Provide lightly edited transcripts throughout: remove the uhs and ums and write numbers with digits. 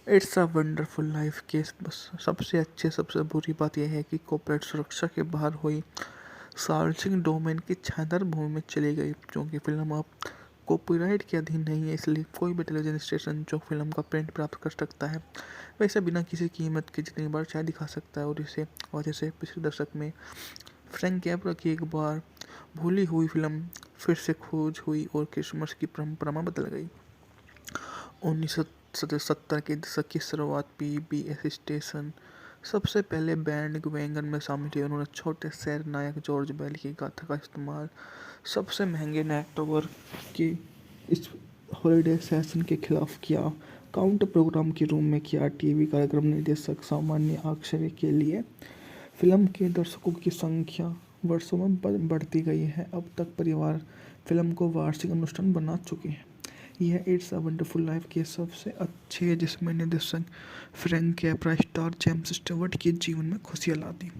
It's a wonderful life के सबसे अच्छे सबसे बुरी बात यह है कि कॉर्पोरेट सुरक्षा के बाहर हुई सार्वजनिक डोमेन की छानदार भूमि में चली गई। क्योंकि फिल्म अब कॉपीराइट के अधीन नहीं है, इसलिए कोई भी टेलीविजन स्टेशन जो फिल्म का प्रिंट प्राप्त कर सकता है वैसे बिना किसी कीमत के जितनी बार चाहे दिखा सकता है। और इसे वजह से पिछले दशक में फ्रैंक कैपरा की एक बार भूली हुई फिल्म फिर से खोज हुई और क्रिसमस की परंपरा में बदल गई। 1970 के दशक की शुरुआत पीबीएस स्टेशन सबसे पहले बैंड वैगन में शामिल थे। उन्होंने छोटे शहर नायक जॉर्ज बेल की गाथा का इस्तेमाल सबसे महंगे नेटवर्क की इस हॉलिडे सेशन के खिलाफ किया। काउंट प्रोग्राम के रूम में किया। टीवी कार्यक्रम निर्देशक सामान्य आश्चर्य के लिए फिल्म के दर्शकों की संख्या वर्षों में बढ़ती गई है। अब तक परिवार फिल्म को वार्षिक अनुष्ठान बना चुके हैं। यह इट्स अ वंडरफुल लाइफ के सबसे अच्छे है, जिसमें निर्देशक फ्रैंक कैपरा स्टार जेम्स स्टीवर्ट के जीवन में खुशियाँ ला दी,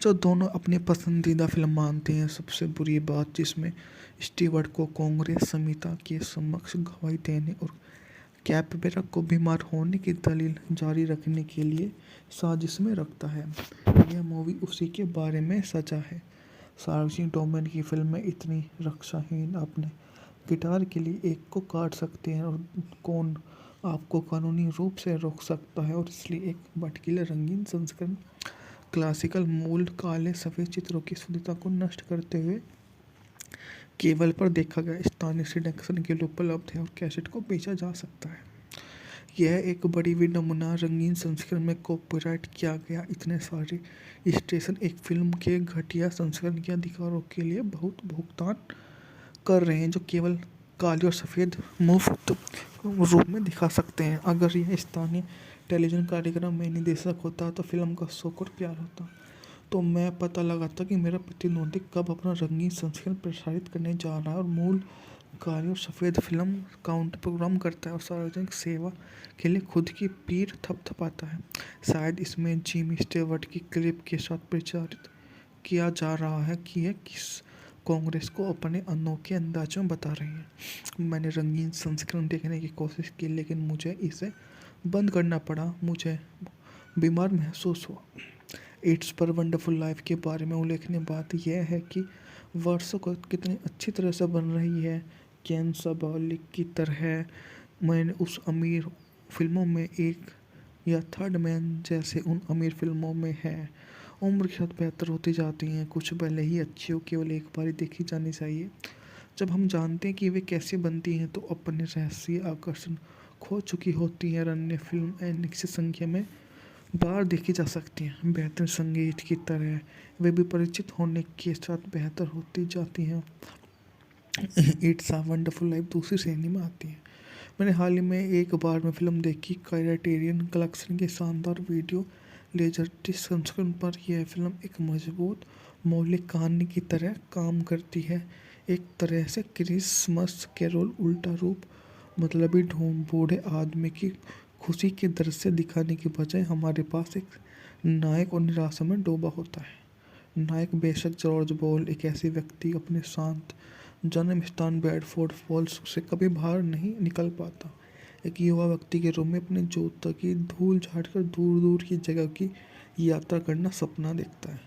जो दोनों अपनी पसंदीदा फिल्म मानते हैं। सबसे बुरी बात जिसमें स्टीवर्ट को कांग्रेस संहिता के समक्ष गवाही देने और कैपरा को बीमार होने की दलील जारी रखने के लिए साजिश में रखता है। यह मूवी उसी के बारे में सचा है। सार्वजनिक डोमेन की फिल्में इतनी रक्षाहीन, अपने गिटार के लिए एक को काट सकते हैं और कौन आपको कानूनी रूप से रोक सकता है। और इसलिए एक भटकीले रंगीन संस्करण क्लासिकल मूल काले सफ़ेद चित्रों की शुद्धता को नष्ट करते हुए केबल पर देखा गया स्थानीय सिलेक्शन के लिए उपलब्ध है और कैसेट को बेचा जा सकता है। यह एक बड़ी भी नमूना रंगीन संस्करण में कॉपीराइट किया गया। इतने सारे स्टेशन एक फिल्म के घटिया संस्करण के अधिकारों के लिए बहुत भुगतान कर रहे हैं, जो केवल काली और सफ़ेद मुफ्त रूप में दिखा सकते हैं। अगर यह स्थानीय टेलीविज़न कार्यक्रम में निर्देशक होता तो फिल्म का शौक और प्यार होता, तो मैं पता लगाता कि मेरा प्रतिद्वंदी कब अपना रंगीन संस्करण प्रसारित करने जा रहा है और मूल काली और सफ़ेद फिल्म काउंट प्रोग्राम करता है और सार्वजनिक सेवा के लिए खुद की पीठ थपथपाता है। शायद इसमें जिमी स्टीवर्ट की क्लिप के साथ प्रचारित किया जा रहा है कि यह किस कांग्रेस को अपने अनोखे अंदाज में बता रही है। मैंने रंगीन संस्करण देखने की कोशिश की, लेकिन मुझे इसे बंद करना पड़ा। मुझे बीमार महसूस हुआ। इट्स पर वंडरफुल लाइफ के बारे में उल्लेखनीय बात यह है कि वर्षों को कितनी अच्छी तरह से बन रही है। केन साबालिक की तरह मैंने उस अमीर फिल्मों में एक या थर्ड मैन जैसे उन अमीर फिल्मों में है। उम्र के साथ बेहतर होती जाती हैं, कुछ भले ही अच्छी हो, केवल एक बार ही देखी जानी चाहिए। जब हम जानते हैं कि वे कैसे बनती हैं तो अपने रहस्य आकर्षण खो चुकी होती है। अन्य फिल्म निश्चित संख्या में बार देखी जा सकती हैं। बेहतर संगीत की तरह वे भी परिचित होने के साथ बेहतर होती जाती हैं। इट्स अ वंडरफुल लाइफ दूसरी श्रेणी में आती है। मैंने हाल ही में एक बार में फिल्म देखी। क्राइटेरियन कलेक्शन के शानदार वीडियो लेजरडिस्क संस्करण पर यह फिल्म एक मजबूत मौलिक कहानी की तरह काम करती है। एक तरह से क्रिसमस कैरोल उल्टा रूप, मतलबी ढूंढ बूढ़े आदमी की खुशी के दृश्य दिखाने के बजाय हमारे पास एक नायक और निराशा में डूबा होता है। नायक बेशक जॉर्ज बॉल एक ऐसे व्यक्ति अपने शांत जन्म स्थान बेडफोर्ड फॉल्स से कभी बाहर नहीं निकल पाता। एक युवा व्यक्ति के रूप में अपने जूता की धूल झाड़कर दूर दूर की जगह की यात्रा करना सपना देखता है,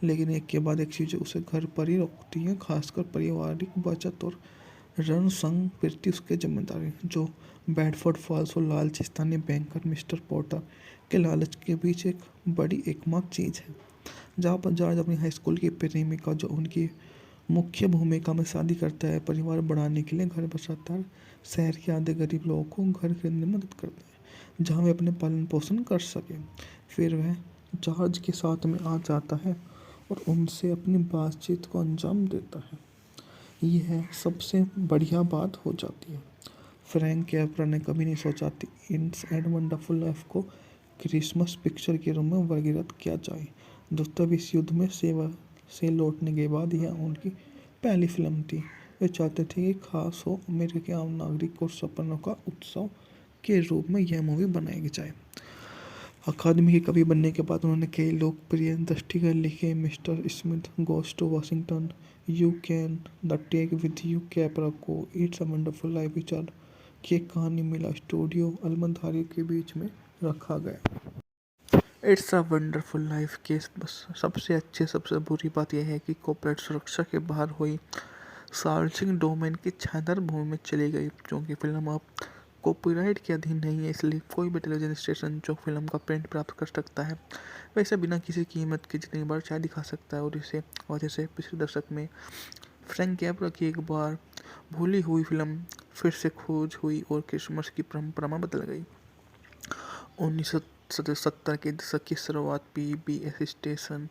लेकिन एक के बाद एक चीज़ें उसे घर पर ही रोकती हैं, खासकर पारिवारिक बचत और रण संग प्रति उसकी जिम्मेदारी, जो बेडफोर्ड फॉल्स और लालची स्थानीय बैंकर मिस्टर पॉटर के लालच के बीच एक बड़ी एकमात्र चीज़ है। जहाँ पर जॉर्ज अपनी हाई स्कूल की प्रेमिका, जो उनकी मुख्य भूमिका में शादी करता है, परिवार बढ़ाने के लिए घर बसाता है। शहर के आधे गरीब लोगों को घर खरीदने में मदद करता है जहाँ वे अपने पालन पोषण कर सकें। फिर वह जॉर्ज के साथ में आ जाता है और उनसे अपनी बातचीत को अंजाम देता है। यह सबसे बढ़िया बात हो जाती है। फ्रैंक कैपरा ने कभी नहीं सोचा थी इट्स एंड वंडरफुल लाइफ को क्रिसमस पिक्चर के रूप में वर्गीकृत किया जाए। द्वितीय विश्व युद्ध में सेवा से लौटने के बाद यह उनकी पहली फिल्म थी। वे चाहते थे कि खास हो अमेरिका के आम नागरिक और सपनों का उत्सव के रूप में यह मूवी बनाई जाए। अकादमी के कवि बनने के बाद उन्होंने कई लोकप्रिय दृष्टिगत लिखे। Mister Smith goes to Washington, you can the take with you Capra को, इट्स अ वंडरफुल लाइफ विचार की कहानी मिला स्टूडियो अलमधारी के बीच में रखा गया। इट्स अ वंडरफुल लाइफ के सबसे अच्छी सबसे बुरी बात यह है कि कॉर्पोरेट सुरक्षा के बाहर हुई सार्वजनिक डोमेन की छानदार भूमि में चली गई। क्योंकि फिल्म अब कॉपीराइट के अधीन नहीं है, इसलिए कोई भी टेलीविजन स्टेशन जो फिल्म का प्रिंट प्राप्त कर सकता है वैसे बिना किसी कीमत के जितनी बार चाहे दिखा सकता है। और इसे वजह से पिछले दशक में फ्रैंक कैपरा की एक बार भूली हुई फिल्म फिर से खोज हुई और क्रिसमस की परंपरा में बदल गई। 1970 के दशक की शुरुआत पीबीएस स्टेशन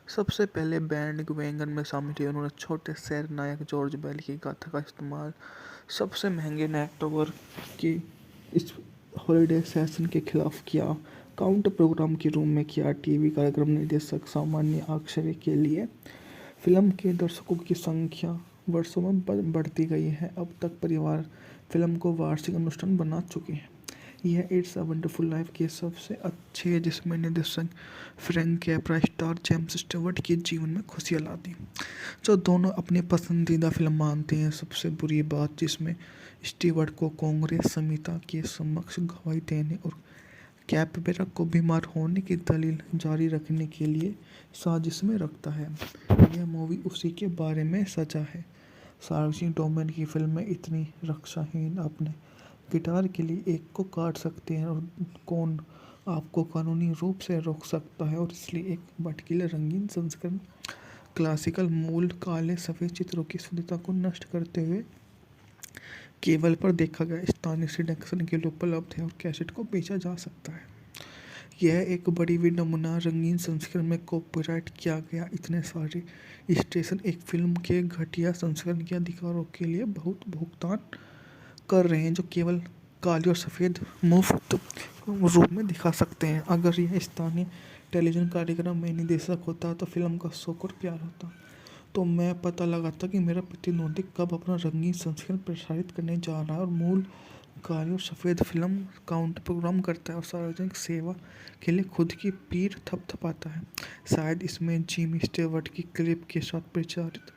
सबसे पहले बैंड वैगन में शामिल हुए। उन्होंने छोटे शहर नायक जॉर्ज बेल की गाथा का इस्तेमाल सबसे महंगे नाइट टॉवर की इस हॉलिडे सेशन के खिलाफ किया, काउंट प्रोग्राम के रूम में किया। टीवी कार्यक्रम निर्देशक सामान्य अक्षर के लिए फिल्म के दर्शकों की संख्या वर्षों में बढ़ती गई है। अब तक परिवार फिल्म को वार्षिक अनुष्ठान बना चुके हैं। यह इट्स अ वंडरफुल लाइफ के सबसे अच्छे है, जिसमें निर्देशक फ्रैंक कैपरा स्टार जेम्स स्टीवर्ट के जीवन में खुशियाँ ला दी, जो दोनों अपनी पसंदीदा फिल्म मानते हैं। सबसे बुरी बात जिसमें स्टीवर्ट को कांग्रेस समिति के समक्ष गवाही देने और कैपरा को बीमार होने की दलील जारी रखने के लिए साजिश में रखता है। यह मूवी उसी के बारे में सचा है। सार्वजनिक डोमेन की फिल्में इतनी रक्षाहीन अपने गिटार के लिए एक को काट सकते हैं और कौन आपको कानूनी रूप से रोक सकता है। और इसलिए एक भटकीले रंगीन संस्करण क्लासिकल मूल काले सफ़ेद चित्रों की शुद्धता को नष्ट करते हुए केबल पर देखा गया स्थानीय सिलेक्शन के लिए उपलब्ध है और कैसेट को बेचा जा सकता है। यह एक बड़ी विडंबना रंगीन संस्करण में कॉपीराइट किया गया। इतने सारे स्टेशन एक फिल्म के घटिया संस्करण के अधिकारों के लिए बहुत भुगतान कर रहे हैं, जो केवल काली और सफ़ेद मुफ्त रूप में दिखा सकते हैं। अगर यह स्थानीय टेलीविज़न कार्यक्रम में निर्देशक होता तो फिल्म का शौक और प्यार होता, तो मैं पता लगाता कि मेरा प्रतिद्वंदी कब अपना रंगीन संस्करण प्रसारित करने जा रहा है और मूल काली और सफ़ेद फिल्म काउंट प्रोग्राम करता है और सार्वजनिक सेवा के लिए खुद की पीठ थपथपाता है। शायद इसमें जिमी स्टीवर्ट की क्लिप के साथ प्रचारित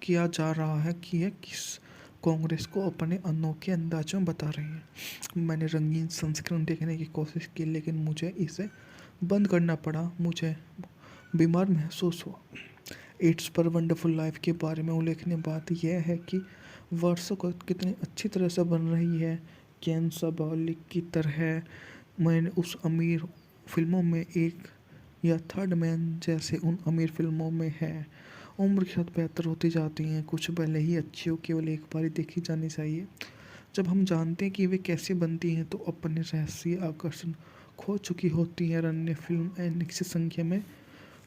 किया जा रहा है कि यह किस कांग्रेस को अपने अनोखे अंदाज में बता रही है। मैंने रंगीन संस्करण देखने की कोशिश की, लेकिन मुझे इसे बंद करना पड़ा। मुझे बीमार महसूस हुआ। इट्स पर वंडरफुल लाइफ के बारे में उल्लेखनीय बात यह है कि वर्षों को कितनी अच्छी तरह से बन रही है। केन साबालिक की तरह मैंने उस अमीर फिल्मों में एक या थर्ड मैन जैसे उन अमीर फिल्मों में है। उम्र के साथ बेहतर होती जाती हैं, कुछ भले ही अच्छी हो, केवल एक बार ही देखी जानी चाहिए। जब हम जानते हैं कि वे कैसे बनती हैं तो अपने रहस्य आकर्षण खो चुकी होती हैं। अन्य फिल्म अनिश्चित संख्या में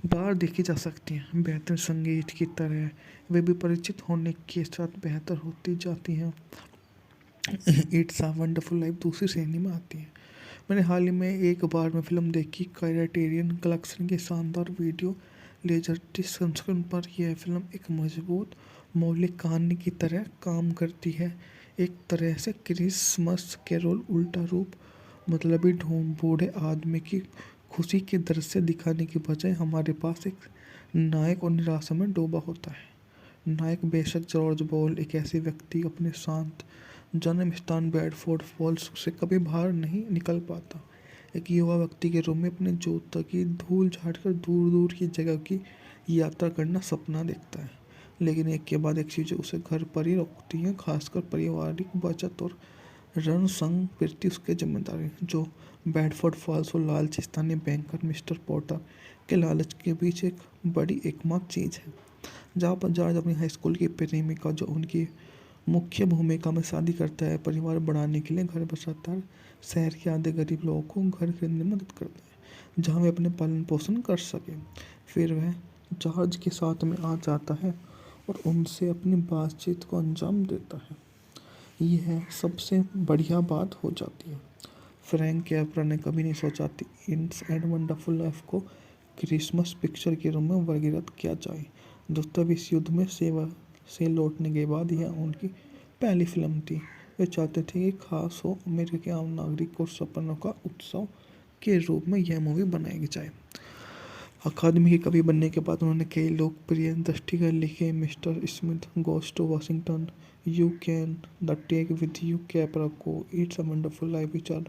बार देखी जा सकती हैं। बेहतर संगीत की तरह वे भी परिचित होने के साथ बेहतर होती जाती हैं। इट्स अ वंडरफुल लाइफ दूसरी श्रेणी में आती है। मैंने हाल ही में एक बार में फिल्म देखी। क्राइटेरियन कलेक्शन के शानदार वीडियो लेजर संस्करण पर यह फिल्म एक मजबूत मौलिक कहानी की तरह काम करती है। एक तरह से क्रिसमस कैरोल उल्टा रूप, मतलबी ढूंढ बूढ़े आदमी की खुशी के दृश्य दिखाने की बजाय हमारे पास एक नायक और निराशा में डूबा होता है। नायक बेशक जॉर्ज बॉल एक ऐसे व्यक्ति अपने शांत जन्म स्थान बेडफोर्ड फॉल्स से कभी बाहर नहीं निकल पाता। एक युवा व्यक्ति के रूप में अपने जूता की धूल झाड़कर दूर दूर की जगह की यात्रा करना सपना देखता है, लेकिन एक के बाद एक चीज़ें उसे घर पर ही रोकती हैं, खासकर पारिवारिक बचत और रण संग प्रति उसकी जिम्मेदारी, जो बेडफोर्ड फॉल्स और लालची स्थानीय बैंकर मिस्टर पॉटर के लालच के बीच एक बड़ी एकमात्र चीज़ है। जहाँ पर जॉर्ज अपनी हाई स्कूल की प्रेमिका, जो उनकी मुख्य भूमिका में शादी करता है, परिवार बढ़ाने के लिए घर बसाता है, शहर के आधे गरीब लोगों को घर खरीदने में मदद करता है जहाँ वे अपने पालन पोषण कर सकें। फिर वह जॉर्ज के साथ में आ जाता है और उनसे अपनी बातचीत को अंजाम देता है। यह सबसे बढ़िया बात हो जाती है। फ्रैंक कैपरा ने कभी नहीं सोचा कि इट्स एंड वंडरफुल लाइफ को क्रिसमस पिक्चर के रूप में वर्गीकृत किया जाए। द्वितीय विश्व युद्ध में सेवा से लौटने के बाद यह उनकी पहली फिल्म थी। वे चाहते थे कि खास हो अमेरिका के आम नागरिक और सपनों का उत्सव के रूप में यह मूवी बनाई जाए। अकादमी के कवि बनने के बाद उन्होंने कई लोकप्रिय दृष्टिगत लिखे, mister Smith goes to Washington, you can, the take with you Capra को, इट्स अ वंडरफुल लाइफ विचार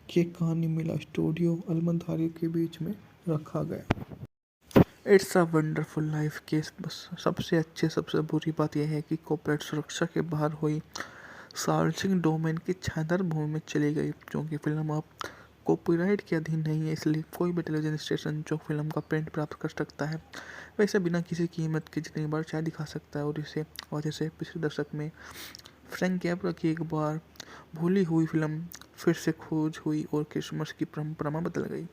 की एक कहानी मिला स्टूडियो अलमधारी के बीच में रखा गया। इट्स अ वंडरफुल लाइफ के सबसे अच्छी सबसे बुरी बात यह है कि कॉर्पोरेट सुरक्षा के बाहर हुई सार्वजनिक डोमेन की छायादार भूमि में चली गई। क्योंकि फिल्म अब कॉपीराइट के अधीन नहीं है, इसलिए कोई भी टेलीविजन स्टेशन जो फिल्म का प्रिंट प्राप्त कर सकता है वैसे बिना किसी कीमत के जितनी बार चाहे दिखा सकता है। और इसे वजह से पिछले दशक में फ्रैंक कैपरा की एक बार भूली हुई फिल्म फिर से खोज हुई और क्रिसमस की परंपरा में बदल गई।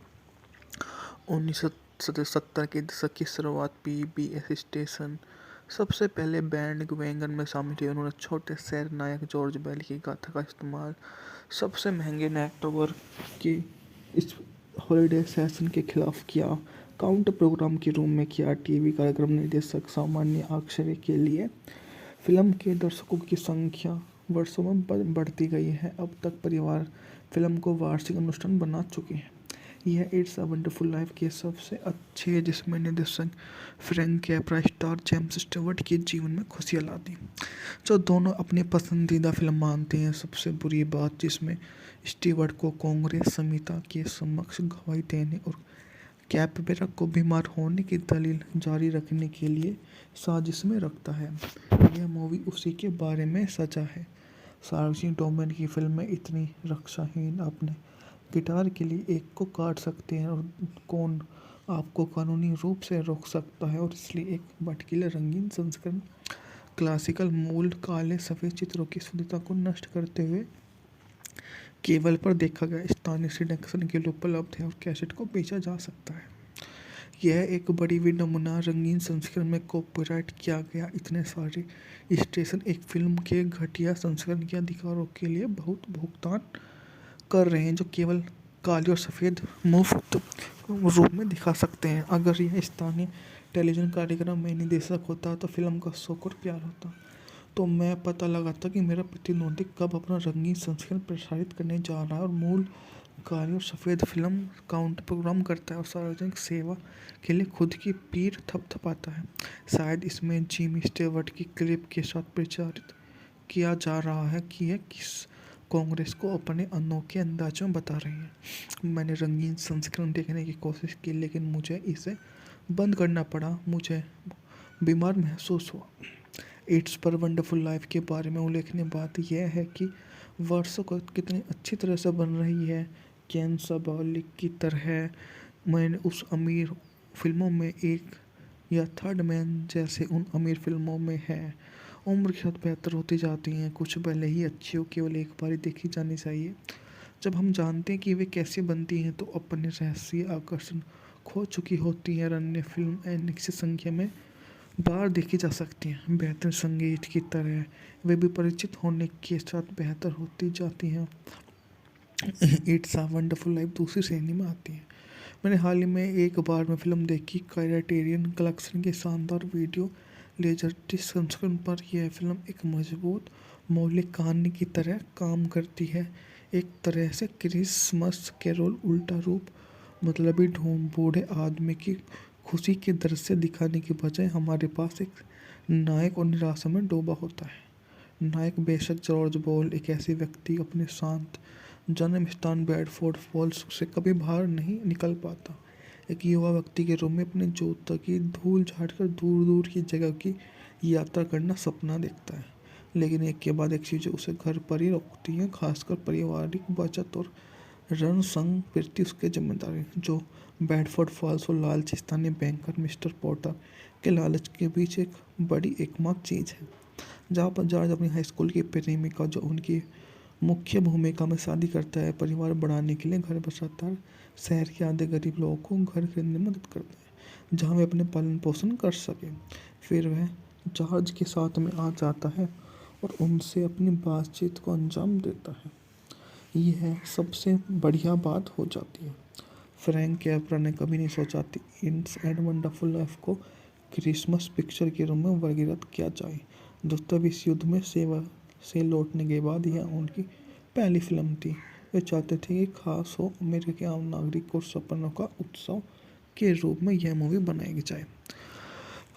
1970 के दशक की शुरुआत पीबीएस स्टेशन सबसे पहले बैंड वैगन में शामिल हुए। उन्होंने छोटे शहर नायक जॉर्ज बेल की गाथा का इस्तेमाल सबसे महंगे नेटवर्क के इस हॉलिडे सेशन के खिलाफ किया, काउंटर प्रोग्राम के रूम में किया। टीवी कार्यक्रम निर्देशक सामान्य अक्षर के लिए फिल्म के दर्शकों की संख्या वर्षों में बढ़ती गई है। अब तक परिवार फिल्म को वार्षिक अनुष्ठान बना चुके हैं। यह इट्स अ वंडरफुल लाइफ के सबसे अच्छे है, जिसमें निर्देशक फ्रैंक कैपरा स्टार जेम्स स्टीवर्ट के जीवन में खुशियाँ ला दी, जो दोनों अपनी पसंदीदा फिल्म मानते हैं। सबसे बुरी बात जिसमें स्टीवर्ट को कांग्रेस संहिता के समक्ष गवाही देने और कैपरा को बीमार होने की दलील जारी रखने के लिए साजिश में रखता है। यह मूवी उसी के बारे में सचा है। सार्वजनिक डोमेन की फिल्में इतनी रक्षाहीन, अपने गिटार के लिए एक को काट सकते हैं और कौन आपको कानूनी रूप से रोक सकता है। और इसलिए एक भटकीले रंगीन संस्करण क्लासिकल मूल काले सफ़ेद चित्रों की शुद्धता को नष्ट करते हुए केबल पर देखा गया स्थानीय सिंडिकेशन के लिए उपलब्ध है और कैसेट को बेचा जा सकता है। यह एक बड़ी विडंबना रंगीन संस्करण में कॉपीराइट किया गया। इतने सारे स्टेशन एक फिल्म के घटिया संस्करण के अधिकारों के लिए बहुत भुगतान कर रहे हैं, जो केवल काली और सफ़ेद मुफ्त रूप में दिखा सकते हैं। अगर यह स्थानीय टेलीविज़न कार्यक्रम में निर्देशक होता तो फिल्म का शौक और प्यार होता, तो मैं पता लगाता कि मेरा प्रतिद्वंदी कब अपना रंगीन संस्करण प्रसारित करने जा रहा है और मूल काली और सफ़ेद फिल्म काउंटर प्रोग्राम करता है और सार्वजनिक सेवा के लिए खुद की पीठ थपथपाता है। शायद इसमें जिमी स्टीवर्ट की क्लिप के साथ प्रचारित किया जा रहा है कि यह किस कांग्रेस को अपने अनोखे अंदाज में बता रही है। मैंने रंगीन संस्करण देखने की कोशिश की, लेकिन मुझे इसे बंद करना पड़ा। मुझे बीमार महसूस हुआ। इट्स पर वंडरफुल लाइफ के बारे में उल्लेखनीय बात यह है कि वर्षों को कितनी अच्छी तरह से बन रही है। केन साबालिक की तरह मैंने उस अमीर फिल्मों में एक या थर्ड मैन जैसे उन अमीर फिल्मों में है उम्र के साथ बेहतर होती जाती हैं। कुछ भले ही अच्छी हो, केवल एक बार ही देखी जानी चाहिए। जब हम जानते हैं कि वे कैसे बनती हैं तो अपने रहस्य आकर्षण खो चुकी होती है। अन्य फिल्म अनिश्चित संख्या में बार देखी जा सकती हैं। बेहतर संगीत की तरह वे भी परिचित होने के साथ बेहतर होती जाती हैं। इट्स अ वंडरफुल लाइफ दूसरी श्रेणी में आती है। मैंने हाल ही में एक बार में फिल्म देखी। क्राइटेरियन कलेक्शन के शानदार वीडियो लेजर संस्करण पर यह फिल्म एक मजबूत मौलिक कहानी की तरह काम करती है। एक तरह से क्रिसमस कैरोल उल्टा रूप, मतलबी ढूंढ बूढ़े आदमी की खुशी के दृश्य दिखाने की बजाय हमारे पास एक नायक और निराशा में डूबा होता है। नायक बेशक जॉर्ज बॉल एक ऐसी व्यक्ति अपने शांत जन्म स्थान बेडफोर्ड फॉल्स से कभी बाहर नहीं निकल पाता। एक युवा व्यक्ति के रूप में अपने जूतों की धूल झाड़कर दूर दूर की जगह की यात्रा करना सपना देखता है, लेकिन एक के बाद एक चीज़ें उसे घर पर ही रोकती हैं, खासकर पारिवारिक बचत और रण संग प्रति उसकी जिम्मेदारी, जो बेडफोर्ड फॉल्स और लालची स्थानीय बैंकर मिस्टर पॉटर के लालच के बीच एक बड़ी एकमात्र चीज़ है। जहाँ पर जॉर्ज अपनी हाई स्कूल की प्रेमिका, जो उनकी मुख्य भूमिका में शादी करता है, परिवार बढ़ाने के लिए घर बसाता है। शहर के आधे गरीब लोगों को घर खरीदने में मदद करता है जहाँ वे अपने पालन पोषण कर सकें। फिर वह जॉर्ज के साथ में आ जाता है और उनसे अपनी बातचीत को अंजाम देता है। यह सबसे बढ़िया बात हो जाती है। फ्रैंक कैपरा ने कभी नहीं सोचा कि इट्स ए वंडरफुल लाइफ को क्रिसमस पिक्चर के रूप में वर्गीकृत किया जाए। दूसरे विश्व युद्ध में सेवा से लौटने के बाद यह उनकी पहली फिल्म थी। वे चाहते थे कि खास हो, अमेरिका के आम नागरिक और सपनों का उत्सव के रूप में यह मूवी बनाई जाए।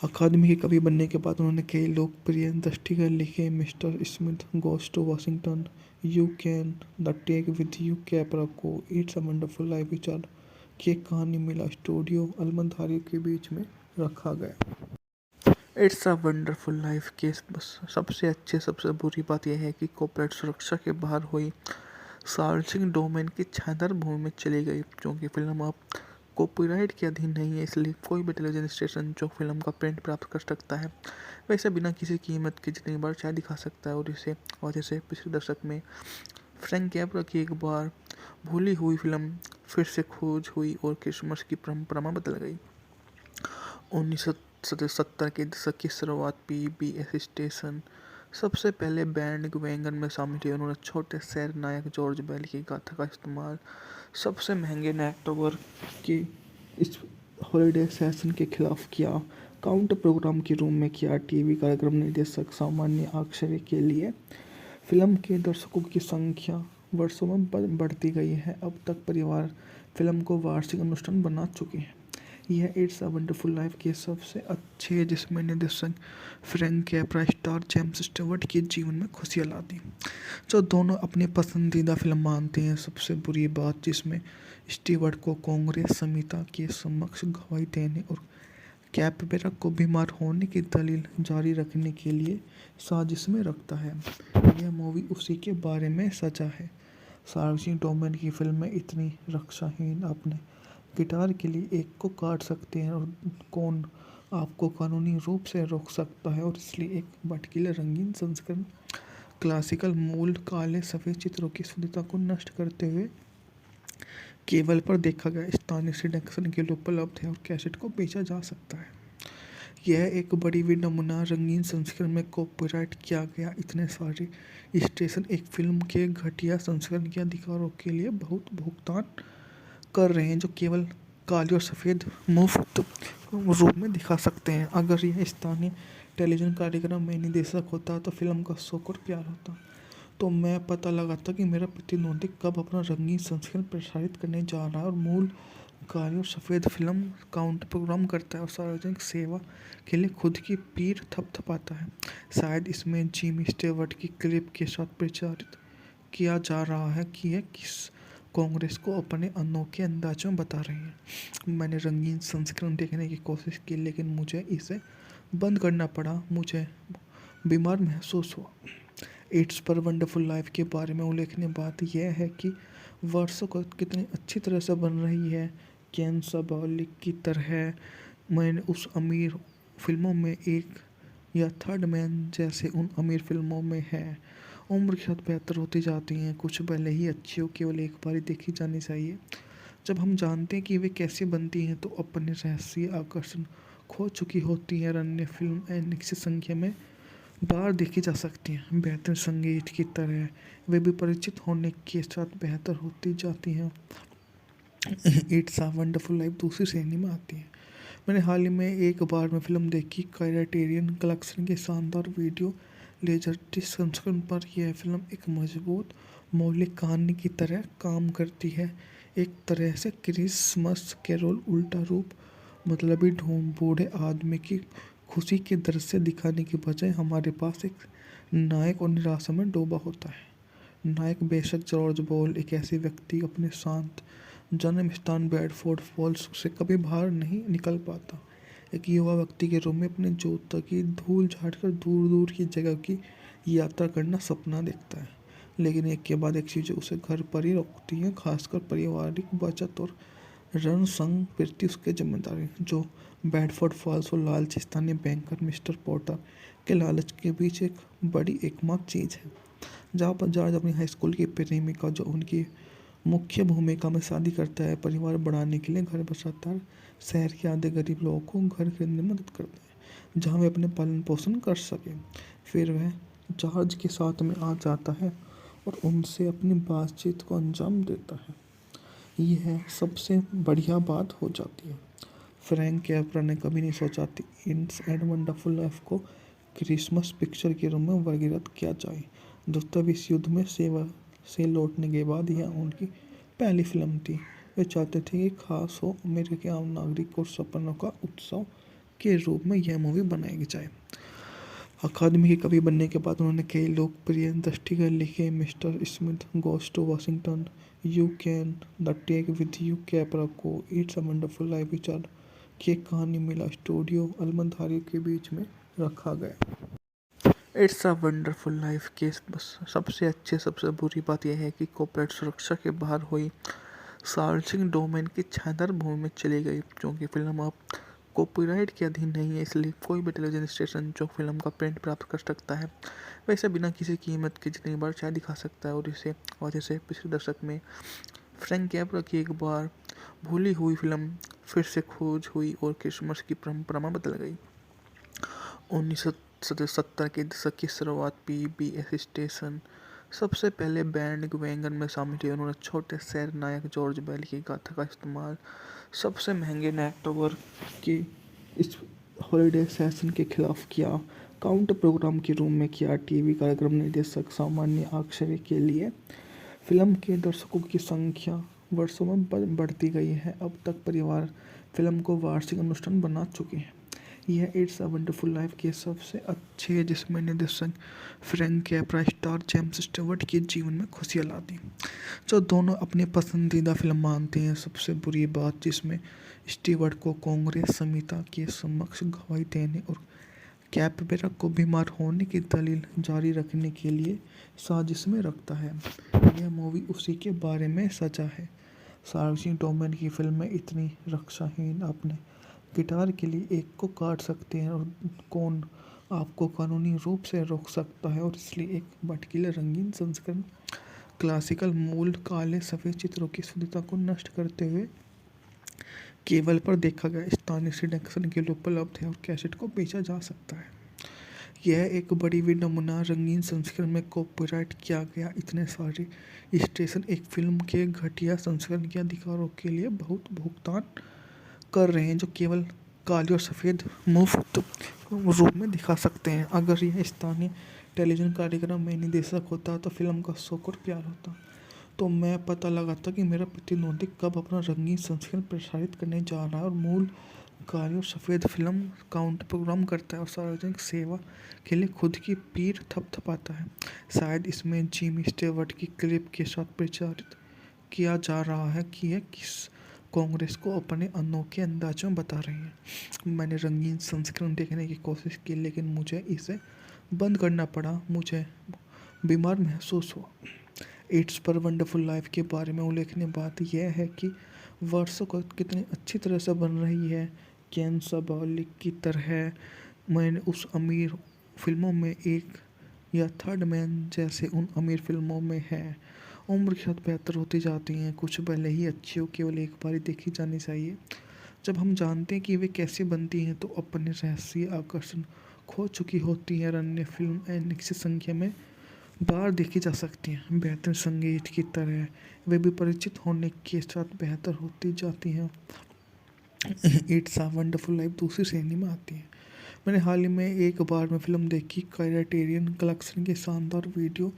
अकादमी के कवि बनने के बाद उन्होंने कई लोकप्रिय दृष्टिगत लिखे, mister Smith goes to Washington, you can, the take with you Capra को, इट्स अ वंडरफुल लाइफ विचार की एक कहानी मिला स्टूडियो अलमधारी के बीच में रखा गया। इट्स अ वंडरफुल लाइफ के सबसे अच्छे सबसे बुरी बात यह है कि कॉर्पोरेट सुरक्षा के बाहर हुई सार्वजनिक डोमेन की छायादार भूमि में चली गई। क्योंकि फिल्म अब कॉपीराइट के अधीन नहीं है, इसलिए कोई भी टेलीविजन स्टेशन जो फिल्म का प्रिंट प्राप्त कर सकता है वैसे बिना किसी कीमत के जितनी बार चाहे दिखा सकता है। और इसे पिछले दशक में फ्रैंक कैपरा की एक बार भूली हुई फिल्म फिर से खोज हुई और क्रिसमस की परंपरा में बदल गई। 1970 के दशक की शुरुआत पीबीएस स्टेशन सबसे पहले बैंड वैगन में शामिल हुए। उन्होंने छोटे शहर नायक जॉर्ज बेल की गाथा का इस्तेमाल सबसे महंगे नेटवर्क के इस हॉलिडे सेशन के खिलाफ किया, काउंटर प्रोग्राम के रूम में किया। टीवी कार्यक्रम निर्देशक सामान्य आश्चर्य के लिए फिल्म के दर्शकों की संख्या वर्षों में बढ़ती गई है। अब तक परिवार फिल्म को वार्षिक अनुष्ठान बना चुके हैं। यह इट्स अ वंडरफुल लाइफ के सबसे अच्छे है, जिसमें निर्देशक फ्रैंक कैपरा स्टार जेम्स स्टीवर्ट के जीवन में खुशियाँ ला दी, जो दोनों अपनी पसंदीदा फिल्म मानते हैं। सबसे बुरी बात जिसमें स्टीवर्ट को कांग्रेस समिति के समक्ष गवाही देने और कैपरा को बीमार होने की दलील जारी रखने के लिए साजिश में रखता है। यह मूवी उसी के बारे में सचा है। सार्वजनिक डोमेन की फिल्में इतनी रक्षाहीन, अपने गिटार के लिए एक को काट सकते हैं और कौन आपको कानूनी रूप से रोक सकता है, और इसलिए एक भटकीले रंगीन संस्करण क्लासिकल मूल काले सफ़ेद चित्रों की शुद्धता को नष्ट करते हुए केबल पर देखा गया स्थानीय सिंडिकेशन के लिए उपलब्ध है और कैसेट को बेचा जा सकता है। यह एक बड़ी विडंबना रंगीन संस्करण में कॉपीराइट किया गया। इतने सारे स्टेशन एक फिल्म के घटिया संस्करण के अधिकारों के लिए बहुत भुगतान कर रहे हैं, जो केवल काली और सफ़ेद मुफ्त रूप में दिखा सकते हैं। अगर यह स्थानीय टेलीविज़न कार्यक्रम में निर्देशक होता तो फिल्म का शौक और प्यार होता, तो मैं पता लगाता कि मेरा प्रतिद्वंदी कब अपना रंगीन संस्करण प्रसारित करने जा रहा है और मूल काली और सफ़ेद फिल्म काउंटर प्रोग्राम करता है और सार्वजनिक सेवा के लिए खुद की पीठ थपथपाता है। शायद इसमें जिम स्टीवर्ट की क्लिप के साथ प्रचारित किया जा रहा है कि यह किस कांग्रेस को अपने अनोखे अंदाज में बता रही है। मैंने रंगीन संस्करण देखने की कोशिश की, लेकिन मुझे इसे बंद करना पड़ा। मुझे बीमार महसूस हुआ। इट्स पर वंडरफुल लाइफ के बारे में उल्लेखनीय बात यह है कि वर्षों को कितनी अच्छी तरह से बन रही है। केन साबालिक की तरह मैंने उस अमीर फिल्मों में एक या थर्ड मैन जैसे उन अमीर फिल्मों में है। उम्र के साथ बेहतर होती जाती हैं, कुछ भले ही अच्छी हो, केवल एक बार ही देखी जानी चाहिए। जब हम जानते हैं कि वे कैसे बनती हैं तो अपने रहस्य आकर्षण खो चुकी होती है। अन्य फिल्म अनिश्चित संख्या में बार देखी जा सकती हैं। बेहतर संगीत की तरह वे भी परिचित होने के साथ बेहतर होती जाती हैं। इट्स अ वंडरफुल लाइफ दूसरी श्रेणी में आती है। मैंने हाल ही में एक बार में फिल्म देखी। क्राइटेरियन कलेक्शन के शानदार वीडियो लेजर्डिस संस्करण पर यह फिल्म एक मजबूत मौलिक कहानी की तरह काम करती है। एक तरह से क्रिसमस कैरोल उल्टा रूप, मतलबी ढूंढ बूढ़े आदमी की खुशी के दृश्य दिखाने के बजाय हमारे पास एक नायक और निराशा में डूबा होता है। नायक बेशक जॉर्ज बॉल एक ऐसे व्यक्ति अपने शांत जन्म स्थान बेडफोर्ड फॉल्स से कभी बाहर नहीं निकल पाता। एक युवा व्यक्ति के रूप में अपने जूतों की धूल झाड़कर दूर दूर की जगह की यात्रा करना सपना देखता है, लेकिन एक के बाद एक चीज़ें उसे घर पर ही रोकती हैं, खासकर पारिवारिक बचत और रण संग प्रति उसकी जिम्मेदारी, जो बेडफोर्ड फॉल्स और लालची स्थानीय बैंकर मिस्टर पॉटर के लालच के बीच एक बड़ी एकमात्र चीज़ है। जहाँ पर जॉर्ज अपनी हाई स्कूल की प्रेमिका, जो उनकी मुख्य भूमिका में शादी करता है, परिवार बढ़ाने के लिए घर बसाता है, शहर के आधे गरीब लोगों को घर खरीदने में मदद करता है जहाँ वे अपने पालन पोषण कर सकें। फिर वह जॉर्ज के साथ में आ जाता है और उनसे अपनी बातचीत को अंजाम देता है। यह सबसे बढ़िया बात हो जाती है। फ्रैंक कैपरा ने कभी नहीं सोचा कि इट्स अ वंडरफुल लाइफ को क्रिसमस पिक्चर के रूप में वर्गीकृत किया जाए। दूसरे विश्व युद्ध में सेवा से लौटने के बाद यह उनकी पहली फिल्म थी। वे चाहते थे कि खास हो अमेरिका के आम नागरिक और सपनों का उत्सव के रूप में यह मूवी बनाई जाए। अकादमी के कवि बनने के बाद उन्होंने कई लोकप्रिय दृष्टिगत लिखे, mister Smith goes to Washington, you can, the take with you, Capra को, इट्स अ वंडरफुल लाइफ विचार की एक कहानी मिला स्टूडियो अलमधारी के बीच में रखा गया। इट्स अ वंडरफुल लाइफ के सबसे अच्छे सबसे बुरी बात यह है कि कॉर्पोरेट सुरक्षा के बाहर हुई सार्वजनिक डोमेन की छायादार भूमि में चली गई। क्योंकि फिल्म अब कॉपीराइट के अधीन नहीं है, इसलिए कोई भी टेलीविजन स्टेशन जो फिल्म का प्रिंट प्राप्त कर सकता है वैसे बिना किसी कीमत के जितनी बार चाहे दिखा सकता है। और इसे पिछले दशक में फ्रैंक कैपरा की एक बार भूली हुई फिल्म फिर से खोज हुई और क्रिसमस की परंपरा में बदल गई। 1970 के दशक की शुरुआत पीबीएस स्टेशन सबसे पहले बैंड वैगन में शामिल हुए। उन्होंने छोटे शहर नायक जॉर्ज बेल की गाथा का इस्तेमाल सबसे महंगे नेटवर्क की इस हॉलिडे सेशन के खिलाफ किया, काउंटर प्रोग्राम के रूप में किया। टीवी कार्यक्रम निर्देशक सामान्य आश्चर्य के लिए फिल्म के दर्शकों की संख्या वर्षों में बढ़ती गई है। अब तक परिवार फिल्म को वार्षिक अनुष्ठान बना चुके हैं। यह इट्स अ वंडरफुल लाइफ के सबसे अच्छे है, जिसमें निर्देशक फ्रैंक कैपरा स्टार जेम्स स्टीवर्ट के जीवन में खुशियाँ लाती, जो दोनों अपनी पसंदीदा फिल्म मानते हैं। सबसे बुरी बात जिसमें स्टीवर्ट को कांग्रेस समिति के समक्ष गवाही देने और कैपरा को बीमार होने की दलील जारी रखने के लिए साजिश में रखता है। यह मूवी उसी के बारे में सचा है। सार्वजनिक डोमेन की फिल्में इतनी रक्षाहीन, अपने गिटार के लिए एक को काट सकते हैं और कौन आपको कानूनी रूप से रोक सकता है। और इसलिए एक भटकीले रंगीन संस्करण क्लासिकल मूल काले सफ़ेद चित्रों की शुद्धता को नष्ट करते हुए केबल पर देखा गया स्थानीय सिलेक्शन के लिए उपलब्ध है और कैसेट को बेचा जा सकता है। यह एक बड़ी विडंबना रंगीन संस्करण में कॉपीराइट किया गया। इतने सारे स्टेशन एक फिल्म के घटिया संस्करण के अधिकारों के लिए बहुत भुगतान कर रहे हैं, जो केवल काली और सफ़ेद मुफ्त रूप में दिखा सकते हैं। अगर यह स्थानीय टेलीविज़न कार्यक्रम में निर्देशक होता तो फिल्म का शौक और प्यार होता, तो मैं पता लगाता कि मेरा प्रतिद्वंदी कब अपना रंगीन संस्करण प्रसारित करने जा रहा है और मूल काली और सफ़ेद फिल्म काउंटर प्रोग्राम करता है और सार्वजनिक सेवा के लिए खुद की पीठ थपथपाता है। शायद इसमें जिमी स्टीवर्ट की क्लिप के साथ प्रचारित किया जा रहा है कि यह किस कांग्रेस को अपने अनोखे अंदाज में बता रही है। मैंने रंगीन संस्करण देखने की कोशिश की, लेकिन मुझे इसे बंद करना पड़ा। मुझे बीमार महसूस हुआ। इट्स पर वंडरफुल लाइफ के बारे में उल्लेखनीय बात यह है कि वर्षों को कितनी अच्छी तरह से बन रही है। केन साबालिक की तरह मैंने उस अमीर फिल्मों में एक या थर्ड मैन जैसे उन अमीर फिल्मों में है। उम्र के साथ बेहतर होती जाती हैं, कुछ भले ही अच्छी हो, केवल एक बार ही देखी जानी चाहिए। जब हम जानते हैं कि वे कैसे बनती हैं तो अपने रहस्य आकर्षण खो चुकी होती है। अन्य फिल्म अनिश्चित संख्या में बार देखी जा सकती हैं। बेहतर संगीत की तरह वे भी परिचित होने के साथ बेहतर होती जाती हैं। इट्स अ वंडरफुल लाइफ दूसरी श्रेणी में आती है। मैंने हाल ही में एक बार में फिल्म देखी। क्राइटेरियन कलेक्शन के शानदार वीडियो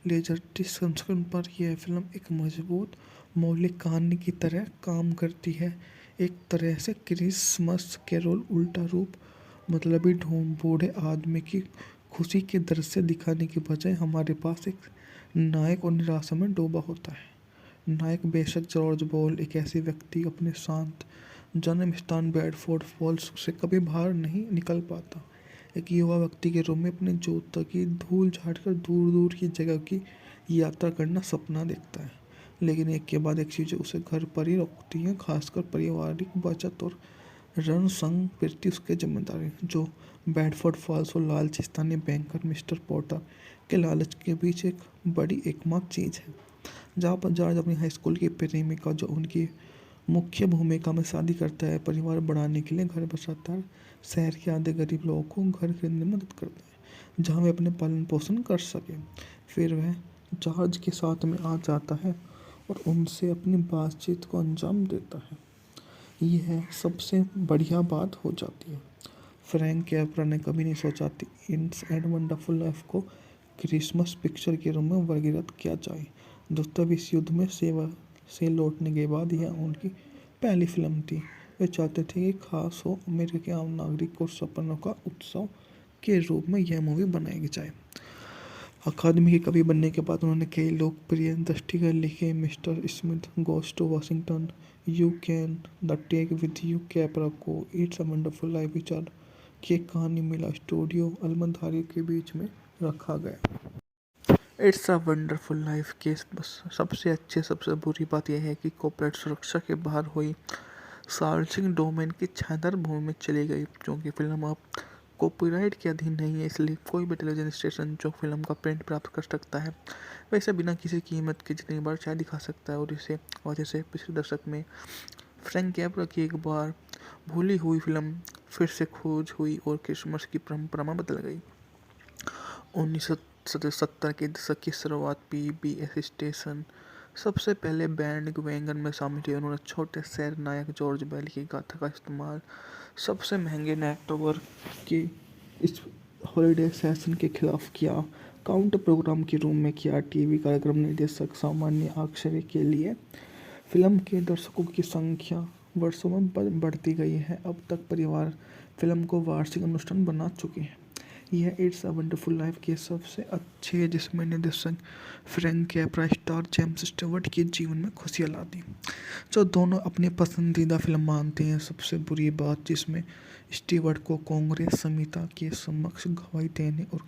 लेजर संस्करण पर यह फिल्म एक मजबूत मौलिक कहानी की तरह काम करती है। एक तरह से क्रिसमस कैरोल उल्टा रूप, मतलबी ढूंढ बूढ़े आदमी की खुशी के दृश्य दिखाने के बजाय हमारे पास एक नायक और निराशा में डूबा होता है। नायक बेशक जॉर्ज बॉल एक ऐसी व्यक्ति अपने शांत जन्म स्थान बेडफोर्ड फॉल्स से कभी बाहर नहीं निकल पाता। एक युवा व्यक्ति के रूप में अपने जूतों की धूल झाड़कर दूर दूर की जगह की यात्रा करना सपना देखता है, लेकिन एक के बाद एक चीज़ें उसे घर पर ही रोकती हैं, खासकर पारिवारिक बचत और रण संग प्रति उसकी जिम्मेदारी, जो बेडफोर्ड फॉल्स और लालची स्थानीय बैंकर मिस्टर पोर्टर के लालच के बीच एक बड़ी एकमात्र चीज़ है। जहाँ पर जॉर्ज अपनी हाई स्कूल की प्रेमिका, जो उनकी मुख्य भूमिका में शादी करता है, परिवार बढ़ाने के लिए घर बसाता है, शहर के आधे गरीब लोगों को घर खरीदने में मदद करता है जहाँ वे अपने पालन पोषण कर सकें। फिर वह जॉर्ज के साथ में आ जाता है और उनसे अपनी बातचीत को अंजाम देता है। यह सबसे बढ़िया बात हो जाती है। फ्रैंक कैपरा ने कभी नहीं सोचा कि इट्स एंड वंडरफुल लाइफ को क्रिसमस पिक्चर के रूप में वर्गीकृत किया जाए। द्वितीय विश्व युद्ध में सेवा से लौटने के बाद यह उनकी पहली फिल्म थी। वे चाहते थे कि खास हो अमेरिका के आम नागरिक और सपनों का उत्सव के रूप में यह मूवी बनाई जाए। अकादमी के कवि बनने के बाद उन्होंने कई लोकप्रिय दृष्टिगत लिखे, mister Smith goes to Washington, you can, the take with you Capra को, इट्स अ वंडरफुल लाइफ विचार की एक कहानी मिला स्टूडियो अलमधारी के बीच में रखा गया। इट्स अ वंडरफुल लाइफ के सबसे अच्छे सबसे बुरी बात यह है कि कॉर्पोरेट सुरक्षा के बाहर हुई सार्वजनिक डोमेन की छायादार भूमि में चली गई। क्योंकि फिल्म अब कॉपीराइट के अधीन नहीं है, इसलिए कोई भी टेलीविजन स्टेशन जो फिल्म का प्रिंट प्राप्त कर सकता है वह इसे बिना किसी कीमत के जितनी बार चाहे दिखा सकता है। और इसे पिछले दशक में फ्रैंक कैपरा की एक बार भूली हुई फिल्म फिर से खोज हुई और क्रिसमस की परंपरा में बदल गई। 1970 के दशक की शुरुआत पीबीएस स्टेशन सबसे पहले बैंड वैगन में शामिल हुए। उन्होंने छोटे शहर नायक जॉर्ज बेल की गाथा का इस्तेमाल सबसे महंगे नेटवर्क के इस हॉलिडे सेशन के खिलाफ किया, काउंट प्रोग्राम के रूप में किया। टीवी कार्यक्रम निर्देशक सामान्य आश्चर्य के लिए फिल्म के दर्शकों की संख्या वर्षों में बढ़ती गई है। अब तक परिवार फिल्म को वार्षिक अनुष्ठान बना चुके हैं। यह इट्स अ वंडरफुल लाइफ के सबसे अच्छे है, जिसमें निर्देशक फ्रैंक कैपरा स्टार जेम्स स्टीवर्ट के जीवन में खुशियाँ ला दी, जो दोनों अपनी पसंदीदा फिल्म मानते हैं। सबसे बुरी बात जिसमें स्टीवर्ट को कांग्रेस संहिता के समक्ष गवाही देने और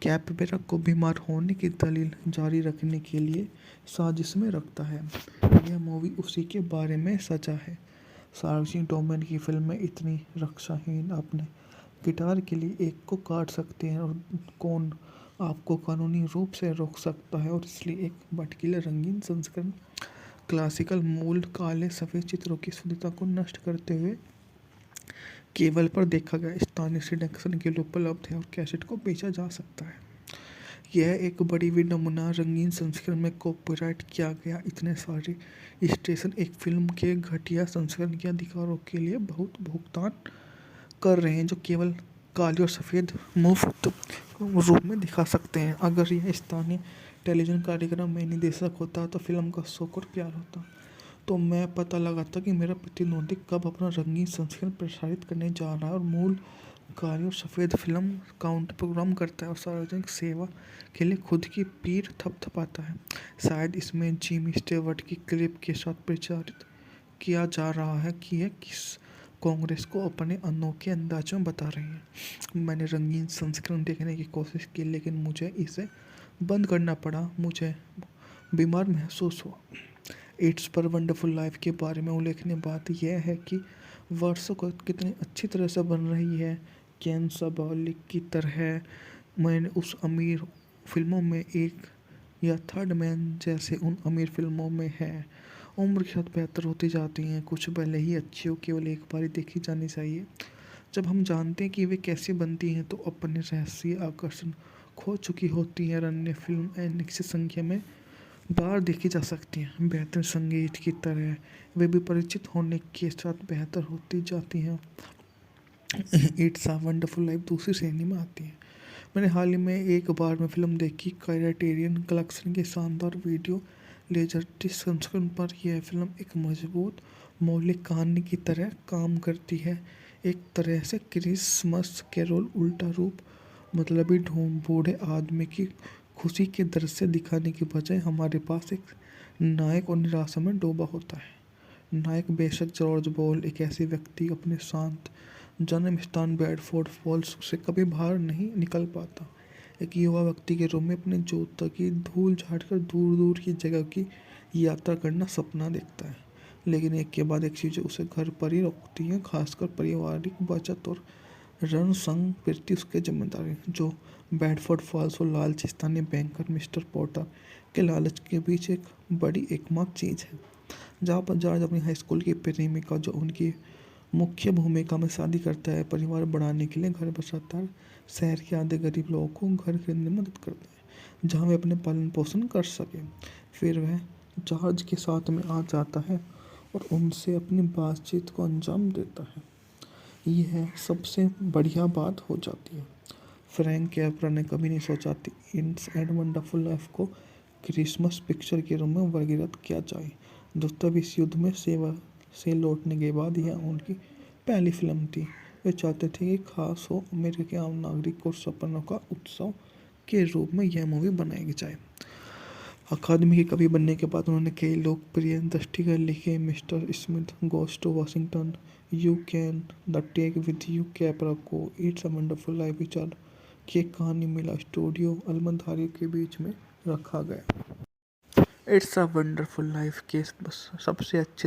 कैपरा को बीमार होने की दलील जारी रखने के लिए साजिश में रखता है। यह मूवी उसी के बारे में सचा है। सार्वजनिक डोमेन की फिल्में इतनी रक्षाहीन, अपने गिटार के लिए एक को काट सकते हैं और कौन आपको कानूनी रूप से रोक सकता है, और इसलिए एक भटकीले रंगीन संस्करण क्लासिकल मूल काले सफ़ेद चित्रों की शुद्धता को नष्ट करते हुए केबल पर देखा गया स्थानीय सिलेक्शन के लिए उपलब्ध है और कैसेट को बेचा जा सकता है। यह एक बड़ी विडंबना रंगीन संस्करण में कॉपीराइट किया गया। इतने सारे स्टेशन एक फिल्म के घटिया संस्करण के अधिकारों के लिए बहुत भुगतान कर रहे हैं, जो केवल काली और सफ़ेद मुफ्त रूप में दिखा सकते हैं। अगर यह स्थानीय टेलीविज़न कार्यक्रम में निर्देशक होता तो फिल्म का शौक और प्यार होता, तो मैं पता लगाता कि मेरा प्रतिद्वंदी कब अपना रंगीन संस्करण प्रसारित करने जा रहा है और मूल काली और सफ़ेद फिल्म काउंट प्रोग्राम करता है और सार्वजनिक सेवा के लिए खुद की पीठ थपथपाता है। शायद इसमें जिमी स्टीवर्ट की क्लिप के साथ प्रचारित किया जा रहा है कि यह किस कांग्रेस को अपने अनोखे अंदाज में बता रही है। मैंने रंगीन संस्करण देखने की कोशिश की, लेकिन मुझे इसे बंद करना पड़ा। मुझे बीमार महसूस हुआ। इट्स पर वंडरफुल लाइफ के बारे में उल्लेखनीय बात यह है कि वर्षों को कितनी अच्छी तरह से बन रही है। केन साबालिक की तरह मैंने उस अमीर फिल्मों में एक या थर्ड मैन जैसे उन अमीर फिल्मों में है। उम्र के साथ बेहतर होती जाती हैं, कुछ भले ही अच्छी हो, केवल एक बार ही देखी जानी चाहिए। जब हम जानते हैं कि वे कैसे बनती हैं तो अपने रहस्य आकर्षण खो चुकी होती है। अन्य फिल्म अनिश्चित संख्या में बार देखी जा सकती हैं। बेहतर संगीत की तरह वे भी परिचित होने के साथ बेहतर होती जाती हैं। इट्स अ वंडरफुल लाइफ दूसरी श्रेणी में आती है। मैंने हाल ही में एक बार में फिल्म देखी। क्राइटेरियन कलेक्शन के शानदार वीडियो लेजर संस्करण पर यह फिल्म एक मजबूत मौलिक कहानी की तरह काम करती है। एक तरह से क्रिसमस कैरोल उल्टा रूप, मतलबी ढूंढ बूढ़े आदमी की खुशी के दृश्य दिखाने की बजाय हमारे पास एक नायक और निराशा में डूबा होता है। नायक बेशक जॉर्ज बॉल एक ऐसी व्यक्ति अपने शांत जन्म स्थान बेडफोर्ड फॉल्स से कभी बाहर नहीं निकल पाता। एक युवा व्यक्ति के रूप में अपने जूता की धूल झाड़कर दूर दूर की जगह की यात्रा करना सपना देखता है, लेकिन एक के बाद एक चीज़ें उसे घर पर ही रोकती हैं, खासकर पारिवारिक बचत और रण संग प्रति उसकी जिम्मेदारी, जो बेडफोर्ड फॉल्स और लालची स्थानीय बैंकर मिस्टर पॉटर के लालच के बीच एक बड़ी एकमात्र चीज़ है। जहाँ पर जॉर्ज अपनी हाई स्कूल की प्रेमिका, जो उनकी मुख्य भूमिका में शादी करता है, परिवार बढ़ाने के लिए घर बसाता है, शहर के आधे गरीब लोगों को घर खरीदने में मदद करता है जहाँ वे अपने पालन पोषण कर सकें। फिर वह जॉर्ज के साथ में आ जाता है और उनसे अपनी बातचीत को अंजाम देता है। यह सबसे बढ़िया बात हो जाती है। फ्रैंक कैपरा ने कभी नहीं सोचा कि इट्स एंड वंडरफुल लाइफ को क्रिसमस पिक्चर के रूप में वर्गीकृत किया जाए। दोस्तों इस युद्ध में सेवा से लौटने के बाद यह उनकी पहली फिल्म थी। वे चाहते थे कि खास हो अमेरिका के आम नागरिक और सपनों का उत्सव के रूप में यह मूवी बनाई जाए। अकादमी के कवि बनने के बाद उन्होंने कई लोकप्रिय दृष्टिगत लिखे mister Smith goes to Washington, you can, the take with you Capra को, इट्स अ वंडरफुल लाइफ विचार की एक कहानी मिला स्टूडियो अलमधारी के बीच में रखा गया। इट्स अ वंडरफुल लाइफ के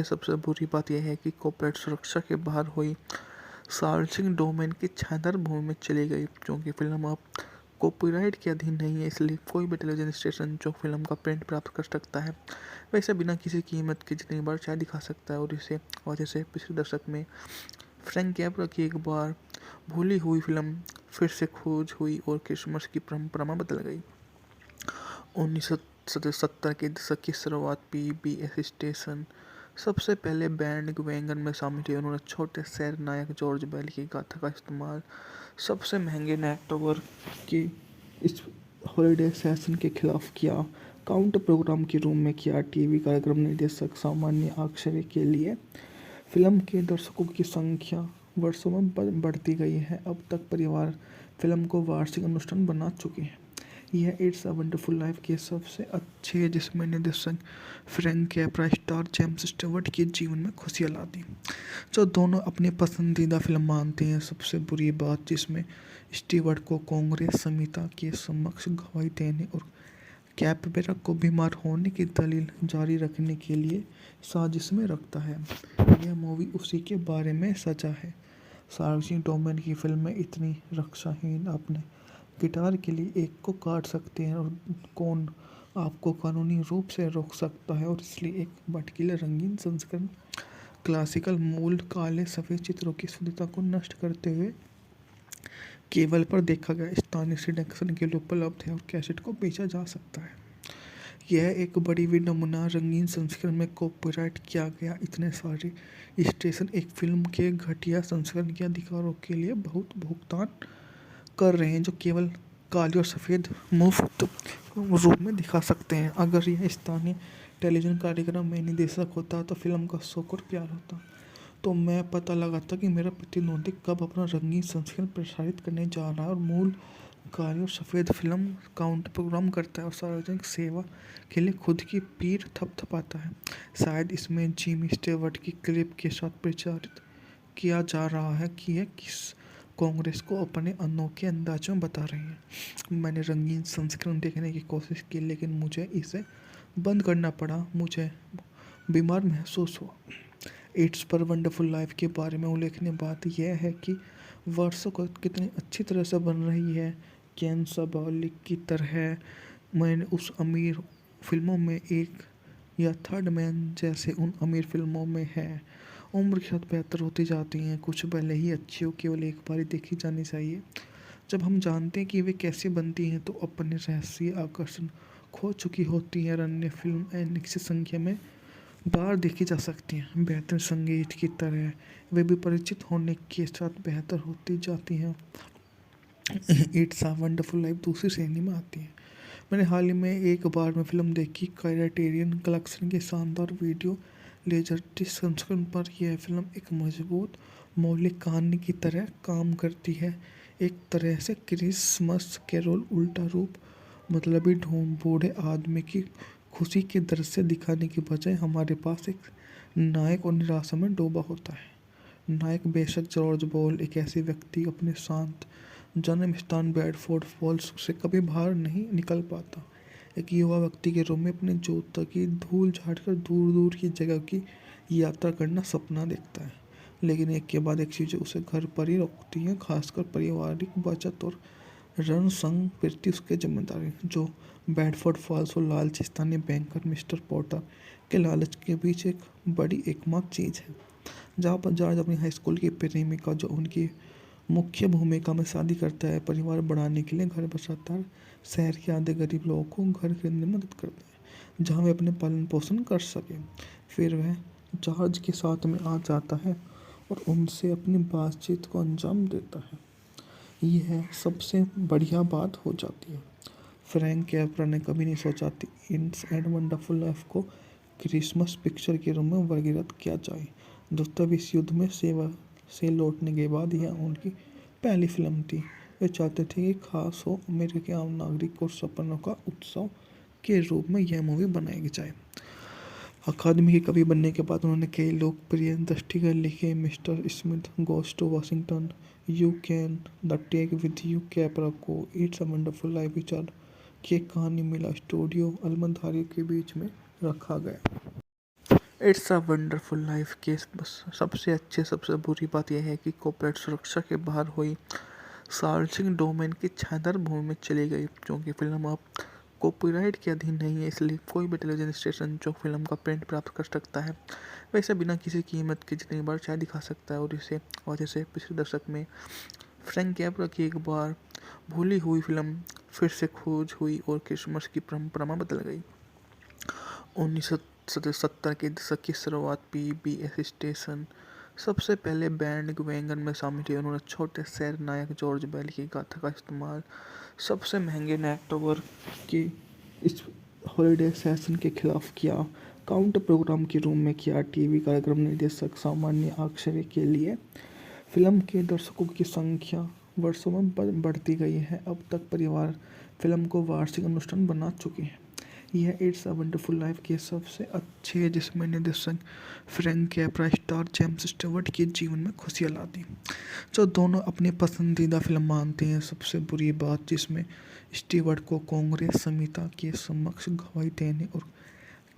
सबसे बुरी बात यह है कि कॉर्पोरेट सुरक्षा के बाहर हुई सार्वजनिक डोमेन की छानर भूमि में चली गई। क्योंकि फिल्म अब कॉपीराइट के अधीन नहीं है, इसलिए कोई भी टेलीविजन स्टेशन जो फिल्म का प्रिंट प्राप्त कर सकता है वैसे बिना किसी कीमत के जितनी बार चाहे दिखा सकता है। और इसे वजह से पिछले दशक में फ्रैंक कैपरा की एक बार भूली हुई फिल्म फिर से खोज हुई और क्रिसमस की परंपरा में बदल गई। 1970 के दशक की शुरुआत पीबीएस स्टेशन सबसे पहले बैंड वैगन में शामिल हुए। उन्होंने छोटे शहर नायक जॉर्ज बेली की गाथा का इस्तेमाल सबसे महंगे नेटवर्क की इस हॉलिडे सेशन के खिलाफ किया, काउंटर प्रोग्राम के रूप में किया। टीवी कार्यक्रम निर्देशक सामान्य आश्चर्य के लिए फिल्म के दर्शकों की संख्या वर्षों में बढ़ती गई है। अब तक परिवार फिल्म को वार्षिक अनुष्ठान बना चुके हैं। यह इट्स अ वंडरफुल लाइफ के सबसे अच्छे है जिसमें निर्देशक फ्रैंक कैपरा स्टार जेम्स स्टीवर्ट के जीवन में खुशियाँ ला दी, जो दोनों अपनी पसंदीदा फिल्म मानते हैं। सबसे बुरी बात जिसमें स्टीवर्ट को कांग्रेस संहिता के समक्ष गवाही देने और कैपरा को बीमार होने की दलील जारी रखने के लिए साजिश में रखता है। यह मूवी उसी के बारे में सचा है। सार्वजनिक डोमेन की फिल्में इतनी रक्षाहीन अपने गिटार के लिए एक को काट सकते हैं और कौन आपको कानूनी रूप से रोक सकता है। और इसलिए एक भटकीले रंगीन संस्करण क्लासिकल मूल काले सफ़ेद चित्रों की शुद्धता को नष्ट करते हुए केबल पर देखा गया स्थानीय सिलेक्शन के लिए उपलब्ध है और कैसेट को बेचा जा सकता है। यह एक बड़ी विडंबना रंगीन संस्करण में कॉपीराइट किया गया। इतने सारे स्टेशन एक फिल्म के घटिया संस्करण के अधिकारों के लिए बहुत भुगतान कर रहे हैं जो केवल काले और सफ़ेद मुफ्त रूप में दिखा सकते हैं। अगर यह स्थानीय टेलीविज़न कार्यक्रम में निर्देशक होता तो फिल्म का शौक और प्यार होता, तो मैं पता लगाता कि मेरा प्रतिद्वंदी कब अपना रंगीन संस्करण प्रसारित करने जा रहा है और मूल काले और सफ़ेद फिल्म काउंटर प्रोग्राम करता है और सार्वजनिक सेवा के लिए खुद की पीठ थपथपाता है। शायद इसमें जिमी स्टीवर्ट की क्लिप के साथ प्रचारित किया जा रहा है कि यह किस कांग्रेस को अपने अनोखे अंदाज में बता रही है। मैंने रंगीन संस्करण देखने की कोशिश की लेकिन मुझे इसे बंद करना पड़ा। मुझे बीमार महसूस हुआ। इट्स पर वंडरफुल लाइफ के बारे में उल्लेखनीय बात यह है कि वर्षों को कितनी अच्छी तरह से बन रही है। केन साबालिक की तरह मैंने उस अमीर फिल्मों में एक या थर्ड मैन जैसे उन अमीर फिल्मों में है। उम्र के साथ बेहतर होती जाती हैं, कुछ भले ही अच्छी हो केवल एक बार ही देखी जानी चाहिए। जब हम जानते हैं कि वे कैसे बनती हैं तो अपने रहस्य आकर्षण खो चुकी होती हैं। अन्य फिल्म अनिश्चित संख्या में बार देखी जा सकती हैं। बेहतर संगीत की तरह वे भी परिचित होने के साथ बेहतर होती जाती हैं। इट्स अ वंडरफुल लाइफ दूसरी श्रेणी में आती है। मैंने हाल ही में एक बार में फिल्म देखी क्राइटेरियन कलेक्शन के शानदार वीडियो लेजर संस्करण पर। यह फिल्म एक मजबूत मौलिक कहानी की तरह काम करती है, एक तरह से क्रिसमस कैरोल उल्टा रूप मतलबी ढूंढ बूढ़े आदमी की खुशी के दृश्य दिखाने की बजाय हमारे पास एक नायक और निराशा में डूबा होता है। नायक बेशक जॉर्ज बॉल एक ऐसे व्यक्ति अपने शांत जन्म स्थान बेडफोर्ड फॉल्स से कभी बाहर नहीं निकल पाता। एक युवा व्यक्ति के रूप में अपने जूता की धूल झाड़कर दूर दूर की जगह की यात्रा करना सपना देखता है, लेकिन एक के बाद एक चीज़ें उसे घर पर ही रोकती हैं, खासकर पारिवारिक बचत और रणसंग प्रति उसकी जिम्मेदारी, जो बेडफोर्ड फॉल्स और लालची स्थानीय बैंकर मिस्टर पोर्टर के लालच के बीच एक बड़ी एकमात्र चीज़ है। जहाँ पर जॉर्ज अपनी हाई स्कूल की प्रेमिका जो उनकी मुख्य भूमिका में शादी करता है, परिवार बढ़ाने के लिए घर बसाता है, शहर के आधे गरीब लोगों को घर खरीदने में मदद करता है जहाँ वे अपने पालन पोषण कर सकें। फिर वह जॉर्ज के साथ में आ जाता है और उनसे अपनी बातचीत को अंजाम देता है। यह सबसे बढ़िया बात हो जाती है। फ्रैंक कैपरा ने कभी नहीं सोचा कि इट्स एंड वंडरफुल लाइफ को क्रिसमस पिक्चर के रूप में वर्गीकृत किया जाए। द्वितीय विश्व युद्ध में सेवा से लौटने के बाद यह उनकी पहली फिल्म थी। वे चाहते थे कि खास हो अमेरिका के आम नागरिक और सपनों का उत्सव के रूप में यह मूवी बनाई जाए। अकादमी के कवि बनने के बाद उन्होंने कई लोकप्रिय दृष्टिगत लिखे mister Smith goes to Washington, you can, the take with you Capra को, इट्स अ वंडरफुल लाइफ विचार की एक कहानी मिला स्टूडियो अलमधारी के बीच में रखा गया। इट्स अ वंडरफुल लाइफ के सबसे बुरी बात यह है कि कॉपीराइट सुरक्षा के बाहर हुई सार्वजनिक डोमेन की छायादार भूमि में चली गई। क्योंकि फिल्म अब कॉपीराइट के अधीन नहीं है, इसलिए कोई भी टेलीविजन स्टेशन जो फिल्म का प्रिंट प्राप्त कर सकता है वैसे बिना किसी कीमत के जितनी बार चाहे दिखा सकता है। और इसे वजह से पिछले दशक में फ्रैंक कैपरा की एक बार भूली हुई फिल्म फिर से खोज हुई और क्रिसमस की परंपरा में बदल गई। 1970 के दशक की शुरुआत पीबीएस स्टेशन सबसे पहले बैंडवैगन में शामिल हुए। उन्होंने छोटे शहर नायक जॉर्ज बेली की गाथा का इस्तेमाल सबसे महंगे नेटवर्क की इस हॉलिडे सेशन के खिलाफ किया, काउंटर प्रोग्राम के रूप में किया। टीवी कार्यक्रम निर्देशक सामान्य आश्चर्य के लिए फिल्म के दर्शकों की संख्या वर्षों में बढ़ती गई है। अब तक परिवार फिल्म को वार्षिक अनुष्ठान बना चुके हैं। यह इट्स अ वंडरफुल लाइफ के सबसे अच्छे है जिसमें निर्देशक फ्रैंक कैपरा स्टार जेम्स स्टीवर्ट के जीवन में खुशियाँ ला दी, जो दोनों अपनी पसंदीदा फिल्म मानते हैं। सबसे बुरी बात जिसमें स्टीवर्ट को कांग्रेस संहिता के समक्ष गवाही देने और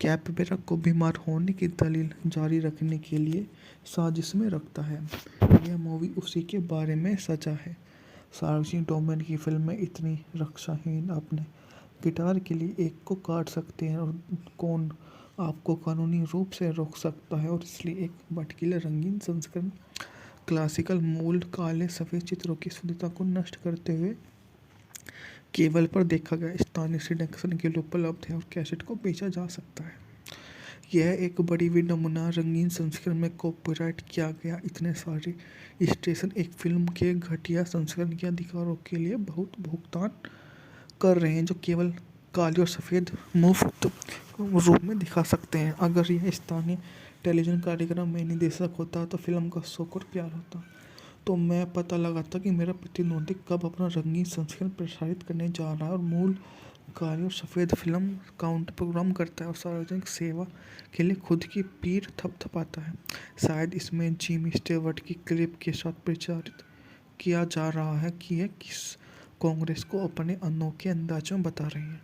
कैपरा को बीमार होने की दलील जारी रखने के लिए साजिश में रखता है। यह मूवी उसी के बारे में सचा है। सार्वजनिक डोमेन की फिल्में इतनी रक्षाहीन अपने गिटार के लिए एक को काट सकते हैं और कौन आपको कानूनी रूप से रोक सकता है। और इसलिए एक भटकीले रंगीन संस्करण क्लासिकल मूल काले सफ़ेद चित्रों की शुद्धता को नष्ट करते हुए केबल पर देखा गया स्थानीय सिडक्शन के लिए उपलब्ध है और कैसेट को बेचा जा सकता है। यह एक बड़ी विडंबना रंगीन संस्करण में कॉपीराइट किया गया। इतने सारे स्टेशन एक फिल्म के घटिया संस्करण के अधिकारों के लिए बहुत भुगतान कर रहे हैं जो केवल काले और सफ़ेद मुफ्त रूप में दिखा सकते हैं। अगर यह स्थानीय टेलीविज़न कार्यक्रम में निर्देशक होता तो फिल्म का शौक और प्यार होता, तो मैं पता लगाता कि मेरा प्रतिद्वंदी कब अपना रंगीन संस्करण प्रसारित करने जा रहा है और मूल काले और सफ़ेद फिल्म काउंटर प्रोग्राम करता है और सार्वजनिक सेवा के लिए खुद की पीठ थपथपाता है। शायद इसमें जिमी स्टीवर्ट की क्लिप के साथ प्रचारित किया जा रहा है कि यह किस कांग्रेस को अपने अनोखे अंदाज में बता रही है।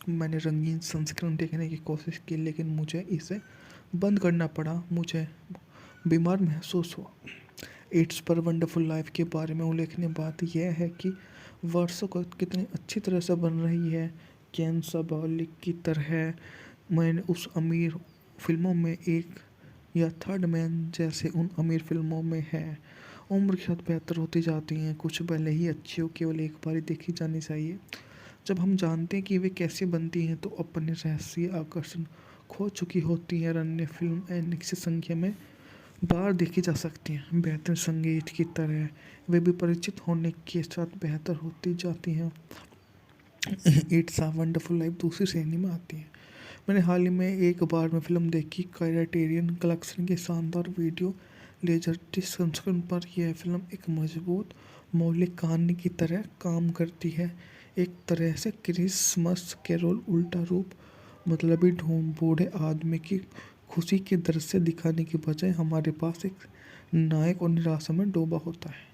मैंने रंगीन संस्करण देखने की कोशिश की लेकिन मुझे इसे बंद करना पड़ा। मुझे बीमार महसूस हुआ। इट्स पर वंडरफुल लाइफ के बारे में उल्लेखनीय बात यह है कि वर्षों को कितनी अच्छी तरह से बन रही है। केन साबालिक की तरह मैंने उस अमीर फिल्मों में एक या थर्ड मैन जैसे उन अमीर फिल्मों में है। उम्र के साथ बेहतर होती जाती हैं, कुछ भले ही अच्छी हो केवल एक बार ही देखी जानी चाहिए। जब हम जानते हैं कि वे कैसे बनती हैं तो अपने रहस्य आकर्षण खो चुकी होती है। अन्य फिल्म अनिश्चित संख्या में बार देखी जा सकती हैं। बेहतर संगीत की तरह वे भी परिचित होने के साथ बेहतर होती जाती हैं। इट्स अ वंडरफुल लाइफ दूसरी श्रेणी में आती है। मैंने हाल ही में एक बार में फिल्म देखी क्राइटेरियन कलेक्शन के शानदार वीडियो लेजर संस्करण पर। यह फिल्म एक मजबूत मौलिक कहानी की तरह काम करती है, एक तरह से क्रिसमस कैरोल उल्टा रूप मतलबी बूढ़े आदमी की खुशी के दृश्य दिखाने की बजाय हमारे पास एक नायक और निराशा में डूबा होता है।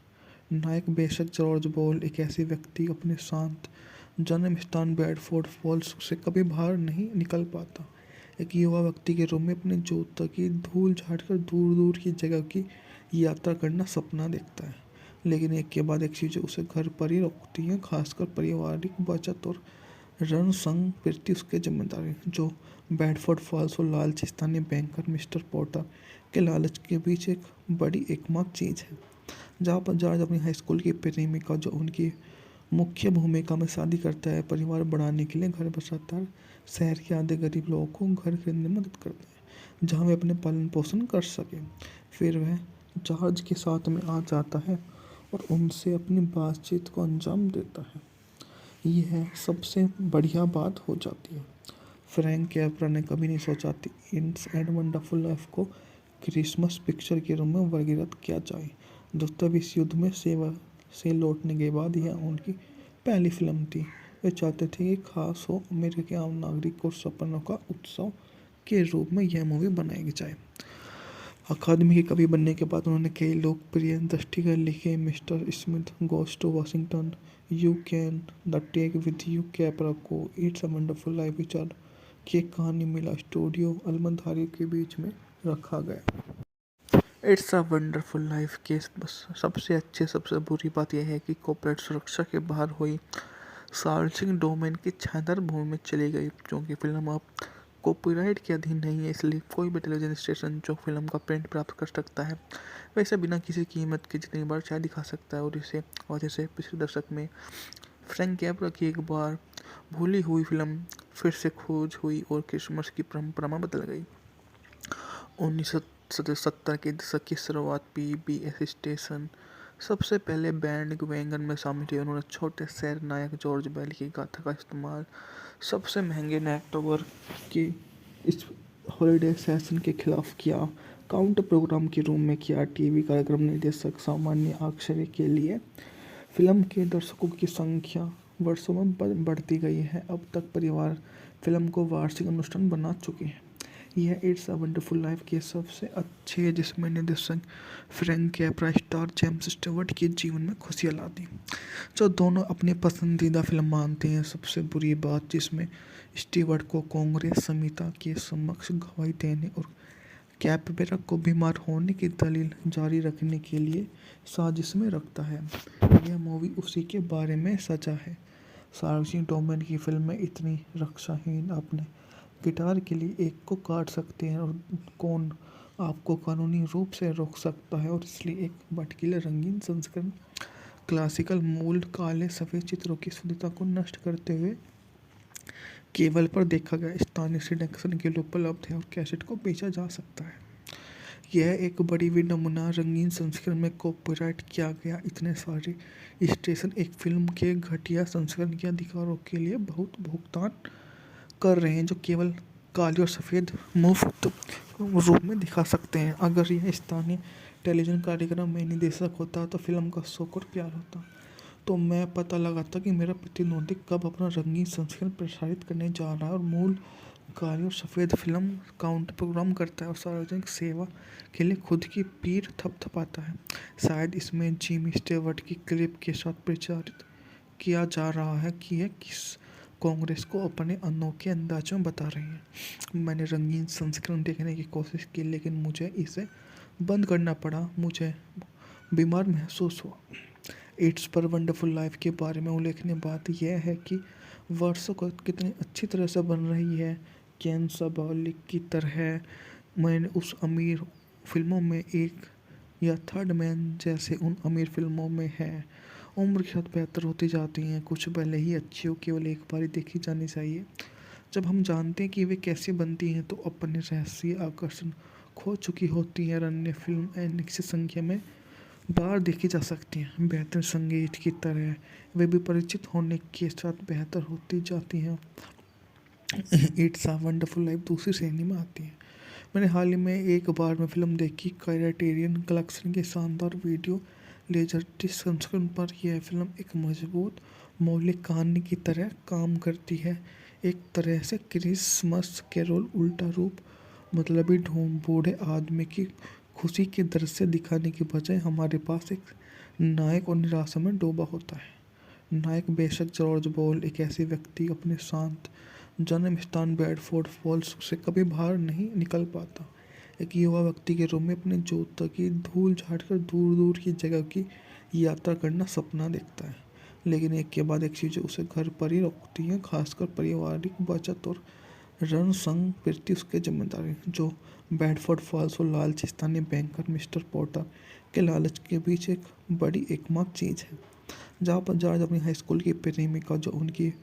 नायक बेशक जॉर्ज बॉल एक ऐसी व्यक्ति अपने शांत जन्म स्थान बेडफोर्ड फॉल्स से कभी बाहर नहीं निकल पाता। एक युवा व्यक्ति के रूप में अपने जूता की धूल झाड़कर दूर दूर की जगह की यात्रा करना सपना देखता है, लेकिन एक के बाद एक चीज़ें उसे घर पर ही रोकती हैं, खासकर पारिवारिक बचत और रणसंग प्रति उसकी जिम्मेदारी, जो बेडफोर्ड फॉल्स और लालची स्थानीय बैंकर मिस्टर पोर्टर के लालच के बीच एक बड़ी एकमात्र चीज़ है। जहाँ पर जॉर्ज अपनी हाई स्कूल की प्रेमिका जो उनकी मुख्य भूमिका में शादी करता है, परिवार बढ़ाने के लिए घर बसाता है, शहर के आधे गरीब लोगों को घर खरीदने में मदद करता है जहाँ वे अपने पालन पोषण कर सकें। फिर वह जॉर्ज के साथ में आ जाता है और उनसे अपनी बातचीत को अंजाम देता है। यह सबसे बढ़िया बात हो जाती है। फ्रैंक कैपरा ने कभी नहीं सोचा थी इट्स एंड वंडरफुल लाइफ को क्रिसमस पिक्चर के रूप में वर्गीकृत किया जाए। दोस्तों, इस युद्ध में सेवा से लौटने के बाद यह उनकी पहली फिल्म थी। वे चाहते थे कि खास हो अमेरिका के आम नागरिक और सपनों का उत्सव के रूप में यह मूवी बनाई जाए। अकादमी के कवि बनने के बाद उन्होंने कई लोकप्रिय दृष्टिगत लिखे mister Smith goes to Washington, you can the take with you Capra को इट्स अ वंडरफुल लाइफ विचार की एक कहानी मिला स्टूडियो अलमधारी के बीच में रखा गया। इट्स अ वंडरफुल लाइफ के सबसे अच्छे सबसे बुरी बात यह है कि कॉर्पोरेट सुरक्षा के बाहर हुई सार्वजनिक डोमेन की छानदार भूमि में चली गई। क्योंकि फिल्म अब कॉपीराइट के अधीन नहीं है, इसलिए कोई भी टेलीविजन स्टेशन जो फिल्म का प्रिंट प्राप्त कर सकता है वैसे बिना किसी कीमत के जितनी बार चाहे दिखा सकता है। और इसे वजह से पिछले दशक में फ्रैंक कैपरा की एक बार भूली हुई फिल्म फिर से खोज हुई और क्रिसमस की परंपरा में बदल गई। 1970 के दशक की शुरुआत पीबीएस स्टेशन सबसे पहले बैंड वैगन में शामिल थे। उन्होंने छोटे शहर नायक जॉर्ज बेल की गाथा का इस्तेमाल सबसे महंगे नेटवर्क की इस हॉलिडे सेशन के खिलाफ किया, काउंटर प्रोग्राम के रूप में किया। टीवी कार्यक्रम निर्देशक सामान्य आश्चर्य के लिए फिल्म के दर्शकों की संख्या वर्षों में बढ़ती गई है। अब तक परिवार फिल्म को वार्षिक अनुष्ठान बना चुके हैं। यह इट्स अ वंडरफुल लाइफ के सबसे अच्छे है जिसमें निर्देशक फ्रैंक कैपरा स्टार जेम्स स्टीवर्ट के जीवन में खुशियाँ ला दी, जो दोनों अपनी पसंदीदा फिल्म मानते हैं। सबसे बुरी बात जिसमें स्टीवर्ट को कांग्रेस संहिता के समक्ष गवाही देने और कैपरा को बीमार होने की दलील जारी रखने के लिए साजिश में रखता है। यह मूवी उसी के बारे में सजा है। सार्वजनिक डोमेन की फिल्में इतनी रक्षाहीन अपने गिटार के लिए एक को काट सकते हैं और कौन आपको कानूनी रूप से रोक सकता है। और इसलिए एक भटकीले रंगीन संस्करण क्लासिकल मूल काले सफ़ेद चित्रों की शुद्धता को नष्ट करते हुए केबल पर देखा गया स्थानीय सिलेक्शन के लिए उपलब्ध है और कैसेट को बेचा जा सकता है। यह एक बड़ी विडंबना रंगीन संस्करण में कॉपीराइट किया गया। इतने सारे स्टेशन एक फिल्म के घटिया संस्करण के अधिकारों के लिए बहुत भुगतान कर रहे हैं जो केवल काली और सफ़ेद मुफ्त रूप में दिखा सकते हैं। अगर यह स्थानीय टेलीविज़न कार्यक्रम में निर्देशक होता तो फिल्म का शौक और प्यार होता, तो मैं पता लगाता कि मेरा प्रतिद्वंदी कब अपना रंगीन संस्करण प्रसारित करने जा रहा है और मूल काली और सफ़ेद फिल्म काउंटर प्रोग्राम करता है और सार्वजनिक सेवा के लिए खुद की पीठ थपथपाता है। शायद इसमें जिमी स्टीवर्ट की क्लिप के साथ प्रचारित किया जा रहा है कि यह किस कांग्रेस को अपने अनोखे अंदाज में बता रही है। मैंने रंगीन संस्करण देखने की कोशिश की लेकिन मुझे इसे बंद करना पड़ा। मुझे बीमार महसूस हुआ। इट्स पर वंडरफुल लाइफ के बारे में उल्लेखनीय बात यह है कि वर्षों को कितनी अच्छी तरह से बन रही है। केन साबालिक की तरह मैंने उस अमीर फिल्मों में एक या थर्ड मैन जैसे उन अमीर फिल्मों में है। उम्र के साथ बेहतर होती जाती हैं, कुछ भले ही अच्छी हो केवल एक बार ही देखी जानी चाहिए। जब हम जानते हैं कि वे कैसे बनती हैं तो अपने रहस्य आकर्षण खो चुकी होती है। अन्य फिल्म अनिश्चित संख्या में बार देखी जा सकती हैं। बेहतर संगीत की तरह वे भी परिचित होने के साथ बेहतर होती जाती हैं। इट्स अ वंडरफुल लाइफ दूसरी श्रेणी में आती है। मैंने हाल ही में एक बार में फिल्म देखी क्राइटेरियन कलेक्शन के शानदार वीडियो लेजर संस्करण पर। यह फिल्म एक मजबूत मौलिक कहानी की तरह काम करती है, एक तरह से क्रिसमस कैरोल उल्टा रूप मतलबी ढूंढ बूढ़े आदमी की खुशी के दृश्य दिखाने के बजाय हमारे पास एक नायक और निराशा में डूबा होता है। नायक बेशक जॉर्ज बॉल एक ऐसे व्यक्ति अपने शांत जन्म स्थान बेडफोर्ड फॉल्स से कभी बाहर नहीं निकल पाता। एक युवा व्यक्ति के रूप में अपने जूतों की धूल झाड़कर दूर दूर की जगह की यात्रा करना सपना देखता है, लेकिन एक के बाद एक चीज़ें उसे घर पर ही रोकती हैं, खासकर पारिवारिक बचत और रण संग प्रति उसकी जिम्मेदारी, जो बेडफोर्ड फॉल्स और लालच स्थानीय बैंकर मिस्टर पोर्टर के लालच के बीच एक बड़ी एकमात्र चीज़ है। जहाँ पर जॉर्ज अपनी हाई स्कूल की प्रेमिका जो उनकी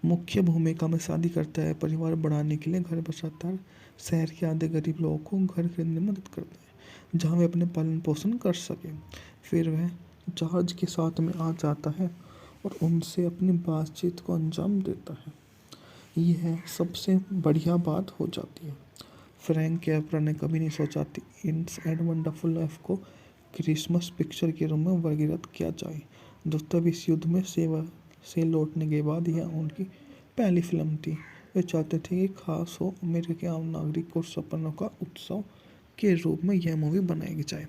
मुख्य भूमिका में शादी करता है, परिवार बढ़ाने के लिए घर बसाता है, शहर के आधे गरीब लोगों को घर खरीदने में मदद करता है जहाँ वे अपने पालन पोषण कर सकें। फिर वह जॉर्ज के साथ में आ जाता है और उनसे अपनी बातचीत को अंजाम देता है। यह सबसे बढ़िया बात हो जाती है। फ्रैंक कैपरा ने कभी नहीं सोचा थी इट्स एंड वंडरफुल लाइफ को क्रिसमस पिक्चर के रूप में वर्गीकृत किया जाए। द्वितीय विश्व युद्ध में सेवा से लौटने के बाद यह उनकी पहली फिल्म थी। वे चाहते थे कि खास हो अमेरिका के आम नागरिक और सपनों का उत्सव के रूप में यह मूवी बनाई जाए।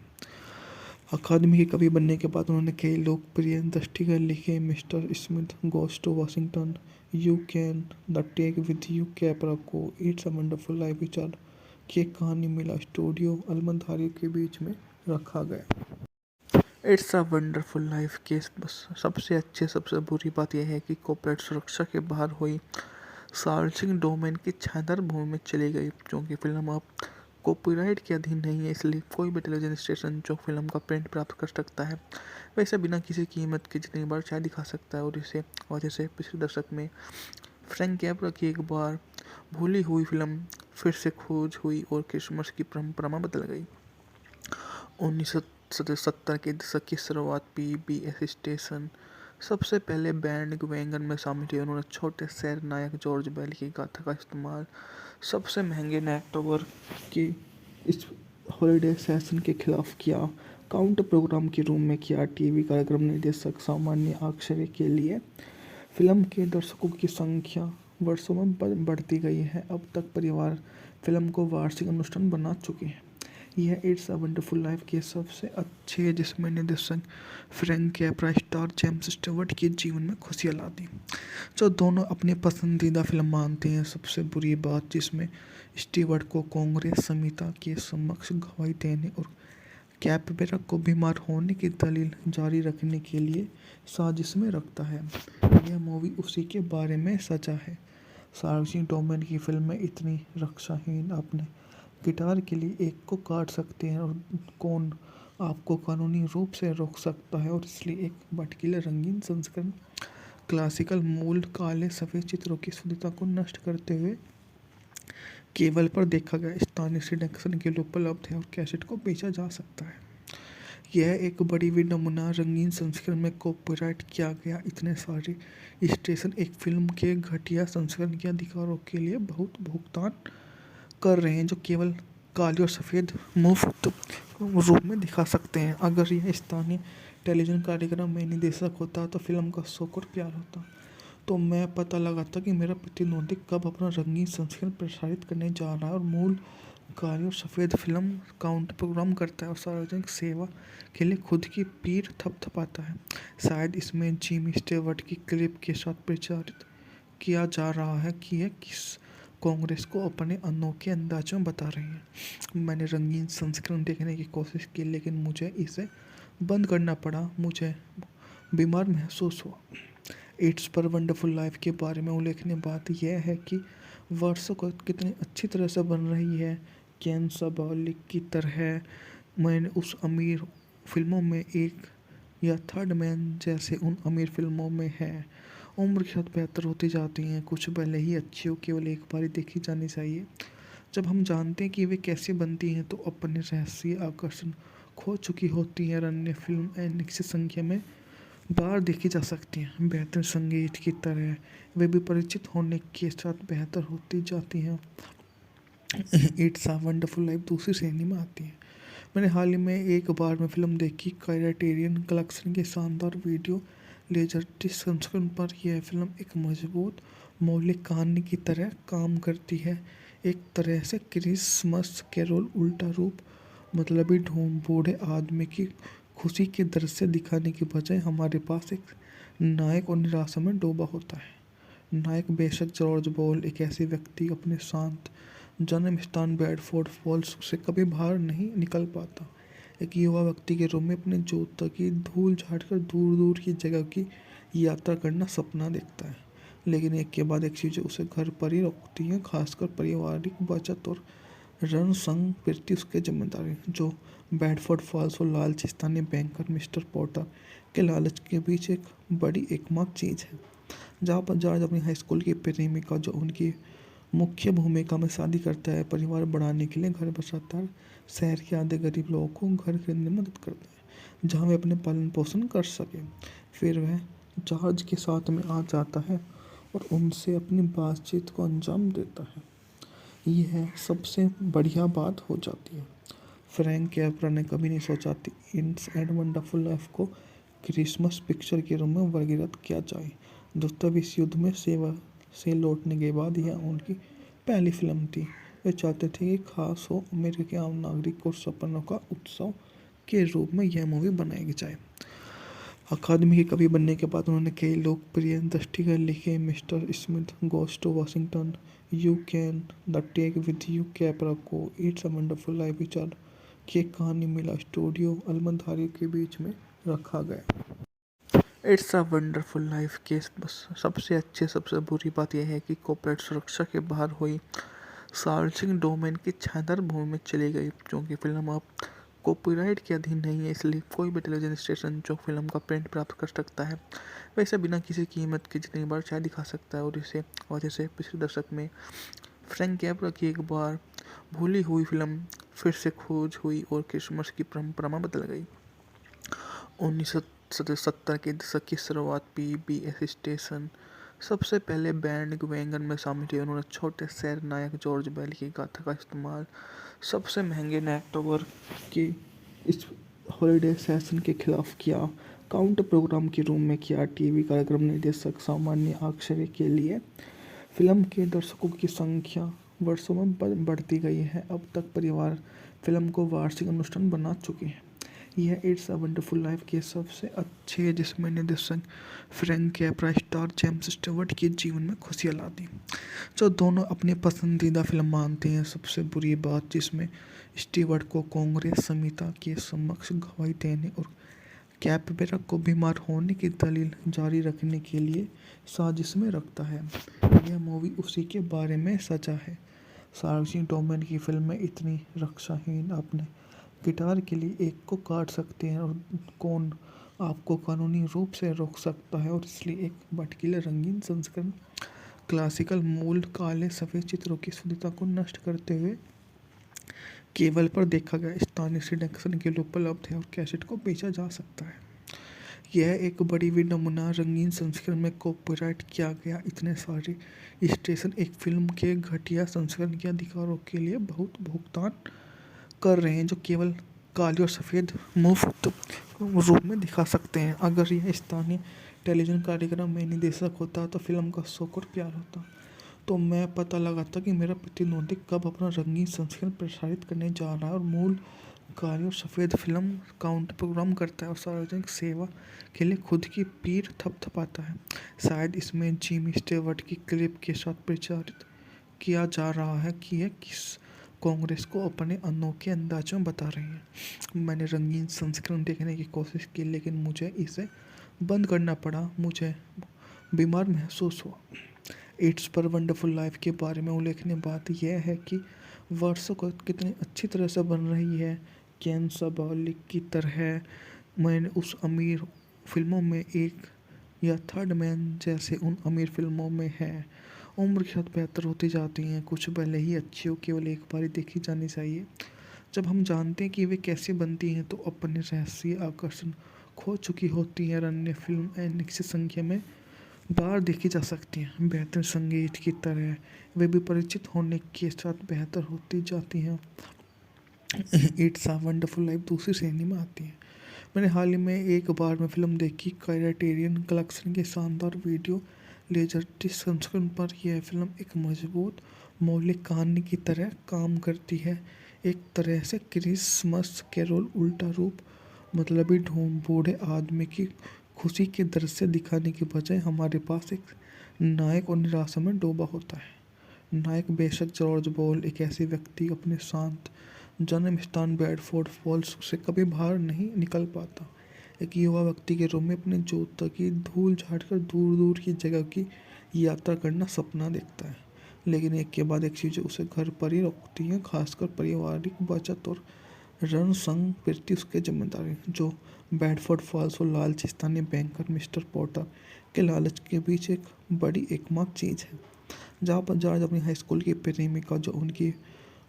अकादमी के कवि बनने के बाद उन्होंने कई लोकप्रिय दृष्टिगत लिखे mister Smith goes to Washington, you can, the take with you Capra को इट्स अ वंडरफुल लाइफ विचार की एक कहानी मिला स्टूडियो अलमधारी के बीच में रखा गया। इट्स अ वंडरफुल लाइफ के सबसे बुरी बात यह है कि कॉर्पोरेट सुरक्षा के बाहर हुई सार्वजनिक डोमेन की छायादार भूमि में चली गई। क्योंकि फिल्म अब कॉपीराइट के अधीन नहीं है, इसलिए कोई भी टेलीविजन स्टेशन जो फिल्म का प्रिंट प्राप्त कर सकता है वैसे बिना किसी कीमत के जितनी बार चाहे दिखा सकता है। और इसे वजह से पिछले दशक में फ्रैंक कैपरा की एक बार भूली हुई फिल्म फिर से खोज हुई और क्रिसमस की परंपरा में बदल गई। 1970 के दशक की शुरुआत पीबीएस स्टेशन सबसे पहले बैंड वैगन में शामिल हुए। उन्होंने छोटे शहर नायक जॉर्ज बेल की गाथा का इस्तेमाल सबसे महंगे नेटवर्क की इस हॉलिडे सेशन के खिलाफ किया, काउंटर प्रोग्राम के रूप में किया। टीवी कार्यक्रम निर्देशक सामान्य आश्चर्य के लिए फिल्म के दर्शकों की संख्या वर्षों में बढ़ती गई है। अब तक परिवार फिल्म को वार्षिक अनुष्ठान बना चुके हैं। यह इट्स अ वंडरफुल लाइफ के सबसे अच्छे है जिसमें निर्देशक फ्रैंक कैपरा स्टार जेम्स स्टीवर्ट के जीवन में खुशियाँ ला दी, जो दोनों अपनी पसंदीदा फिल्म मानते हैं। सबसे बुरी बात जिसमें स्टीवर्ट को कांग्रेस संहिता के समक्ष गवाही देने और कैपरा को बीमार होने की दलील जारी रखने के लिए साजिश में रखता है। यह मूवी उसी के बारे में सचा है। सार्वजनिक डोमेन की फिल्में इतनी रक्षाहीन अपने गिटार के लिए एक को काट सकते हैं और कौन आपको कानूनी रूप से रोक सकता है। और इसलिए एक भटकीले रंगीन संस्करण क्लासिकल मूल काले सफ़ेद चित्रों की शुद्धता को नष्ट करते हुए केबल पर देखा गया स्थानीय सिलेक्शन के लिए उपलब्ध है और कैसेट को बेचा जा सकता है। यह एक बड़ी विडंबना रंगीन संस्करण में कॉपीराइट किया गया। इतने सारे स्टेशन एक फिल्म के घटिया संस्करण के अधिकारों के लिए बहुत भुगतान कर रहे हैं जो केवल काली और सफ़ेद मुफ्त रूप में दिखा सकते हैं। अगर यह स्थानीय टेलीविज़न कार्यक्रम में निर्देशक होता तो फिल्म का शौक और प्यार होता, तो मैं पता लगाता कि मेरा प्रतिद्वंदी कब अपना रंगीन संस्करण प्रसारित करने जा रहा है और मूल काली और सफ़ेद फिल्म काउंटर प्रोग्राम करता है और सार्वजनिक सेवा के लिए खुद की पीठ थपथपाता है। शायद इसमें जिमी स्टीवर्ट की क्लिप के साथ प्रचारित किया जा रहा है कि यह किस कांग्रेस को अपने अनोखे अंदाज में बता रही है। मैंने रंगीन संस्करण देखने की कोशिश की लेकिन मुझे इसे बंद करना पड़ा। मुझे बीमार महसूस हुआ। इट्स पर वंडरफुल लाइफ के बारे में उल्लेखनीय बात यह है कि वर्षों को कितनी अच्छी तरह से बन रही है। केन साबालिक की तरह मैंने उस अमीर फिल्मों में एक या थर्ड मैन जैसे उन अमीर फिल्मों में है। उम्र के साथ बेहतर होती जाती हैं, कुछ भले ही अच्छी हो केवल एक बार ही देखी जानी चाहिए। जब हम जानते हैं कि वे कैसे बनती हैं तो अपने रहस्य आकर्षण खो चुकी होती हैं। अन्य फिल्म अनिश्चित संख्या में बार देखी जा सकती हैं। बेहतर संगीत की तरह वे भी परिचित होने के साथ बेहतर होती जाती हैं। इट्स अ वंडरफुल लाइफ दूसरी श्रेणी में आती है। मैंने हाल ही में एक बार में फिल्म देखी क्राइटेरियन कलेक्शन के शानदार वीडियो लेजर संस्करण पर। यह फिल्म एक मजबूत मौलिक कहानी की तरह काम करती है, एक तरह से क्रिसमस कैरोल उल्टा रूप। मतलबी ढूंढ बूढ़े आदमी की खुशी के दृश्य दिखाने की बजाय हमारे पास एक नायक और निराशा में डूबा होता है। नायक बेशक जॉर्ज बॉल एक ऐसे व्यक्ति अपने शांत जन्म स्थान बेडफोर्ड फॉल्स से कभी बाहर नहीं निकल पाता। एक युवा व्यक्ति के रूप में अपने जूतों की धूल झाड़कर दूर दूर की जगह की यात्रा करना सपना देखता है, लेकिन एक के बाद एक चीज़ें उसे घर पर ही रोकती हैं, खासकर पारिवारिक बचत और रण संग प्रति उसकी जिम्मेदारी, जो बेडफोर्ड फॉल्स और लालची स्थानीय बैंकर मिस्टर पोर्टर के लालच के बीच एक बड़ी एकमात्र चीज़ है। जहाँ पर जॉर्ज अपनी हाई स्कूल की प्रेमिका जो उनकी मुख्य भूमिका में शादी करता है, परिवार बढ़ाने के लिए घर बसाता है, शहर के आधे गरीब लोगों को घर खरीदने में मदद करता है जहाँ वे अपने पालन पोषण कर सकें। फिर वह जॉर्ज के साथ में आ जाता है और उनसे अपनी बातचीत को अंजाम देता है। यह सबसे बढ़िया बात हो जाती है। फ्रैंक कैपरा ने कभी नहीं सोचा कि इट्स एंड वंडरफुल लाइफ को क्रिसमस पिक्चर के रूप में वर्गीकृत किया जाए। दोस्तों, विश्व युद्ध में सेवा से लौटने के बाद यह उनकी पहली फिल्म थी। वे चाहते थे कि खास हो अमेरिका के आम नागरिक और सपनों का उत्सव के रूप में यह मूवी बनाई जाए। अकादमी के कवि बनने के बाद उन्होंने कई लोकप्रिय दृष्टिगत लिखे, mister Smith goes to Washington, you can the take with you Capra को, इट्स अ वंडरफुल लाइफ विचार की कहानी मिला स्टूडियो अलमधारी के बीच में रखा गया। इट्स अ वंडरफुल लाइफ के सबसे बुरी बात यह है कि कॉर्पोरेट सुरक्षा के बाहर हुई सार्वजनिक डोमेन की छायादार भूमि में चली गई। क्योंकि फिल्म अब कॉपीराइट के अधीन नहीं है, इसलिए कोई भी टेलीविजन स्टेशन जो फिल्म का प्रिंट प्राप्त कर सकता है वैसे बिना किसी कीमत के जितनी बार चाहे दिखा सकता है। और इसे वजह से पिछले दशक में फ्रैंक कैपरा की एक बार भूली हुई फिल्म फिर से खोज हुई और क्रिसमस की परंपरा में बदल गई। 1970 के दशक की शुरुआत पीबीएस स्टेशन सबसे पहले बैंड वैगन में शामिल हुए। उन्होंने छोटे शहर नायक जॉर्ज बेली की गाथा का इस्तेमाल सबसे महंगे नेटवर्क के इस हॉलिडे सेशन के खिलाफ किया, काउंटर प्रोग्राम के रूप में किया। टीवी कार्यक्रम निर्देशक सामान्य आश्चर्य के लिए फिल्म के दर्शकों की संख्या वर्षों में बढ़ती गई है। अब तक परिवार फिल्म को वार्षिक अनुष्ठान बना चुके हैं। यह इट्स अ वंडरफुल लाइफ के सबसे अच्छे है, जिसमें निर्देशक फ्रैंक कैपरा स्टार जेम्स स्टीवर्ट के जीवन में खुशियाँ ला दी, जो दोनों अपनी पसंदीदा फिल्म मानते हैं। सबसे बुरी बात जिसमें स्टीवर्ट को कांग्रेस संहिता के समक्ष गवाही देने और कैपरा को बीमार होने की दलील जारी रखने के लिए साजिश में रखता है। यह मूवी उसी के बारे में सचा है। सार्वजनिक डोमेन की फिल्में इतनी रक्षाहीन अपने गिटार के लिए एक को काट सकते हैं और कौन आपको कानूनी रूप से रोक सकता है। और इसलिए एक भटकीले रंगीन संस्करण क्लासिकल मूल काले सफ़ेद चित्रों की शुद्धता को नष्ट करते हुए केबल पर देखा गया स्थानीय सिडक्शन के लिए उपलब्ध है और कैसेट को बेचा जा सकता है। यह एक बड़ी विडंबना रंगीन संस्करण में कॉपीराइट किया गया। इतने सारे स्टेशन एक फिल्म के घटिया संस्करण के अधिकारों के लिए बहुत भुगतान कर रहे हैं, जो केवल काली और सफ़ेद मुफ्त रूप में दिखा सकते हैं। अगर यह स्थानीय टेलीविज़न कार्यक्रम में निर्देशक होता तो फिल्म का शौक और प्यार होता, तो मैं पता लगाता कि मेरा प्रतिद्वंदी कब अपना रंगीन संस्करण प्रसारित करने जा रहा है और मूल काली और सफ़ेद फिल्म काउंटर प्रोग्राम करता है और सार्वजनिक सेवा के लिए खुद की पीठ थपथपाता है। शायद इसमें जिमी स्टीवर्ट की क्लिप के साथ प्रचारित किया जा रहा है कि यह किस कांग्रेस को अपने अनोखे अंदाज में बता रही है। मैंने रंगीन संस्करण देखने की कोशिश की, लेकिन मुझे इसे बंद करना पड़ा। मुझे बीमार महसूस हुआ। इट्स पर वंडरफुल लाइफ के बारे में उल्लेखनीय बात यह है कि वर्षों को कितनी अच्छी तरह से बन रही है। केन साबालिक की तरह मैंने उस अमीर फिल्मों में एक या थर्ड मैन जैसे उन अमीर फिल्मों में है। उम्र के साथ बेहतर होती जाती हैं, कुछ भले ही अच्छी हो, केवल एक बार देखी जानी चाहिए। जब हम जानते हैं कि वे कैसे बनती हैं तो अपने रहस्य आकर्षण खो चुकी होती हैं। अन्य फिल्म अनिश्चित संख्या में बार देखी जा सकती हैं। बेहतर संगीत की तरह वे भी परिचित होने के साथ बेहतर होती जाती हैं। इट्स अ वंडरफुल लाइफ दूसरी श्रेणी में आती है। मैंने हाल ही में एक बार में फिल्म देखी क्राइटेरियन कलेक्शन के शानदार वीडियो लेजर संस्करण पर। यह फिल्म एक मजबूत मौलिक कहानी की तरह काम करती है, एक तरह से क्रिसमस कैरोल उल्टा रूप। मतलबी ढूंढ बूढ़े आदमी की खुशी के दृश्य दिखाने के बजाय हमारे पास एक नायक और निराशा में डूबा होता है। नायक बेशक जॉर्ज बॉल एक ऐसे व्यक्ति अपने शांत जन्म स्थान बेडफोर्ड फॉल्स से कभी बाहर नहीं निकल पाता। एक युवा व्यक्ति के रूप में अपने जूता की धूल झाड़कर दूर दूर की जगह की यात्रा करना सपना देखता है, लेकिन एक के बाद एक चीज़ें उसे घर पर ही रोकती हैं, खासकर पारिवारिक बचत और रण संग प्रति उसकी जिम्मेदारी, जो बेडफोर्ड फॉल्स और लालची स्थानीय बैंकर मिस्टर पॉटर के लालच के बीच एक बड़ी एकमात्र चीज़ है। जहाँ पर जॉर्ज अपनी हाई स्कूल की प्रेमिका, जो उनकी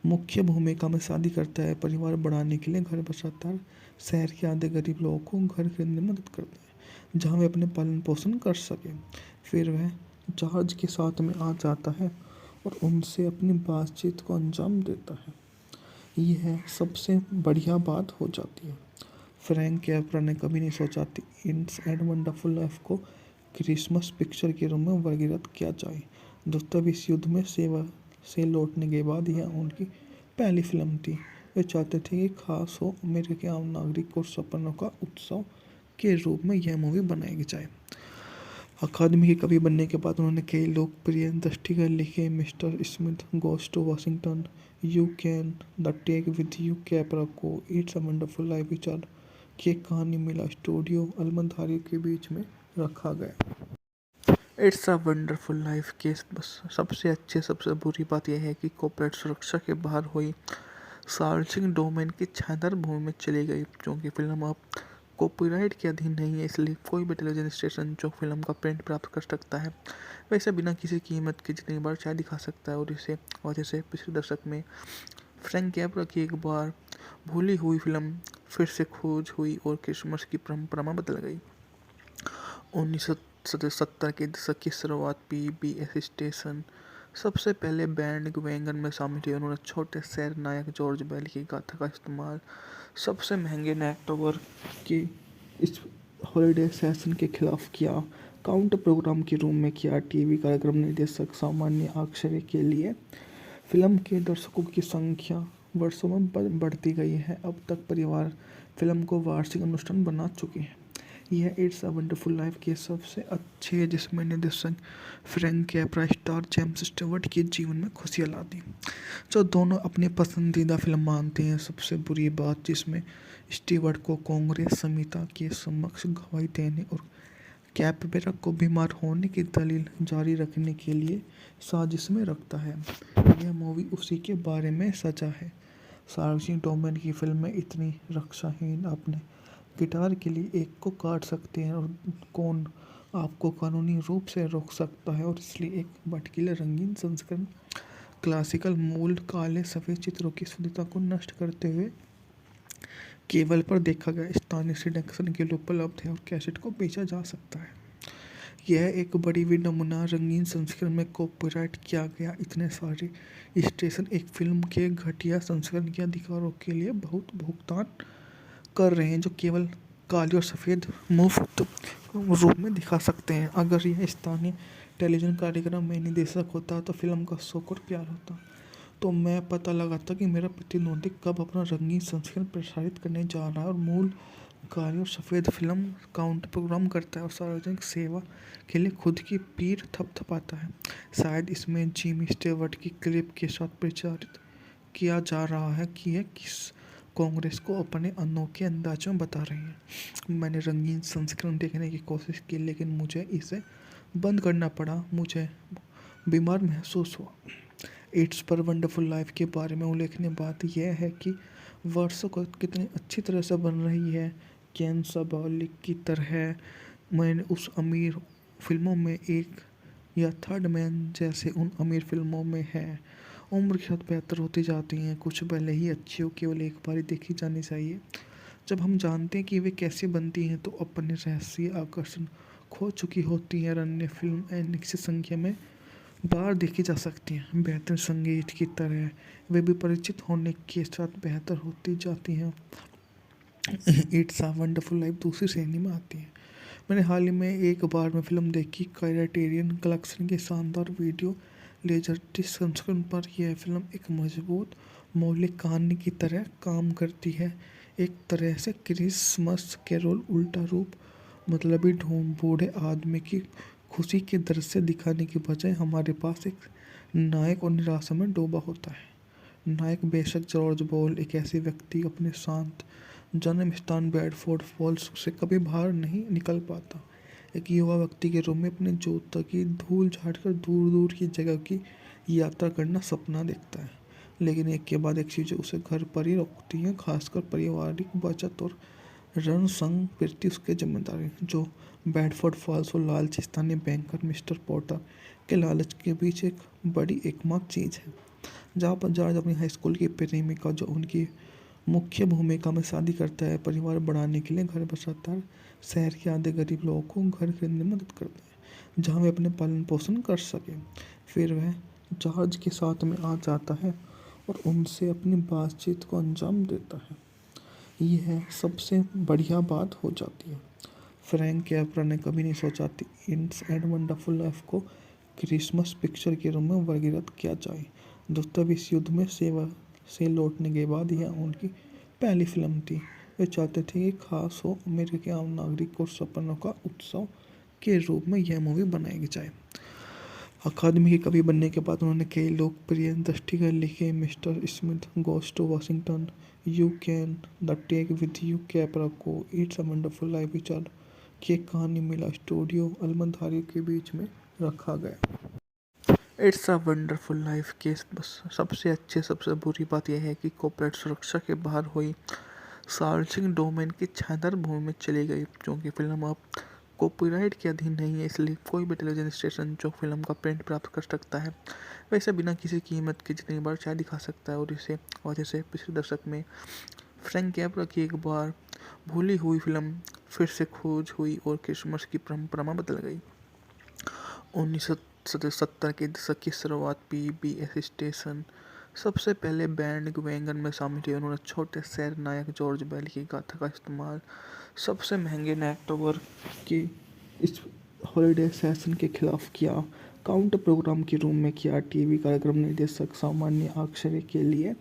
मुख्य भूमिका में शादी करता है, परिवार बढ़ाने के लिए घर बसाता है, शहर के आधे गरीब लोगों को घर खरीदने में मदद करता है जहाँ वे अपने पालन पोषण कर सकें। फिर वह जहाज के साथ में आ जाता है और उनसे अपनी बातचीत को अंजाम देता है। यह सबसे बढ़िया बात हो जाती है। फ्रैंक कैप्रा ने कभी नहीं सोचा कि इट्स एंड वंडरफुल लाइफ को क्रिसमस पिक्चर के रूप में वर्गीकृत किया जाए। दोस्तों, इस युद्ध में सेवा से लौटने के बाद यह उनकी पहली फिल्म थी। वे चाहते थे कि खास हो अमेरिका के आम नागरिक और सपनों का उत्सव के रूप में यह मूवी बनाई जाए। अकादमी के कवि बनने के बाद उन्होंने कई लोकप्रिय दृष्टिगत लिखे, mister Smith goes to Washington, you can, the take with you Capra को, इट्स अ वंडरफुल लाइफ विचार की एक कहानी मिला स्टूडियो अलमधारी के बीच में रखा गया। इट्स अ वंडरफुल लाइफ के सबसे बुरी बात यह है कि कॉर्पोरेट सुरक्षा के बाहर हुई सार्वजनिक डोमेन की छानदार भूमि में चली गई। क्योंकि फिल्म अब कॉपीराइट के अधीन नहीं है, इसलिए कोई भी टेलीविजन स्टेशन जो फिल्म का प्रिंट प्राप्त कर सकता है वैसे बिना किसी कीमत के जितनी बार चाहे दिखा सकता है। और इसे पिछले दशक में फ्रैंक कैप्रा की एक बार भूली हुई फिल्म फिर से खोज हुई और क्रिसमस की परंपरा में बदल गई। 1970 के दशक की शुरुआत पीबीएस स्टेशन सबसे पहले बैंड वैगन में शामिल हुए। उन्होंने छोटे शहर नायक जॉर्ज बेल की गाथा का इस्तेमाल सबसे महंगे नेटवर्क की इस हॉलिडे सेशन के खिलाफ किया, काउंटर प्रोग्राम के रूप में किया। टीवी कार्यक्रम निर्देशक सामान्य आश्चर्य के लिए फिल्म के दर्शकों की संख्या वर्षों में बढ़ती गई है। अब तक परिवार फिल्म को वार्षिक अनुष्ठान बना चुके हैं। यह इट्स अ वंडरफुल लाइफ के सबसे अच्छे है, जिसमें निर्देशक Frank Capra star James Stewart के जीवन में खुशियाँ ला दी, जो दोनों अपनी पसंदीदा फिल्म मानते हैं। सबसे बुरी बात जिसमें स्टीवर्ट को कांग्रेस संहिता के समक्ष गवाही देने और कैपेरा को बीमार होने की दलील जारी रखने के लिए साजिश में रखता है। यह मूवी उसी के बारे में सजा है। सार्वजनिक डोमेन की फिल्में इतनी रक्षाहीन, अपने गिटार के लिए एक को काट सकते हैं और कौन आपको कानूनी रूप से रोक सकता है, और इसलिए एक भटकीले रंगीन संस्करण क्लासिकल मूल काले सफ़ेद चित्रों की शुद्धता को नष्ट करते हुए केबल पर देखा गया स्थानीय सिलेक्शन के लिए उपलब्ध है और कैसेट को बेचा जा सकता है। यह एक बड़ी हुई नमूना रंगीन संस्करण में कॉपीराइट किया गया। इतने सारे स्टेशन एक फिल्म के घटिया संस्करण के अधिकारों के लिए बहुत भुगतान कर रहे हैं, जो केवल काली और सफ़ेद मुफ्त रूप में दिखा सकते हैं। अगर यह स्थानीय टेलीविज़न कार्यक्रम में निर्देशक होता तो फिल्म का शौक और प्यार होता, तो मैं पता लगाता कि मेरा प्रतिद्वंदी कब अपना रंगीन संस्करण प्रसारित करने जा रहा है और मूल काली और सफ़ेद फिल्म काउंटर प्रोग्राम करता है और सार्वजनिक सेवा के लिए खुद की पीठ थपथपाता है। शायद इसमें जिमी स्टीवर्ट की क्लिप के साथ प्रचारित किया जा रहा है कि यह किस कांग्रेस को अपने अनोखे अंदाज में बता रही है। मैंने रंगीन संस्करण देखने की कोशिश की, लेकिन मुझे इसे बंद करना पड़ा। मुझे बीमार महसूस हुआ। इट्स पर वंडरफुल लाइफ के बारे में उल्लेखनीय बात यह है कि वर्षों को कितनी अच्छी तरह से बन रही है। केन साबालिक की तरह मैंने उस अमीर फिल्मों में एक या थर्ड मैन जैसे उन अमीर फिल्मों में है। उम्र के साथ बेहतर होती जाती हैं, कुछ भले ही अच्छी हो, केवल एक बार ही देखी जानी चाहिए। जब हम जानते हैं कि वे कैसे बनती हैं तो अपने रहस्य आकर्षण खो चुकी होती है। अन्य फिल्म निश्चित संख्या में बार देखी जा सकती हैं। बेहतर संगीत की तरह वे भी परिचित होने के साथ बेहतर होती जाती हैं। इट्स अ वंडरफुल लाइफ दूसरी श्रेणी में आती है। मैंने हाल ही में एक बार में फिल्म देखी क्राइटेरियन कलेक्शन के शानदार वीडियो लेजरडिस्क संस्करण पर। यह फिल्म एक मजबूत मौलिक कहानी की तरह काम करती है, एक तरह से क्रिसमस कैरोल उल्टा रूप। मतलबी बूढ़े आदमी की खुशी के दृश्य दिखाने के बजाय हमारे पास एक नायक और निराशा में डूबा होता है। नायक बेशक जॉर्ज बॉल एक ऐसे व्यक्ति अपने शांत जन्म स्थान बेडफोर्ड फॉल्स से कभी बाहर नहीं निकल पाता। एक युवा व्यक्ति के रूप में अपने जूता की धूल झाड़कर दूर दूर की जगह की यात्रा करना सपना देखता है, लेकिन एक के बाद एक चीज़ें उसे घर पर ही रोकती हैं, खासकर पारिवारिक बचत और रण संग प्रति उसके जिम्मेदारी, जो बेडफोर्ड फॉल्स और लालची स्थानीय बैंकर मिस्टर पॉटर के लालच के बीच एक बड़ी एकमात्र चीज़ है। जहाँ पर जॉर्ज अपनी हाई स्कूल की प्रेमिका, जो उनकी मुख्य भूमिका में शादी करता है, परिवार बढ़ाने के लिए घर बसाता है, शहर के आधे गरीब लोगों को घर खरीदने में मदद करता है। जहाँ वे अपने पालन पोषण कर सकें। फिर वह जॉर्ज के साथ में आ जाता है और उनसे अपनी बातचीत को अंजाम देता है। यह सबसे बढ़िया बात हो जाती है। फ्रैंक कैप्रा ने कभी नहीं सोचा थी इट्स एंड वंडरफुल लाइफ को क्रिसमस पिक्चर के रूप में वर्गीकृत किया जाए। दोस्तों, विश्व युद्ध में सेवा से लौटने के बाद यह उनकी पहली फिल्म थी। वे चाहते थे कि खास हो अमेरिका के आम नागरिक और सपनों का उत्सव के रूप में यह मूवी बनाई जाए। अकादमी के कवि बनने के बाद उन्होंने कई लोकप्रिय दृष्टिगत लिखे mister Smith goes to Washington, you can, the take with you Capra को इट्स अ वंडरफुल लाइफ विचार की कहानी मिला स्टूडियो अलमधारी के बीच में रखा गया। इट्स अ वंडरफुल लाइफ के सबसे बुरी बात यह है कि कॉर्पोरेट सुरक्षा के बाहर हुई सार्वजनिक डोमेन की छानदार भूमि में चली गई। क्योंकि फिल्म अब कॉपीराइट के अधीन नहीं है, इसलिए कोई भी टेलीविजन स्टेशन जो फिल्म का प्रिंट प्राप्त कर सकता है वैसे बिना किसी कीमत के जितनी बार चाहे दिखा सकता है। और इसे वजह से पिछले दशक में फ्रैंक कैप्रा की एक बार भूली हुई फिल्म फिर से खोज हुई और क्रिसमस की परंपरा में बदल गई। 1970 के दशक की शुरुआत पीबीएस स्टेशन सबसे पहले बैंड वैगन में शामिल थे। उन्होंने छोटे शहर नायक जॉर्ज बेल की गाथा का इस्तेमाल सबसे महंगे नेटवर्क की इस हॉलिडे सेशन के खिलाफ किया, काउंटर प्रोग्राम के रूप में किया। टीवी कार्यक्रम निर्देशक सामान्य आश्चर्य के लिए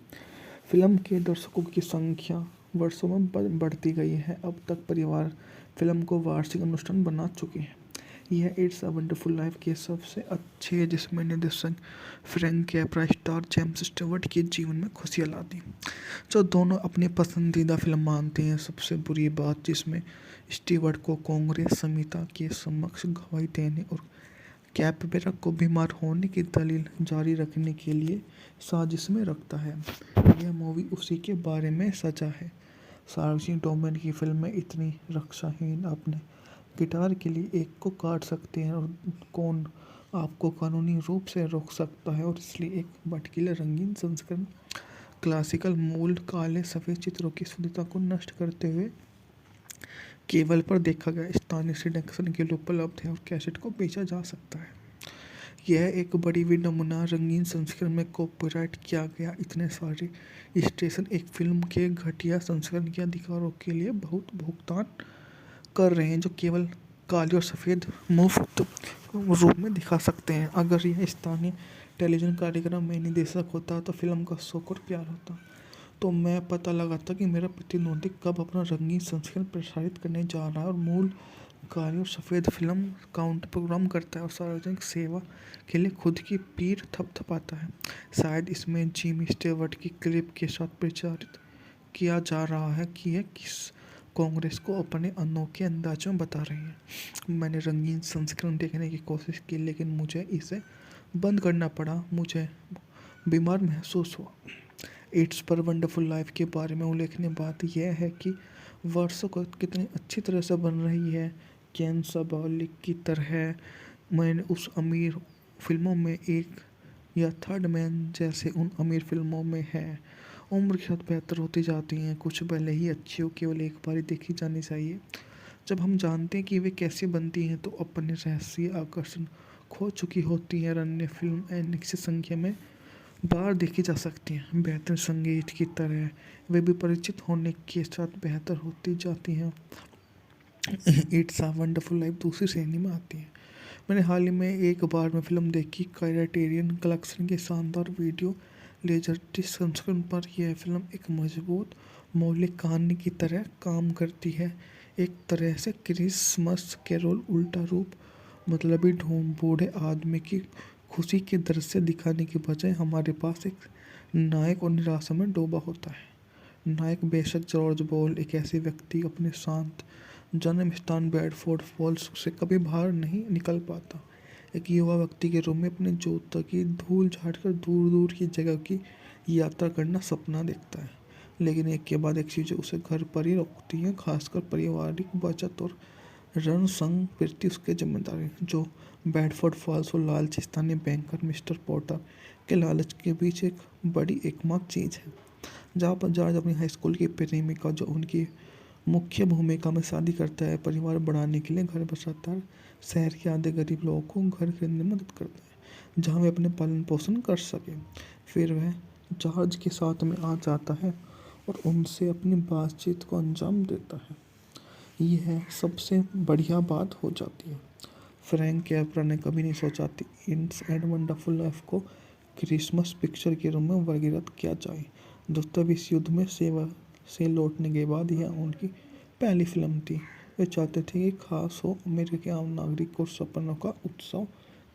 फिल्म के दर्शकों की संख्या वर्षों में बढ़ती गई है। अब तक परिवार फिल्म को वार्षिक अनुष्ठान बना चुके हैं। यह इट्स अ वंडरफुल लाइफ के सबसे अच्छे है, जिसमें निर्देशक Frank Capra star James Stewart के जीवन में खुशियाँ ला दी, जो दोनों अपनी पसंदीदा फिल्म मानते हैं। सबसे बुरी बात जिसमें स्टीवर्ट को कांग्रेस संहिता के समक्ष गवाही देने और कैपेरा को बीमार होने की दलील जारी रखने के लिए साजिश में रखता है। यह मूवी उसी के बारे में सजा है। सार्वजनिक डोमेन की फिल्में इतनी रक्षाहीन, अपने गिटार के लिए एक को काट सकते हैं और कौन आपको कानूनी रूप से रोक सकता है। और इसलिए एक भटकीले रंगीन संस्करण क्लासिकल मूल काले सफ़ेद चित्रों की शुद्धता को नष्ट करते हुए केबल पर देखा गया स्थानीय सिडक्शन के लिए उपलब्ध है और कैसेट को बेचा जा सकता है। यह एक बड़ी हुई नमूना रंगीन संस्करण में कॉपीराइट किया गया। इतने सारे स्टेशन एक फिल्म के घटिया संस्करण के अधिकारों के लिए बहुत भुगतान कर रहे हैं, जो केवल काले और सफ़ेद मुफ्त रूप में दिखा सकते हैं। अगर यह स्थानीय टेलीविज़न कार्यक्रम में निर्देशक होता तो फिल्म का शौक और प्यार होता, तो मैं पता लगाता कि मेरा प्रतिद्वंदी कब अपना रंगीन संस्करण प्रसारित करने जा रहा है और मूल काले और सफ़ेद फिल्म काउंटर प्रोग्राम करता है और सार्वजनिक सेवा के लिए खुद की पीठ थपथपाता है। शायद इसमें जिमी स्टीवर्ट की क्लिप के साथ प्रचारित किया जा रहा है कि यह किस कांग्रेस को अपने अनोखे अंदाज में बता रही है। मैंने रंगीन संस्करण देखने की कोशिश की, लेकिन मुझे इसे बंद करना पड़ा। मुझे बीमार महसूस हुआ। इट्स पर वंडरफुल लाइफ के बारे में उल्लेखनीय बात यह है कि वर्षों को कितनी अच्छी तरह से बन रही है। केन साबालिक की तरह मैंने उस अमीर फिल्मों में एक या थर्ड मैन जैसे उन अमीर फिल्मों में है। उम्र के साथ बेहतर होती जाती हैं, कुछ भले ही अच्छी हो, केवल एक बार ही देखी जानी चाहिए। जब हम जानते हैं कि वे कैसे बनती हैं तो अपने रहस्य आकर्षण खो चुकी होती है। अन्य फिल्म निश्चित संख्या में बार देखी जा सकती हैं। बेहतर संगीत की तरह वे भी परिचित होने के साथ बेहतर होती जाती हैं। इट्स अ वंडरफुल लाइफ दूसरी श्रेणी में आती है। मैंने हाल ही में एक बार में फिल्म देखी क्राइटेरियन कलेक्शन के शानदार वीडियो लेजरडिस्क संस्करण पर। यह फिल्म एक मजबूत मौलिक कहानी की तरह काम करती है, एक तरह से क्रिसमस कैरोल उल्टा रूप। मतलबी बूढ़े आदमी की खुशी के दृश्य दिखाने के बजाय हमारे पास एक नायक और निराशा में डूबा होता है। नायक बेशक जॉर्ज बॉल एक ऐसे व्यक्ति अपने शांत जन्म स्थान बेडफोर्ड फॉल्स से कभी बाहर नहीं निकल पाता। एक युवा व्यक्ति के रूप में अपने जूतों की धूल झाड़कर दूर दूर की जगह की यात्रा करना सपना देखता है, लेकिन एक के बाद एक चीज़ें उसे घर पर ही रोकती हैं, खासकर पारिवारिक बचत और रण संग प्रति उसके जिम्मेदारी, जो बेडफोर्ड फॉल्स और लालची स्थानीय बैंकर मिस्टर पॉटर के लालच के बीच एक बड़ी एकमात्र चीज़ है। जहाँ पर जॉर्ज अपनी हाई स्कूल की प्रेमिका, जो उनकी मुख्य भूमिका में शादी करता है, परिवार बढ़ाने के लिए घर बसाता है, शहर के आधे गरीब लोगों को घर खरीदने में मदद करता है जहाँ वे अपने पालन पोषण कर सकें। फिर वह जॉर्ज के साथ में आ जाता है और उनसे अपनी बातचीत को अंजाम देता है। यह सबसे बढ़िया बात हो जाती है। फ्रैंक कैप्रा ने कभी नहीं सोचा थी इट्स एंड वंडरफुल लाइफ को क्रिसमस पिक्चर के रूप में वर्गीकृत किया जाए। द्वितीय विश्व युद्ध में सेवा से लौटने के बाद यह उनकी पहली फिल्म थी। वे चाहते थे कि खास हो अमेरिका के आम नागरिक और सपनों का उत्सव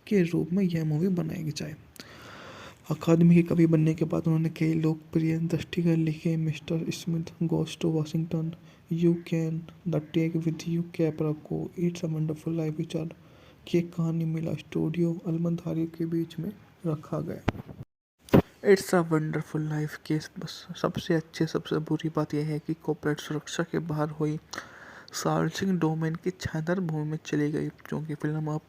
के रूप में यह मूवी बनाई जाए। अकादमी के कवि बनने के बाद उन्होंने कई लोकप्रिय दृष्टिगत लिखे mister Smith goes to Washington, you can, the take with you Capra को, इट्स अ वंडरफुल लाइफ विचार की कहानी मिला स्टूडियो अलमधारी के बीच में रखा गया। इट्स अ वंडरफुल लाइफ के सबसे अच्छे सबसे बुरी बात यह है कि कॉर्पोरेट सुरक्षा के बाहर हुई सार्वजनिक डोमेन की छायादार भूमि में चली गई। क्योंकि फिल्म अब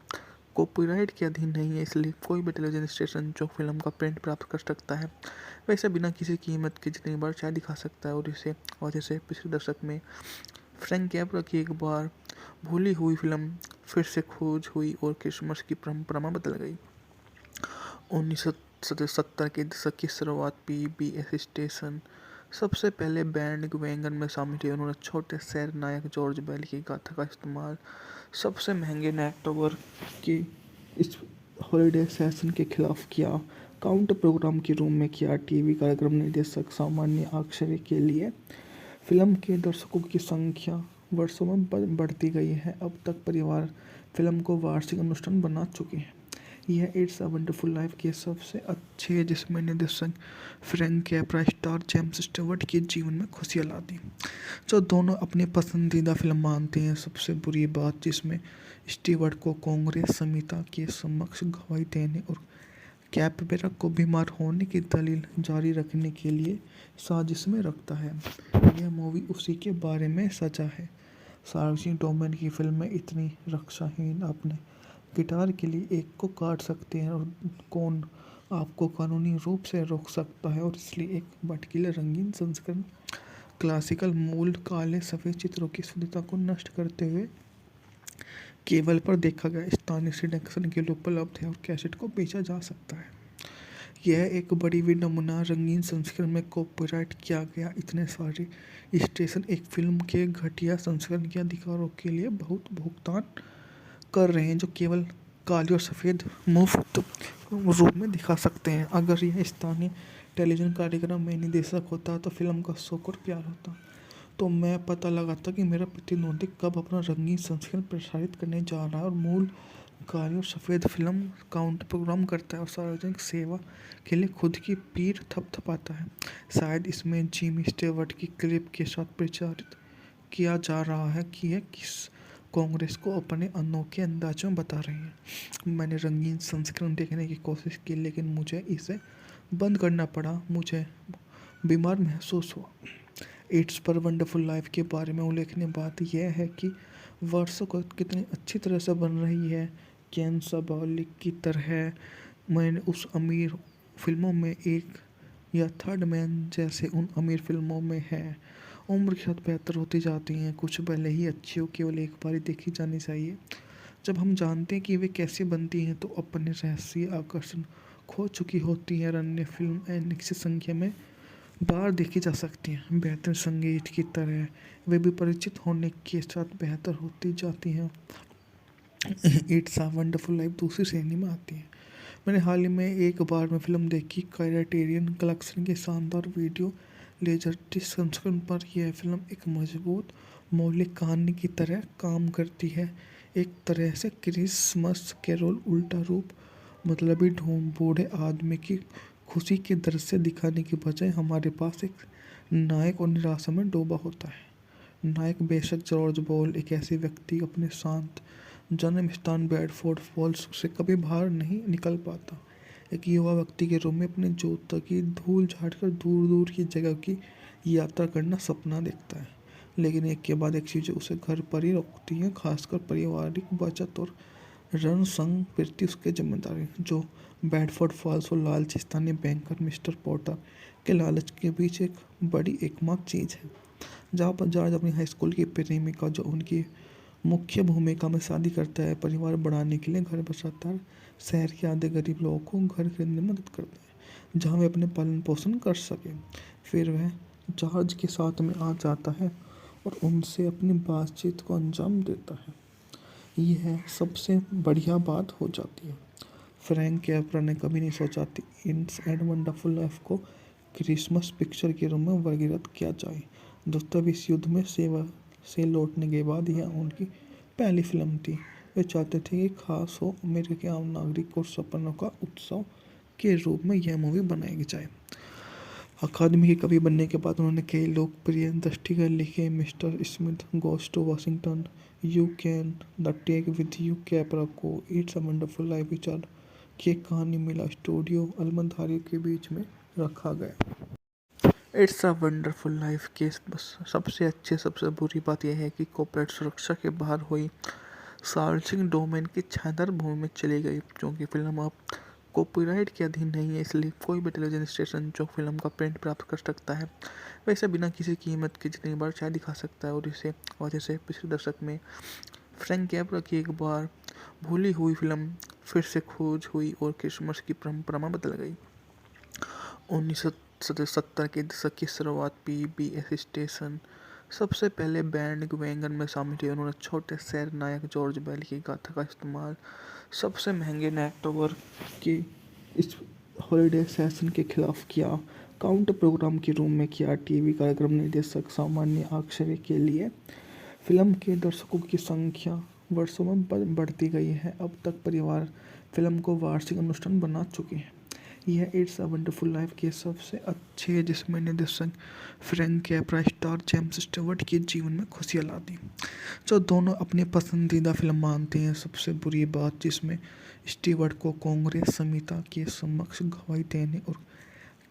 कॉपीराइट के अधीन नहीं है, इसलिए कोई भी टेलीविजन स्टेशन जो फिल्म का प्रिंट प्राप्त कर सकता है वैसे बिना किसी कीमत के जितनी बार चाहे दिखा सकता है। और इसे पिछले दशक में फ्रैंक कैप्रा की एक बार भूली हुई फिल्म फिर से खोज हुई और क्रिसमस की परंपरा में बदल गई। 1970 के दशक की शुरुआत पीबीएस स्टेशन सबसे पहले बैंड वैगन में शामिल हुए। उन्होंने छोटे शहर नायक जॉर्ज बेल की गाथा का इस्तेमाल सबसे महंगे नेटवर्क की इस हॉलिडे सेशन के खिलाफ किया, काउंटर प्रोग्राम के रूप में किया। टीवी कार्यक्रम निर्देशक सामान्य आश्चर्य के लिए फिल्म के दर्शकों की संख्या वर्षों में बढ़ती गई है। अब तक परिवार फिल्म को वार्षिक अनुष्ठान बना चुके हैं। यह इट्स अ वंडरफुल लाइफ के सबसे अच्छे है जिसमें निर्देशक Frank Capra star James Stewart के जीवन में खुशियाँ ला दी, जो दोनों अपनी पसंदीदा फिल्म मानते हैं। सबसे बुरी बात जिसमें स्टीवर्ट को कांग्रेस संहिता के समक्ष गवाही देने और कैप्रा को बीमार होने की दलील जारी रखने के लिए साजिश में रखता है। यह मूवी उसी के बारे में सचा है। सार्वजनिक डोमेन की फिल्में इतनी रक्षाहीन, अपने गिटार के लिए एक को काट सकते हैं और कौन आपको कानूनी रूप से रोक सकता है, और इसलिए एक भटकीले रंगीन संस्करण क्लासिकल मूल काले सफ़ेद चित्रों की शुद्धता को नष्ट करते हुए केबल पर देखा गया स्थानीय सिनेक्शन के लिए उपलब्ध है और कैसेट को बेचा जा सकता है। यह एक बड़ी नमूना रंगीन संस्करण में कॉपीराइट किया गया। इतने सारे स्टेशन एक फिल्म के घटिया संस्करण के अधिकारों के लिए बहुत भुगतान कर रहे हैं जो केवल काली और सफ़ेद मुफ्त रूप में दिखा सकते हैं। अगर यह स्थानीय टेलीविज़न कार्यक्रम में निर्देशक होता तो फिल्म का शौक और प्यार होता, तो मैं पता लगाता कि मेरा प्रतिद्वंदी कब अपना रंगीन संस्करण प्रसारित करने जा रहा है और मूल काली और सफ़ेद फिल्म काउंटर प्रोग्राम करता है और सार्वजनिक सेवा के लिए खुद की पीठ थपथपाता है। शायद इसमें जिमी स्टीवर्ट की क्लिप के साथ प्रचारित किया जा रहा है कि यह किस कांग्रेस को अपने अनोखे अंदाज में बता रही है। मैंने रंगीन संस्करण देखने की कोशिश की लेकिन मुझे इसे बंद करना पड़ा, मुझे बीमार महसूस हुआ। इट्स पर वंडरफुल लाइफ के बारे में उल्लेखनीय बात यह है कि वर्षों को कितनी अच्छी तरह से बन रही है। केन साबालिक की तरह मैंने उस अमीर फिल्मों में एक या थर्ड मैन जैसे उन अमीर फिल्मों में है। उम्र के साथ बेहतर होती जाती हैं, कुछ भले ही अच्छी हो केवल एक बार ही देखी जानी चाहिए। जब हम जानते हैं कि वे कैसे बनती हैं तो अपने रहस्य आकर्षण खो चुकी होती है। अन्य फिल्म निश्चित संख्या में बार देखी जा सकती हैं। बेहतर संगीत की तरह वे भी परिचित होने के साथ बेहतर होती जाती हैं। इट्स अ वंडरफुल लाइफ दूसरी श्रेणी में आती है। मैंने हाल ही में एक बार में फिल्म देखी क्राइटेरियन कलेक्शन के शानदार वीडियो लेजरडिस्क संस्करण पर। यह फिल्म एक मजबूत मौलिक कहानी की तरह काम करती है, एक तरह से क्रिसमस कैरोल उल्टा रूप, मतलबी बूढ़े आदमी की खुशी के दृश्य दिखाने के बजाय हमारे पास एक नायक और निराशा में डूबा होता है। नायक बेशक जॉर्ज बॉल एक ऐसे व्यक्ति अपने शांत जन्म स्थान बेडफोर्ड फॉल्स से कभी बाहर नहीं निकल पाता। एक युवा व्यक्ति के रूप में अपने जूतों की धूल झाड़कर दूर दूर की जगह की यात्रा करना सपना देखता है, लेकिन एक के बाद एक चीज़ें उसे घर पर ही रोकती हैं, खासकर पारिवारिक बचत और रण संग प्रति उसकी जिम्मेदारी, जो बेडफोर्ड फॉल्स और लालची स्थानीय बैंकर मिस्टर पोर्टर के लालच के बीच एक बड़ी एकमात्र चीज़ है। जहाँ पर जॉर्ज अपनी हाई स्कूल की प्रेमिका जो उनकी मुख्य भूमिका में शादी करता है, परिवार बढ़ाने के लिए घर बसाता है, शहर के आधे गरीब लोगों को घर खरीदने में मदद करता है जहाँ वे अपने पालन पोषण कर सके। फिर वह जॉर्ज के साथ में आ जाता है और उनसे अपनी बातचीत को अंजाम देता है। यह सबसे बढ़िया बात हो जाती है। फ्रैंक कैप्रा ने कभी नहीं सोचा थी इट्स एंड वंडरफुल लाइफ को क्रिसमस पिक्चर के रूप में वर्गीकृत किया जाए। दोस्तों, विश्व युद्ध में सेवा से लौटने के बाद यह उनकी पहली फिल्म थी। वे चाहते थे कि खास हो अमेरिका के आम नागरिक और सपनों का उत्सव के रूप में यह मूवी बनाई जाए। अकादमी के कवि बनने के बाद उन्होंने कई लोकप्रिय दृष्टिगत लिखे mister Smith goes to Washington, you can, the take with you Capra को इट्स अ वंडरफुल लाइफ विचार की कहानी मिला स्टूडियो अलमधारी के बीच में रखा गया। इट्स अ वंडरफुल लाइफ के सबसे बुरी बात यह है कि कॉपीराइट सुरक्षा के बाहर हुई सार्वजनिक डोमेन की छानदार भूमि में चली गई। क्योंकि फिल्म अब कॉपीराइट के अधीन नहीं है, इसलिए कोई भी टेलीविजन स्टेशन जो फिल्म का प्रिंट प्राप्त कर सकता है वैसे बिना किसी कीमत के जितनी बार चाहे दिखा सकता है। और इसे वजह से पिछले दशक में फ्रैंक कैप्रा की एक बार भूली हुई फिल्म फिर से खोज हुई और क्रिसमस की परंपरा में बदल गई। 1970 के दशक की शुरुआत पीबीएस स्टेशन सबसे पहले बैंड वैगन में शामिल थे। उन्होंने छोटे शहर नायक जॉर्ज बेल की गाथा का इस्तेमाल सबसे महंगे नेट ओवर के इस हॉलिडे सेशन के खिलाफ किया, काउंटर प्रोग्राम के रूप में किया। टीवी कार्यक्रम निर्देशक सामान्य आश्चर्य के लिए फिल्म के दर्शकों की संख्या वर्षों में बढ़ती गई है। अब तक परिवार फिल्म को वार्षिक अनुष्ठान बना चुके हैं। यह इट्स अ वंडरफुल लाइफ के सबसे अच्छे है जिसमें निर्देशक Frank Capra star James Stewart के जीवन में खुशियाँ ला दी, जो दोनों अपनी पसंदीदा फिल्म मानते हैं। सबसे बुरी बात जिसमें स्टीवर्ट को कांग्रेस समिति के समक्ष गवाही देने और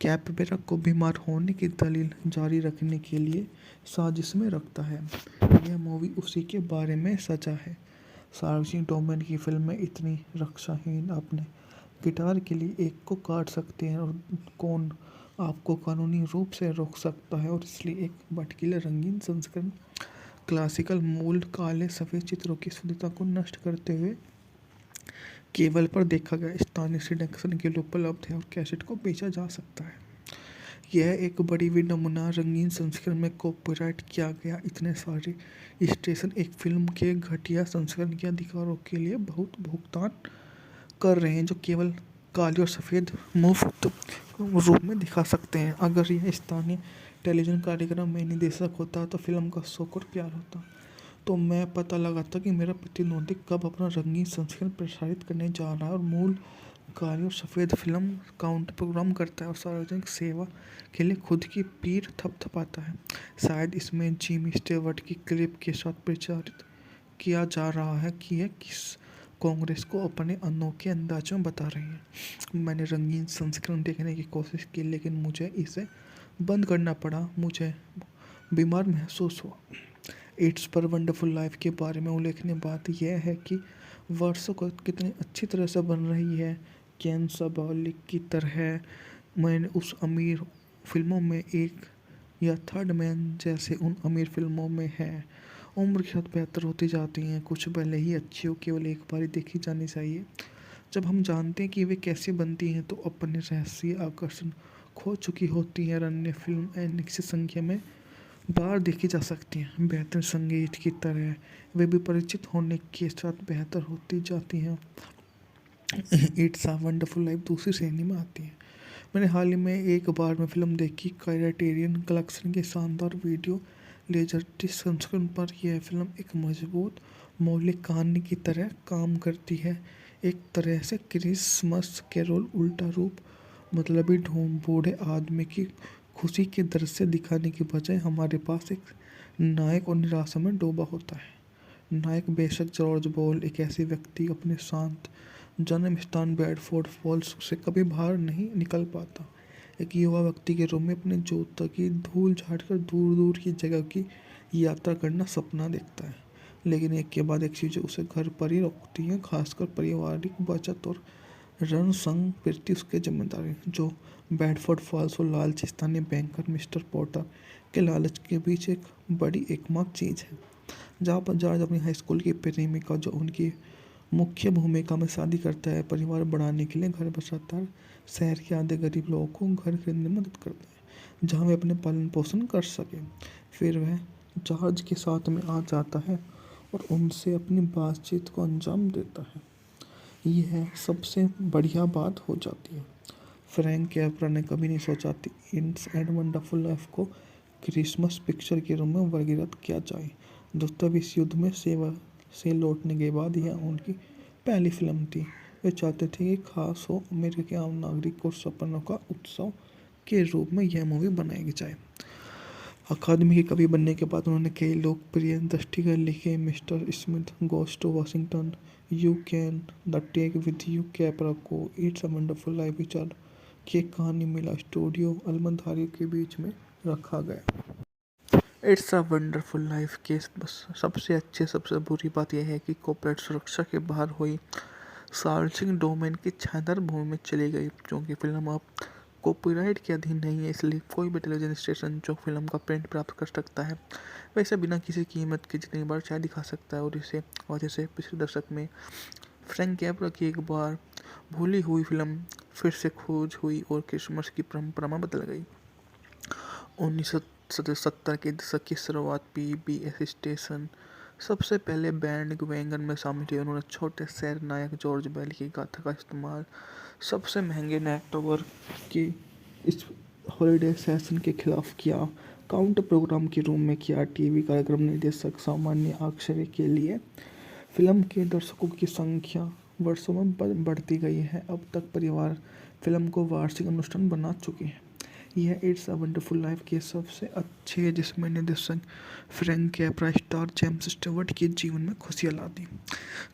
कैप्रा को बीमार होने की दलील जारी रखने के लिए साजिश में रखता है। यह मूवी उसी के बारे में सजा है। सार्वजनिक डोमेन की फिल्में इतनी रक्षाहीन, अपने गिटार के लिए एक को काट सकते हैं और कौन आपको कानूनी रूप से रोक सकता है। और इसलिए एक भटकीले रंगीन संस्करण क्लासिकल मूल काले सफ़ेद चित्रों की शुद्धता को नष्ट करते हुए केबल पर देखा गया स्थानीय सिडक्शन के लिए उपलब्ध है और कैसेट को बेचा जा सकता है। यह एक बड़ी हुई नमूना रंगीन संस्करण में कॉपीराइट किया गया। इतने सारे स्टेशन एक फिल्म के घटिया संस्करण के अधिकारों के लिए बहुत भुगतान कर रहे हैं जो केवल काली और सफ़ेद मुफ्त रूप में दिखा सकते हैं। अगर यह स्थानीय टेलीविज़न कार्यक्रम में निर्देशक होता तो फिल्म का शौक और प्यार होता, तो मैं पता लगाता कि मेरा प्रतिद्वंदी कब अपना रंगीन संस्करण प्रसारित करने जा रहा है और मूल काली और सफ़ेद फिल्म काउंटर प्रोग्राम करता है और सार्वजनिक सेवा के लिए खुद की पीठ थपथपाता है। शायद इसमें जिमी स्टीवर्ट की क्लिप के साथ प्रचारित किया जा रहा है कि यह किस कांग्रेस को अपने अनोखे अंदाज में बता रही है। मैंने रंगीन संस्करण देखने की कोशिश की लेकिन मुझे इसे बंद करना पड़ा। मुझे बीमार महसूस हुआ। इट्स पर वंडरफुल लाइफ के बारे में उल्लेखनीय बात यह है कि वर्षों को कितनी अच्छी तरह से बन रही है। केन साबालिक की तरह मैंने उस अमीर फिल्मों में एक या थर्ड मैन जैसे उन अमीर फिल्मों में है। उम्र के साथ बेहतर होती जाती हैं, कुछ भले ही अच्छी हो केवल एक बार ही देखी जानी चाहिए। जब हम जानते हैं कि वे कैसे बनती हैं तो अपने रहस्य आकर्षण खो चुकी होती है। अन्य फिल्म निश्चित संख्या में बार देखी जा सकती हैं। बेहतर संगीत की तरह वे भी परिचित होने के साथ बेहतर होती जाती हैं। इट्स अ वंडरफुल लाइफ दूसरी श्रेणी में आती है। मैंने हाल ही में एक बार में फिल्म देखी क्राइटेरियन कलेक्शन के शानदार वीडियो लेजर संस्करण पर। यह फिल्म एक मजबूत मौलिक कहानी की तरह काम करती है, एक तरह से क्रिसमस कैरोल उल्टा रूप। मतलबी बूढ़े आदमी की खुशी के दृश्य दिखाने के बजाय हमारे पास एक नायक और निराशा में डूबा होता है। नायक बेशक जॉर्ज बॉल एक ऐसे व्यक्ति अपने शांत जन्म स्थान बेडफोर्ड फॉल्स से कभी बाहर नहीं निकल पाता। एक युवा व्यक्ति के रूप में अपने जूता की धूल झाड़कर दूर दूर की जगह की यात्रा करना सपना देखता है, लेकिन एक के बाद एक चीज़ें उसे घर पर ही रोकती हैं, खासकर पारिवारिक बचत और रणसंग प्रति उसकी जिम्मेदारी, जो बेडफोर्ड फॉल्स और लालची स्थानीय बैंकर मिस्टर पॉटर के लालच के बीच एक बड़ी एकमात्र चीज़ है। जहाँ पर जॉर्ज अपनी हाई स्कूल की प्रेमिका, जो उनकी मुख्य भूमिका में शादी करता है, परिवार बढ़ाने के लिए घर बसाता है, शहर के आधे गरीब लोगों को घर खरीदने में मदद करता है जहाँ वे अपने पालन पोषण कर सकें। फिर वह जॉर्ज के साथ में आ जाता है और उनसे अपनी बातचीत को अंजाम देता है। यह सबसे बढ़िया बात हो जाती है। फ्रैंक कैप्रा ने कभी नहीं सोचा थी इट्स एंड वंडरफुल लाइफ को क्रिसमस पिक्चर के रूप में वर्गीकृत किया जाए। दोस्तों, विश्व युद्ध में सेवा से लौटने के बाद यह उनकी पहली फिल्म थी। वे चाहते थे कि खास हो अमेरिका के आम नागरिक और सपनों का उत्सव के रूप में यह मूवी बनाई जाए। अकादमी के कवि बनने के बाद उन्होंने कई लोकप्रिय दृष्टिगत लिखे, mister Smith goes to Washington, you can, the take with you Capra को, इट्स अ वंडरफुल लाइफ विचार की कहानी मिला स्टूडियो अलमधारी के बीच में रखा गया। इट्स अ वंडरफुल लाइफ के सबसे बुरी बात यह है कि कॉर्पोरेट सुरक्षा के बाहर हुई सार्वजनिक डोमेन की छानदार भूमि में चली गई। क्योंकि फिल्म अब कॉपीराइट के अधीन नहीं है, इसलिए कोई भी टेलीविजन स्टेशन जो फिल्म का प्रिंट प्राप्त कर सकता है वैसे बिना किसी कीमत के जितनी बार चाहे दिखा सकता है। और इसे वजह से पिछले दशक में फ्रैंक कैप्रा की एक बार भूली हुई फिल्म फिर से खोज हुई और क्रिसमस की परंपरा में बदल गई। 1970 के दशक की शुरुआत पीबीएस स्टेशन सबसे पहले बैंड वैगन में शामिल थे। उन्होंने छोटे शहर नायक जॉर्ज बेल की गाथा का इस्तेमाल सबसे महंगे नेटवर्क की इस हॉलिडे सेशन के खिलाफ किया, काउंटर प्रोग्राम के रूप में किया। टीवी कार्यक्रम निर्देशक सामान्य आश्चर्य के लिए फिल्म के दर्शकों की संख्या वर्षों में बढ़ती गई है। अब तक परिवार फिल्म को वार्षिक अनुष्ठान बना चुके हैं। यह इट्स अ वंडरफुल लाइफ के सबसे अच्छे है, जिसमें निर्देशक Frank Capra star James Stewart के जीवन में खुशियाँ ला दी,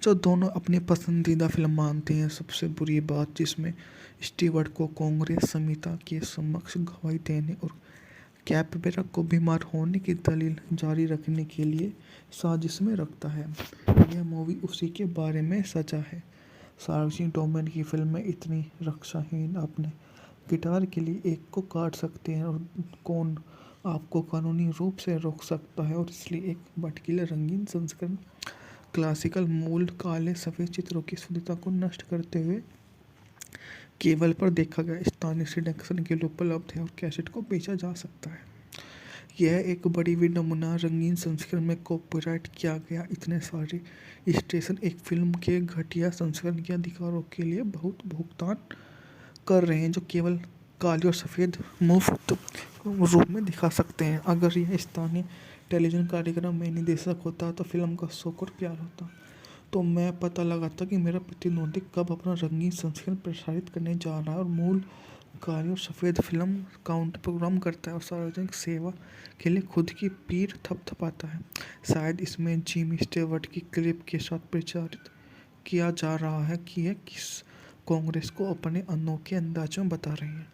जो दोनों अपनी पसंदीदा फिल्म मानते हैं। सबसे बुरी बात, जिसमें स्टीवर्ट को कांग्रेस संहिता के समक्ष गवाही देने और कैपेरा को बीमार होने की दलील जारी रखने के लिए साजिश में रखता है। यह मूवी उसी के बारे में सजा है। सार्वजनिक डोमेन की फिल्में इतनी रक्षाहीन, अपने गिटार के लिए एक को काट सकते हैं और कौन आपको कानूनी रूप से रोक सकता है। और इसलिए एक भटकीले रंगीन संस्करण क्लासिकल मूल काले सफ़ेद चित्रों की शुद्धता को नष्ट करते हुए केबल पर देखा गया स्थानीय सिडक्शन के लिए उपलब्ध है और कैसेट को बेचा जा सकता है। यह एक बड़ी नमूना रंगीन संस्करण में कॉपीराइट किया गया। इतने सारे स्टेशन एक फिल्म के घटिया संस्करण के अधिकारों के लिए बहुत भुगतान कर रहे हैं, जो केवल काली और सफ़ेद मुफ्त रूप में दिखा सकते हैं। अगर यह स्थानीय टेलीविज़न कार्यक्रम में निर्देशक होता तो फिल्म का शौक और प्यार होता, तो मैं पता लगाता कि मेरा प्रतिद्वंदी कब अपना रंगीन संस्करण प्रसारित करने जा रहा है और मूल काली और सफ़ेद फिल्म काउंटर प्रोग्राम करता है और सार्वजनिक सेवा के लिए खुद की पीठ थपथपाता है। शायद इसमें जिमी स्टीवर्ट की क्लिप के साथ प्रचारित किया जा रहा है कि यह किस कांग्रेस को अपने अनोखे अंदाज में बता रही है।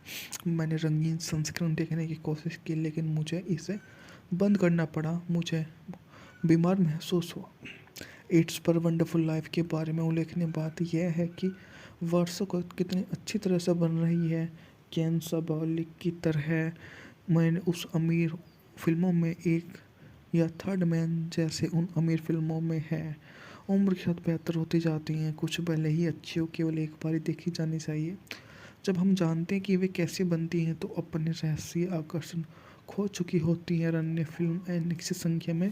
मैंने रंगीन संस्करण देखने की कोशिश की, लेकिन मुझे इसे बंद करना पड़ा। मुझे बीमार महसूस हुआ। इट्स पर वंडरफुल लाइफ के बारे में उल्लेखनीय बात यह है कि वर्षों को कितनी अच्छी तरह से बन रही है। केन साबालिक की तरह मैंने उस अमीर फिल्मों में एक या थर्ड मैन जैसे उन अमीर फिल्मों में है। उम्र के साथ बेहतर होती जाती हैं, कुछ भले ही अच्छी हो, केवल एक बार ही देखी जानी चाहिए। जब हम जानते हैं कि वे कैसे बनती हैं तो अपने रहस्य आकर्षण खो चुकी होती है। अन्य फिल्म निश्चित संख्या में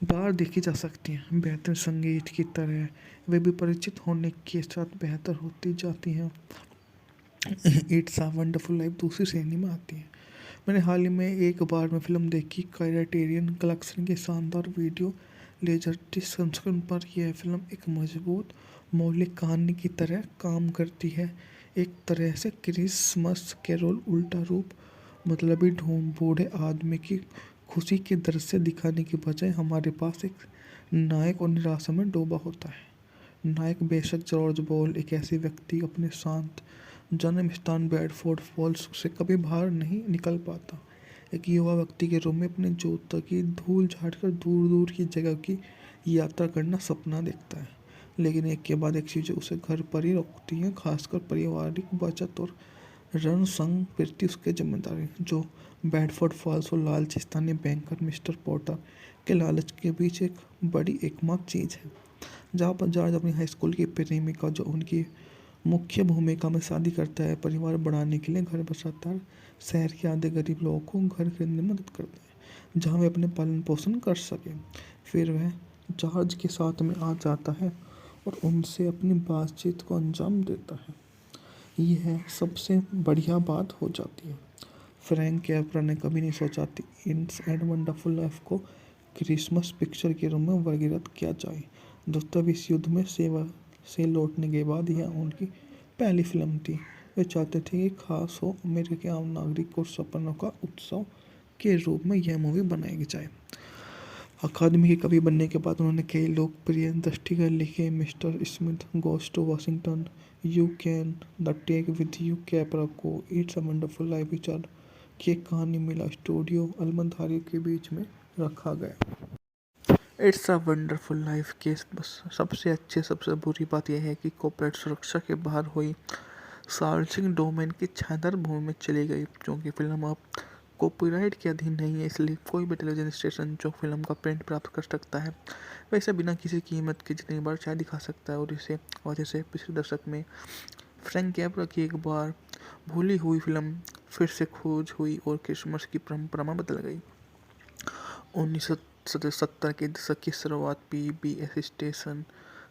बार देखी जा सकती हैं। बेहतर संगीत की तरह वे भी परिचित होने के साथ बेहतर होती जाती हैं। इट्स अ वंडरफुल लाइफ दूसरी श्रेणी में आती है। मैंने हाल ही में एक बार में फिल्म देखी, क्राइटेरियन कलेक्शन के शानदार वीडियो लेजरडिस्क संस्करण पर। यह फिल्म एक मजबूत मौलिक कहानी की तरह काम करती है, एक तरह से क्रिसमस कैरोल उल्टा रूप। मतलबी बूढ़े आदमी की खुशी के दृश्य दिखाने के बजाय हमारे पास एक नायक और निराशा में डूबा होता है। नायक बेशक जॉर्ज बॉल, एक ऐसे व्यक्ति अपने शांत जन्म स्थान बेडफोर्ड फॉल्स से कभी बाहर नहीं निकल पाता, एक युवा व्यक्ति के रूप में अपने जूतों की धूल झाड़कर दूर दूर की जगह की यात्रा करना सपना देखता है। लेकिन एक के बाद एक चीज़ें उसे घर पर ही रोकती हैं, खासकर पारिवारिक बचत और रण संग प्रति उसकी जिम्मेदारी। जो बेडफोर्ड फॉल्स और लालची स्थानीय बैंकर मिस्टर पॉटर के लालच के बीच एक बड़ी एकमात्र चीज़ है। जहाँ पर जॉर्ज अपनी हाई स्कूल की प्रेमिका, जो उनकी मुख्य भूमिका में शादी करता है, परिवार बढ़ाने के लिए घर बसाता है, शहर के आधे गरीब लोगों को घर खरीदने में मदद करता है जहाँ वे अपने पालन पोषण कर सकें। फिर वह जॉर्ज के साथ में आ जाता है और उनसे अपनी बातचीत को अंजाम देता है। यह सबसे बढ़िया बात हो जाती है। फ्रैंक कैप्रा ने कभी नहीं सोचा थी इट्स एंड वंडरफुल लाइफ को क्रिसमस पिक्चर के रूप में वर्गीकृत किया जाए। दोस्तों, इस युद्ध में सेवा से लौटने के बाद यह उनकी पहली फिल्म थी। वे चाहते थे कि खास हो अमेरिका के आम नागरिक और सपनों का उत्सव के रूप में यह मूवी बनाई जाए। अकादमी के कवि बनने के बाद उन्होंने कई लोकप्रिय दृष्टिगत लिखे, mister Smith goes to Washington, you can, the take with you Capra को, इट्स अ वंडरफुल लाइफ विचार की कहानी मिला स्टूडियो अलमधारी के बीच में रखा गया। इट्स अ वंडरफुल लाइफ के सबसे अच्छी सबसे बुरी बात यह है कि कॉर्पोरेट सुरक्षा के बाहर हुई सार्वजनिक डोमेन की छायादार भूमि में चली गई। क्योंकि फिल्म अब कॉपीराइट के अधीन नहीं है, इसलिए कोई भी टेलीविजन स्टेशन जो फिल्म का प्रिंट प्राप्त कर सकता है वैसे बिना किसी कीमत के जितनी बार चाहे दिखा सकता है। और इसे वजह से पिछले दशक में फ्रैंक कैप्रा की एक बार भूली हुई फिल्म फिर से खोज हुई और क्रिसमस की परंपरा में बदल गई। 1970 के दशक की शुरुआत पीबीएस स्टेशन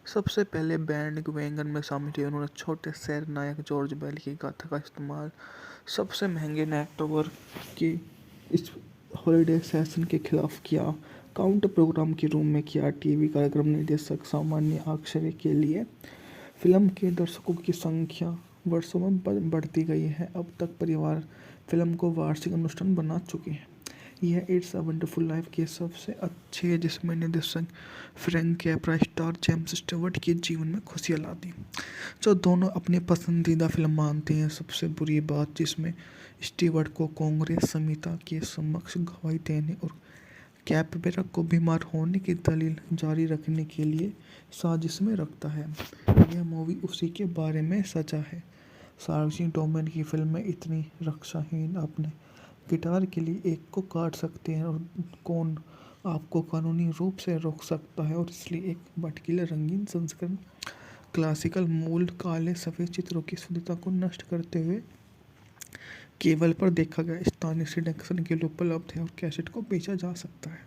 सबसे पहले बैंड वैगन में शामिल हुए। उन्होंने छोटे शहर नायक जॉर्ज बेल की गाथा का इस्तेमाल सबसे महंगे नेटवर्क के इस हॉलिडे सेशन के खिलाफ किया, काउंटर प्रोग्राम के रूप में किया। टीवी कार्यक्रम निर्देशक सामान्य आश्चर्य के लिए फिल्म के दर्शकों की संख्या वर्षों में बढ़ती गई है। अब तक परिवार फिल्म को वार्षिक अनुष्ठान बना चुके हैं। यह इट्स अ वंडरफुल लाइफ के सबसे अच्छे है, जिसमें निर्देशक Frank Capra star James Stewart के जीवन में खुशियाँ ला दी, जो दोनों अपनी पसंदीदा फिल्म मानते हैं। सबसे बुरी बात, जिसमें स्टीवर्ट को कांग्रेस संहिता के समक्ष गवाही देने और कैपेरा को बीमार होने की दलील जारी रखने के लिए साजिश में रखता है। यह मूवी उसी के बारे में सचा है। सार्वजनिक डोमेन की फिल्में इतनी रक्षाहीन, अपने गिटार के लिए एक को काट सकते हैं और कौन आपको कानूनी रूप से रोक सकता है, और इसलिए एक भटकीले रंगीन संस्करण क्लासिकल मूल काले सफ़ेद चित्रों की शुद्धता को नष्ट करते हुए केबल पर देखा गया स्थानीय सिलेक्शन के लिए उपलब्ध है और कैसेट को बेचा जा सकता है।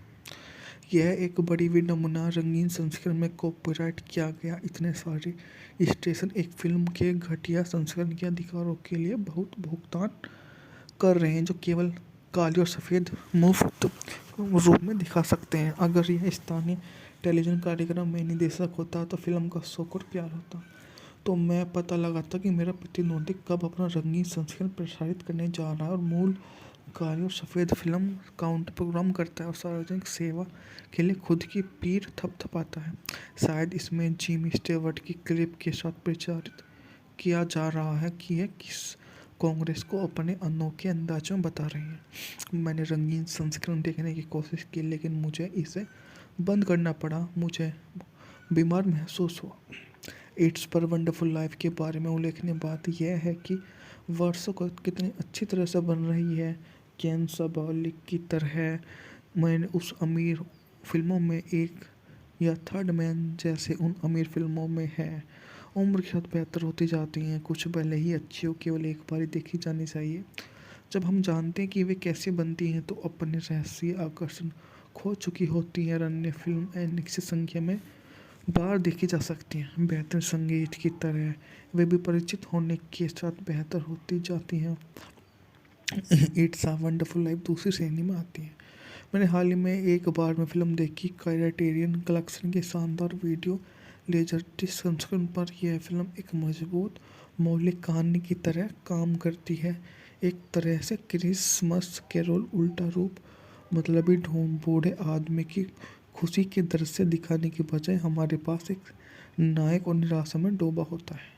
यह एक बड़ी नमूना रंगीन संस्करण में कॉपीराइट किया गया। इतने सारे स्टेशन एक फिल्म के घटिया संस्करण के अधिकारों के लिए बहुत भुगतान कर रहे हैं, जो केवल काली और सफ़ेद मुफ्त रूप में दिखा सकते हैं। अगर यह स्थानीय टेलीविज़न कार्यक्रम में निर्देशक होता तो फिल्म का शौक और प्यार होता, तो मैं पता लगाता कि मेरा प्रतिद्वंदी कब अपना रंगीन संस्करण प्रसारित करने जा रहा है और मूल काली और सफ़ेद फिल्म काउंटर प्रोग्राम करता है और सार्वजनिक सेवा के लिए खुद की पीठ थपथपाता है। शायद इसमें जिमी स्टीवर्ट की क्लिप के साथ प्रचारित किया जा रहा है कि यह किस कांग्रेस को अपने अनोखे अंदाज में बता रही है। मैंने रंगीन संस्करण देखने की कोशिश की, लेकिन मुझे इसे बंद करना पड़ा। मुझे बीमार महसूस हुआ। इट्स पर वंडरफुल लाइफ के बारे में उल्लेखनीय बात यह है कि वर्षों को कितनी अच्छी तरह से बन रही है। केन साबालिक की तरह मैंने उस अमीर फिल्मों में एक या थर्ड मैन जैसे उन अमीर फिल्मों में है, उम्र के साथ बेहतर होती जाती हैं। कुछ भले ही अच्छी हो, केवल एक बार ही देखी जानी चाहिए। जब हम जानते हैं कि वे कैसे बनती हैं तो अपने रहस्य आकर्षण खो चुकी होती है। अन्य फिल्म निश्चित संख्या में बार देखी जा सकती हैं। बेहतर संगीत की तरह वे भी परिचित होने के साथ बेहतर होती जाती हैं। इट्स अ वंडरफुल लाइफ दूसरी श्रेणी में आती है। मैंने हाल ही में एक बार में फिल्म देखी। क्राइटेरियन कलेक्शन के शानदार वीडियो लेजरडिस्क संस्करण पर यह फिल्म एक मजबूत मौलिक कहानी की तरह काम करती है। एक तरह से क्रिसमस कैरोल उल्टा रूप, मतलबी ढूंढ बूढ़े आदमी की खुशी के दृश्य दिखाने के बजाय हमारे पास एक नायक और निराशा में डूबा होता है।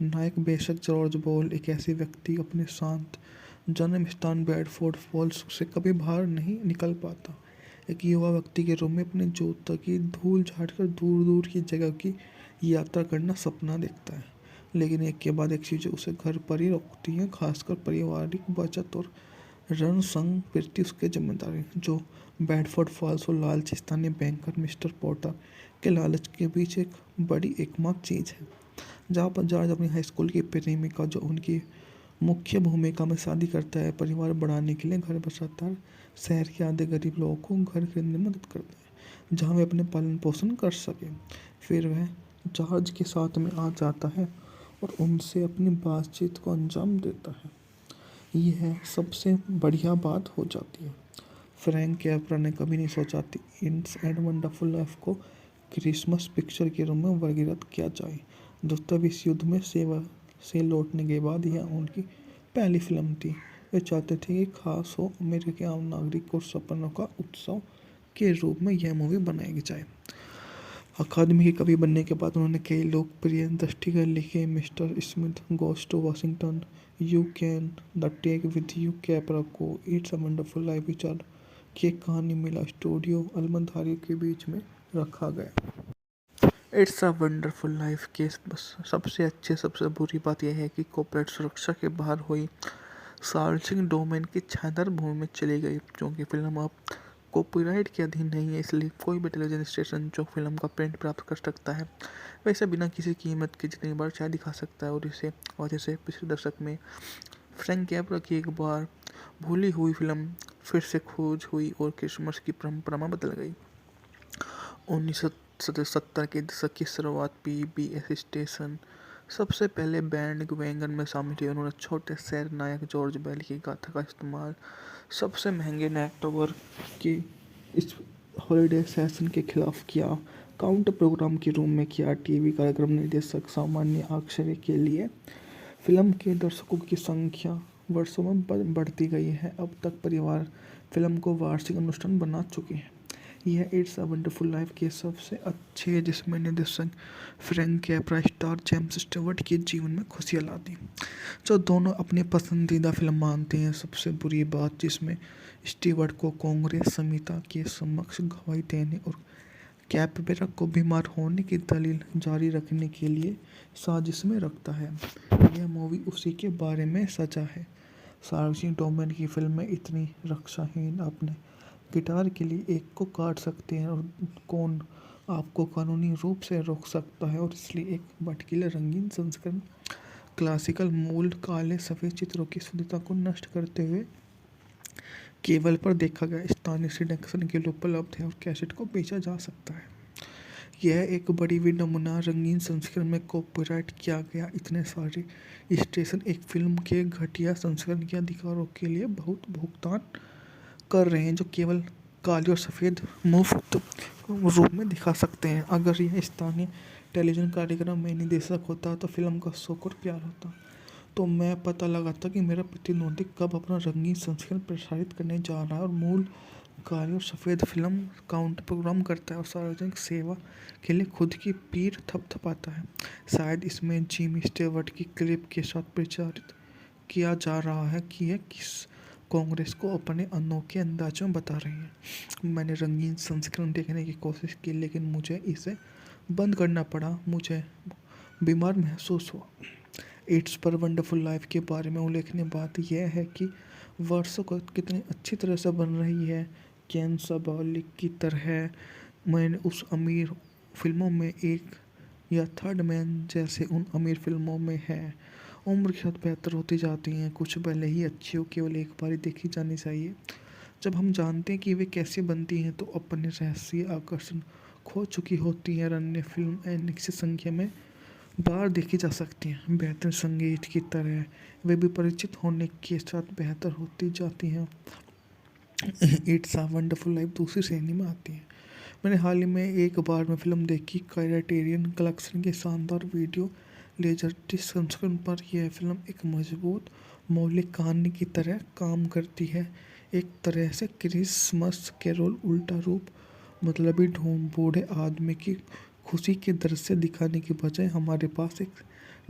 नायक बेशक जॉर्ज बॉल एक ऐसे व्यक्ति अपने शांत जन्म स्थान बेडफोर्ड फॉल्स से कभी बाहर नहीं निकल पाता। एक युवा व्यक्ति के रूप में अपने जूता की धूल झाड़कर दूर दूर की जगह की यात्रा करना सपना देखता है, लेकिन एक के बाद एक चीज़ें उसे घर पर ही रोकती हैं, खासकर पारिवारिक बचत और रणसंग प्रति उसकी जिम्मेदारी, जो बेडफोर्ड फॉल्स और लालची स्थानीय बैंकर मिस्टर पोर्टर के लालच के बीच एक बड़ी एकमात्र चीज़ है। जहाँ पर जॉर्ज अपनी हाई स्कूल की प्रेमिका, जो उनकी मुख्य भूमिका में शादी करता है, परिवार बढ़ाने के लिए घर बसाता है, शहर के आधे गरीब लोगों को घर खरीदने में मदद करता है जहाँ वे अपने पालन पोषण कर सकें। फिर वह जॉर्ज के साथ में आ जाता है और उनसे अपनी बातचीत को अंजाम देता है। यह सबसे बढ़िया बात हो जाती है। फ्रैंक कैप्रा ने कभी नहीं सोचा थी इट्स एंड वंडरफुल लाइफ को क्रिसमस पिक्चर के रूप में वर्गीकृत किया जाए। द्वितीय विश्व युद्ध में सेवा से लौटने के बाद यह उनकी पहली फिल्म थी। वे चाहते थे कि खास हो अमेरिका के आम नागरिक और सपनों का उत्सव के रूप में यह मूवी बनाई जाए। अकादमी के कवि बनने के बाद उन्होंने कई लोकप्रिय दृष्टिगत लिखे, mister Smith goes to Washington, you can, the take with you Capra को, इट्स अ वंडरफुल लाइफ विचार की एक कहानी मिला स्टूडियो अलमधारी के बीच में रखा गया। इट्स अ वंडरफुल लाइफ के सबसे अच्छे सबसे बुरी बात यह है कि कॉर्पोरेट सुरक्षा के बाहर हुई सार्वजनिक डोमेन की छायादार भूमि में चली गई। क्योंकि फिल्म अब कॉपीराइट के अधीन नहीं है, इसलिए कोई भी टेलीविजन स्टेशन जो फिल्म का प्रिंट प्राप्त कर सकता है वैसे बिना किसी कीमत के जितनी बार चाहे दिखा सकता है। और जैसे पिछले दशक में फ्रैंक कैप्रा की एक बार भूली हुई फिल्म फिर से खोज हुई और क्रिसमस की परंपरा में बदल गई। 1970 के दशक की शुरुआत पीबीएस स्टेशन सबसे पहले बैंड वैगन में शामिल हुए। उन्होंने छोटे शहर नायक जॉर्ज बेल की गाथा का इस्तेमाल सबसे महंगे नेटवर्क की इस हॉलिडे सेशन के खिलाफ किया, काउंटर प्रोग्राम के रूप में किया। टीवी कार्यक्रम निर्देशक सामान्य अक्षर के लिए फिल्म के दर्शकों की संख्या वर्षों में बढ़ती गई है। अब तक परिवार फिल्म को वार्षिक अनुष्ठान बना चुके हैं। यह इट्स अ वंडरफुल लाइफ के सबसे अच्छे है, जिसमें निर्देशक Frank Capra star James Stewart के जीवन में खुशियाँ ला दी, जो दोनों अपनी पसंदीदा फिल्म मानते हैं। सबसे बुरी बात जिसमें स्टीवर्ट को कांग्रेस समिति के समक्ष गवाही देने और कैपेरा को बीमार होने की दलील जारी रखने के लिए साजिश में रखता है। यह मूवी उसी के बारे में सचा है। सार्वजनिक डोमेन की फिल्में इतनी रक्षाहीन, अपने गिटार के लिए एक को काट सकते हैं और कौन आपको कानूनी रूप से रोक सकता है, और इसलिए एक भटकीले रंगीन संस्करण क्लासिकल मूल काले सफ़ेद चित्रों की शुद्धता को नष्ट करते हुए केबल पर देखा गया स्थानीय सिनेक्शन के लिए उपलब्ध है और कैसेट को बेचा जा सकता है। यह एक बड़ी विडंबना रंगीन संस्करण में कॉपीराइट किया गया। इतने सारे स्टेशन एक फिल्म के घटिया संस्करण के अधिकारों के लिए बहुत भुगतान कर रहे हैं, जो केवल काले और सफ़ेद मुफ्त रूप में दिखा सकते हैं। अगर यह स्थानीय टेलीविज़न कार्यक्रम में निर्देशक होता तो फिल्म का शौक और प्यार होता, तो मैं पता लगाता कि मेरा प्रतिद्वंदी कब अपना रंगीन संस्करण प्रसारित करने जा रहा है और मूल काले और सफ़ेद फिल्म काउंटर प्रोग्राम करता है और सार्वजनिक सेवा के लिए खुद की पीठ थपथपाता है। शायद इसमें जिमी स्टीवर्ट की क्लिप के साथ प्रचारित किया जा रहा है कि यह किस कांग्रेस को अपने अनोखे अंदाज में बता रही है। मैंने रंगीन संस्करण देखने की कोशिश की, लेकिन मुझे इसे बंद करना पड़ा। मुझे बीमार महसूस हुआ। इट्स पर वंडरफुल लाइफ के बारे में उल्लेखनीय बात यह है कि वर्षों को कितनी अच्छी तरह से बन रही है। केन साबालिक की तरह मैंने उस अमीर फिल्मों में एक या थर्ड मैन जैसे उन अमीर फिल्मों में है उम्र के साथ बेहतर होती जाती हैं। कुछ भले ही अच्छी हो, केवल एक बार ही देखी जानी चाहिए। जब हम जानते हैं कि वे कैसे बनती हैं तो अपने रहस्य आकर्षण खो चुकी होती है। अन्य फिल्म निश्चित संख्या में बार देखी जा सकती हैं। बेहतर संगीत की तरह वे भी परिचित होने के साथ बेहतर होती जाती हैं। इट्स अ वंडरफुल लाइफ दूसरी श्रेणी में आती है। मैंने हाल ही में एक बार में फिल्म देखी। क्राइटेरियन कलेक्शन के शानदार वीडियो लेजरडिस्क संस्करण पर यह फिल्म एक मजबूत मौलिक कहानी की तरह काम करती है। एक तरह से क्रिसमस कैरोल उल्टा रूप, मतलबी ढूंढ बूढ़े आदमी की खुशी के दृश्य दिखाने के बजाय हमारे पास एक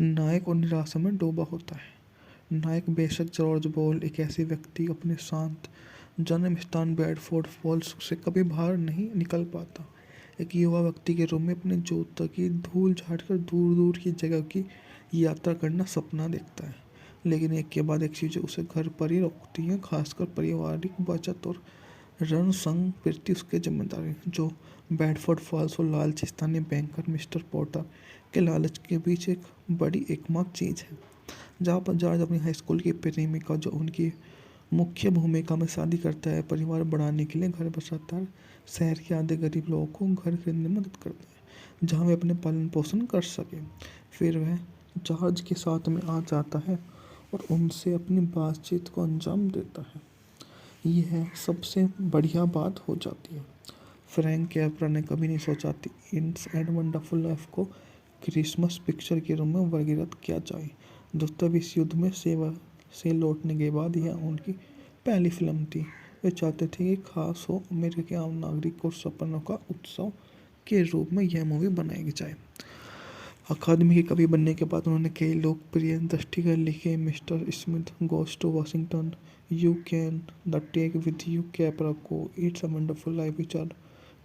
नायक और निराशा में डूबा होता है। नायक बेशक जॉर्ज बॉल एक ऐसे व्यक्ति अपने शांत जन्म स्थान बेडफोर्ड फॉल्स से कभी बाहर नहीं निकल पाता, एक युवा व्यक्ति के रूप में अपने जूता की धूल झाड़कर दूर दूर की जगह की यात्रा करना सपना देखता है। लेकिन एक के बाद एक चीज़ें उसे घर पर ही रोकती हैं, खासकर पारिवारिक बचत और रण संग प्रति उसकी जिम्मेदारी, जो बेडफोर्ड फॉल्स और लालचिस्तानी बैंकर मिस्टर पोर्टर के लालच के बीच एक बड़ी एकमात्र चीज़ है। जहाँ पर जॉर्ज अपनी हाई स्कूल की प्रेमिका, जो उनकी मुख्य भूमिका में शादी करता है, परिवार बढ़ाने के लिए घर बसाता है, शहर के आधे गरीब लोगों को घर खरीदने में मदद करता है जहाँ वे अपने पालन पोषण कर सकें। फिर वह जॉर्ज के साथ में आ जाता है और उनसे अपनी बातचीत को अंजाम देता है। यह सबसे बढ़िया बात हो जाती है। फ्रैंक कैप्रा ने कभी नहीं सोचा थी इट्स एंड वंडरफुल लाइफ को क्रिसमस पिक्चर के रूप में वर्गीकृत किया जाए। द्वितीय विश्व युद्ध में सेवा से लौटने के बाद यह उनकी पहली फिल्म थी। वे चाहते थे कि खास हो अमेरिका के आम नागरिक और सपनों का उत्सव के रूप में यह मूवी बनाई जाए। अकादमी के कवि बनने के बाद उन्होंने कई लोकप्रिय दृष्टिगत लिखे, mister Smith goes to Washington, you can, the take with you Capra को, इट्स अ वंडरफुल लाइफ विचार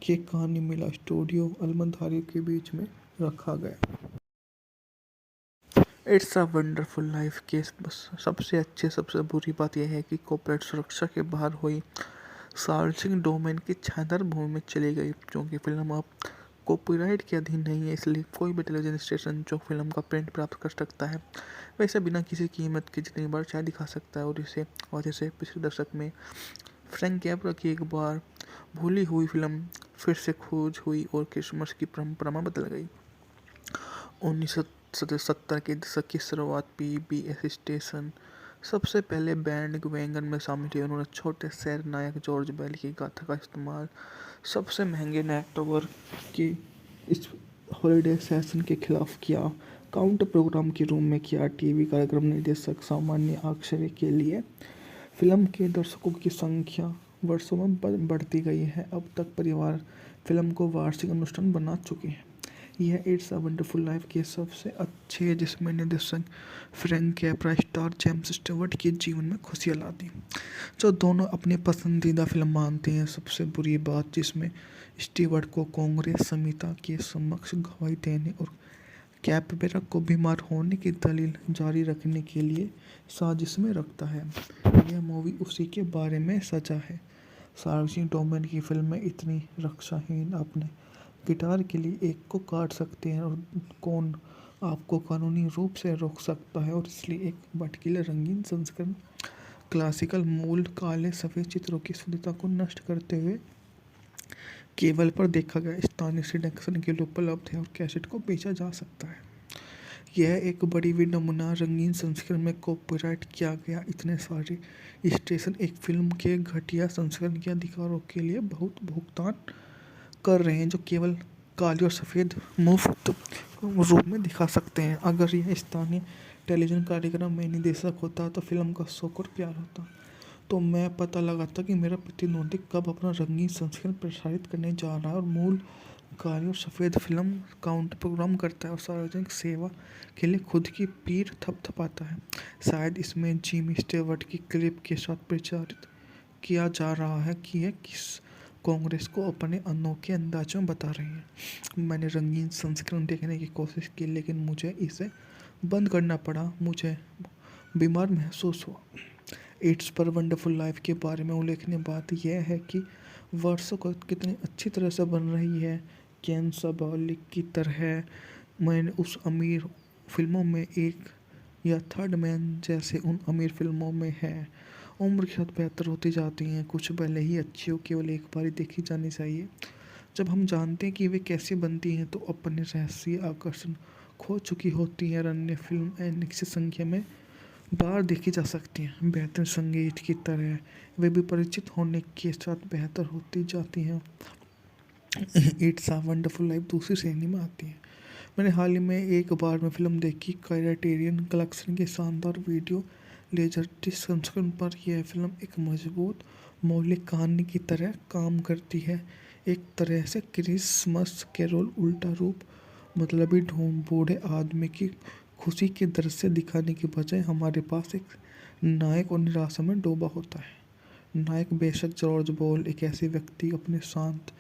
की एक कहानी मिला स्टूडियो अलमधारी के बीच में रखा गया। इट्स अ वंडरफुल लाइफ के सबसे अच्छी सबसे बुरी बात यह है कि कॉर्पोरेट सुरक्षा के बाहर हुई सार्वजनिक डोमेन की छानदार भूमि में चली गई। क्योंकि फिल्म अब कॉपीराइट के अधीन नहीं है, इसलिए कोई भी टेलीविजन स्टेशन जो फिल्म का प्रिंट प्राप्त कर सकता है वैसे बिना किसी कीमत के जितनी बार चाहे दिखा सकता है। और इसे पिछले दशक में फ्रैंक कैप्रा की एक बार भूली हुई फिल्म फिर से खोज हुई और क्रिसमस की परंपरा में बदल गई। 1970 के दशक की शुरुआत पीबीएस स्टेशन सबसे पहले बैंड वैगन में शामिल हुए। उन्होंने छोटे शहर नायक जॉर्ज बेल की गाथा का इस्तेमाल सबसे महंगे नेटवर्क के इस हॉलिडे सेशन के खिलाफ किया, काउंटर प्रोग्राम के रूप में किया। टीवी कार्यक्रम निर्देशक सामान्य आश्चर्य के लिए फिल्म के दर्शकों की संख्या वर्षों में बढ़ती गई है। अब तक परिवार फिल्म को वार्षिक अनुष्ठान बना चुके हैं। यह इट्स अ वंडरफुल लाइफ के सबसे अच्छे है, जिसमें निर्देशक Frank Capra star James Stewart के जीवन में खुशियाँ ला दी, जो दोनों अपनी पसंदीदा फिल्म मानते हैं। सबसे बुरी बात, जिसमें स्टीवर्ट को कांग्रेस संहिता के समक्ष गवाही देने और कैपेरा को बीमार होने की दलील जारी रखने के लिए साजिश में रखता है। यह मूवी उसी के बारे में सचा है। सार्वजनिक डोमेन की फिल्में इतनी रक्षाहीन, अपने गिटार के लिए एक को काट सकते हैं और कौन आपको कानूनी रूप से रोक सकता है, और इसलिए एक भटकीले रंगीन संस्करण क्लासिकल मूल काले सफ़ेद चित्रों की शुद्धता को नष्ट करते हुए केबल पर देखा गया स्थानीय सिलेक्शन के लिए उपलब्ध है और कैसेट को बेचा जा सकता है। यह एक बड़ी विडंबना रंगीन संस्करण में कॉपीराइट किया गया। इतने सारे स्टेशन एक फिल्म के घटिया संस्करण के अधिकारों के लिए बहुत भुगतान कर रहे हैं, जो केवल काली और सफ़ेद मुफ्त रूप में दिखा सकते हैं। अगर यह स्थानीय टेलीविज़न कार्यक्रम में निर्देशक होता तो फिल्म का शौक और प्यार होता, तो मैं पता लगाता कि मेरा प्रतिद्वंदी कब अपना रंगीन संस्करण प्रसारित करने जा रहा है और मूल काली और सफ़ेद फिल्म काउंटर प्रोग्राम करता है और सार्वजनिक सेवा के लिए खुद की पीठ थपथपाता है। शायद इसमें जिमी स्टीवर्ट की क्लिप के साथ प्रचारित किया जा रहा है कि यह किस कांग्रेस को अपने अनोखे अंदाज में बता रही है। मैंने रंगीन संस्करण देखने की कोशिश की, लेकिन मुझे इसे बंद करना पड़ा। मुझे बीमार महसूस हुआ। इट्स पर वंडरफुल लाइफ के बारे में उल्लेखनीय बात यह है कि वर्षों को कितनी अच्छी तरह से बन रही है। केन साबालिक की तरह मैंने उस अमीर फिल्मों में एक या थर्ड मैन जैसे उन अमीर फिल्मों में है, उम्र के साथ बेहतर होती जाती हैं। कुछ भले ही अच्छी हो, केवल एक बार ही देखी जानी चाहिए। जब हम जानते हैं कि वे कैसे बनती हैं तो अपने रहस्य आकर्षण खो चुकी होती है। अन्य फिल्म निश्चित संख्या में बार देखी जा सकती हैं। बेहतर संगीत की तरह वे भी परिचित होने के साथ बेहतर होती जाती हैं। इट्स अ वंडरफुल लाइफ दूसरी श्रेणी में आती है। मैंने हाल ही में एक बार में फिल्म देखी क्राइटेरियन कलेक्शन के शानदार वीडियो लेजरडिस्क संस्करण पर। यह फिल्म एक मजबूत मौलिक कहानी की तरह काम करती है, एक तरह से क्रिसमस कैरोल उल्टा रूप। मतलबी ढूंढ बूढ़े आदमी की खुशी के दृश्य दिखाने के बजाय हमारे पास एक नायक और निराशा में डूबा होता है। नायक बेशक जॉर्ज बॉल एक ऐसे व्यक्ति अपने शांत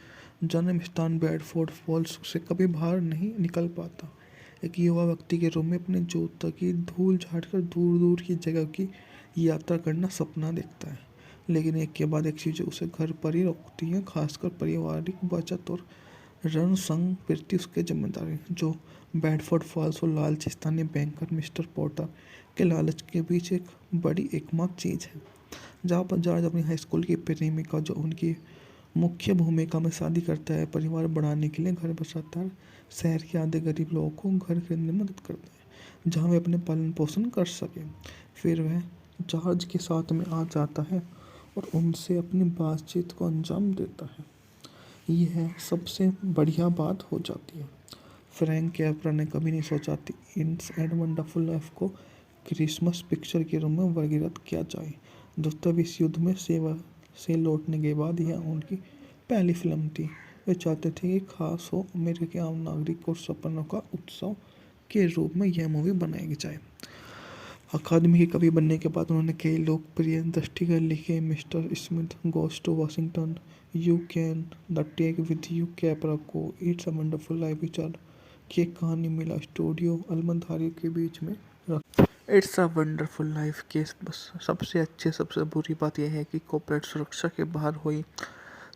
जन्म स्थान बेडफोर्ड फॉल्स से कभी बाहर नहीं निकल पाता। एक युवा व्यक्ति के रूप में अपने जूतों की धूल झाड़कर दूर दूर की जगह की यात्रा करना सपना देखता है, लेकिन एक के बाद एक चीज़ें उसे घर पर ही रोकती हैं, खासकर पारिवारिक बचत और रण संग प्रति उसकी जिम्मेदारी, जो बेडफोर्ड फॉल्स और लालची स्थानीय बैंकर मिस्टर पोर्टर के लालच के बीच एक बड़ी एकमात्र चीज़ है। जहाँ पर जॉर्ज अपनी हाई स्कूल की प्रेमिका, जो उनकी मुख्य भूमिका में शादी करता है, परिवार बढ़ाने के लिए घर बसाता है, शहर के आधे गरीब लोगों को घर खरीदने में मदद करता है जहाँ वे अपने पालन पोषण कर सकें। फिर वह जॉर्ज के साथ में आ जाता है और उनसे अपनी बातचीत को अंजाम देता है। यह सबसे बढ़िया बात हो जाती है। फ्रैंक कैप्रा ने कभी नहीं सोचा थी इट्स एंड वंडरफुल लाइफ को क्रिसमस पिक्चर के रूप में वर्गीकृत किया जाए। दोस्तों, विश्व युद्ध में सेवा से लौटने के बाद यह उनकी पहली फिल्म थी। वे चाहते थे कि खास हो अमेरिका के आम नागरिक और सपनों का उत्सव के रूप में यह मूवी बनाई जाए। अकादमी के कवि बनने के बाद उन्होंने कई लोकप्रिय दृष्टिगत लिखे, mister Smith goes to Washington, you can, the take with you Capra को, इट्स अ वंडरफुल लाइफ विचार की एक कहानी मिला स्टूडियो अलमधारी के बीच में रख। इट्स अ वंडरफुल लाइफ के सबसे बुरी बात यह है कि कॉर्पोरेट सुरक्षा के बाहर हुई